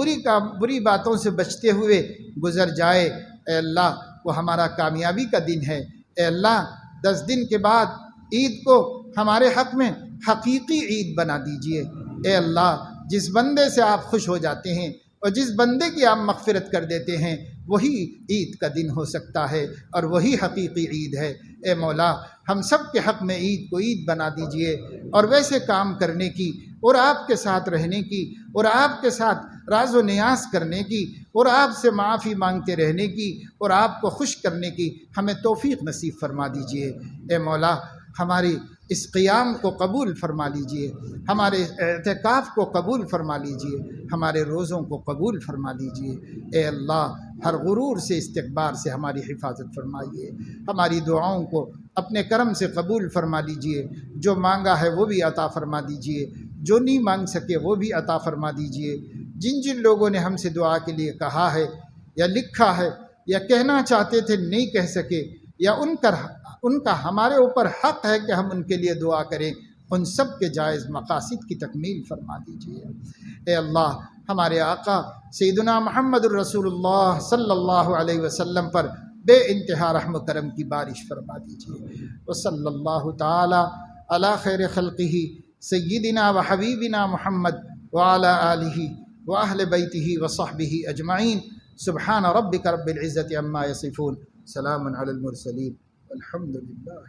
Speaker 2: بری باتوں سے بچتے ہوئے گزر جائے، اے اللہ وہ ہمارا کامیابی کا دن ہے۔ اے اللہ 10 دن کے بعد عید کو ہمارے حق میں حقیقی عید بنا دیجئے۔ اے اللہ جس بندے سے آپ خوش ہو جاتے ہیں اور جس بندے کی آپ مغفرت کر دیتے ہیں وہی عید کا دن ہو سکتا ہے اور وہی حقیقی عید ہے۔ اے مولا ہم سب کے حق میں عید کو عید بنا دیجئے اور ویسے کام کرنے کی اور آپ کے ساتھ رہنے کی اور آپ کے ساتھ راز و نیاز کرنے کی اور آپ سے معافی مانگتے رہنے کی اور آپ کو خوش کرنے کی ہمیں توفیق نصیب فرما دیجئے۔ اے مولا ہماری اس قیام کو قبول فرما لیجئے، ہمارے اعتکاف کو قبول فرما لیجئے، ہمارے روزوں کو قبول فرما لیجئے۔ اے اللہ ہر غرور سے استکبار سے ہماری حفاظت فرمائیے، ہماری دعاؤں کو اپنے کرم سے قبول فرما لیجئے، جو مانگا ہے وہ بھی عطا فرما دیجئے، جو نہیں مانگ سکے وہ بھی عطا فرما دیجئے۔ جن لوگوں نے ہم سے دعا کے لیے کہا ہے یا لکھا ہے یا کہنا چاہتے تھے نہیں کہہ سکے، یا ان کا ہمارے اوپر حق ہے کہ ہم ان کے لیے دعا کریں، ان سب کے جائز مقاصد کی تکمیل فرما دیجئے۔ اے اللہ ہمارے آقا سیدنا محمد الرسول اللہ صلی اللہ علیہ وسلم پر بے انتہا رحم و کرم کی بارش فرما دیجئے۔ وصلی اللہ تعالی علی خیر خلقہ سیدنا و حبیبنا محمد وعلی آلہ واہل بیتہ وصحبہ اجمعین۔ سبحان ربک رب العزت عما یصفون، سلام علی المرسلین، الحمد للہ۔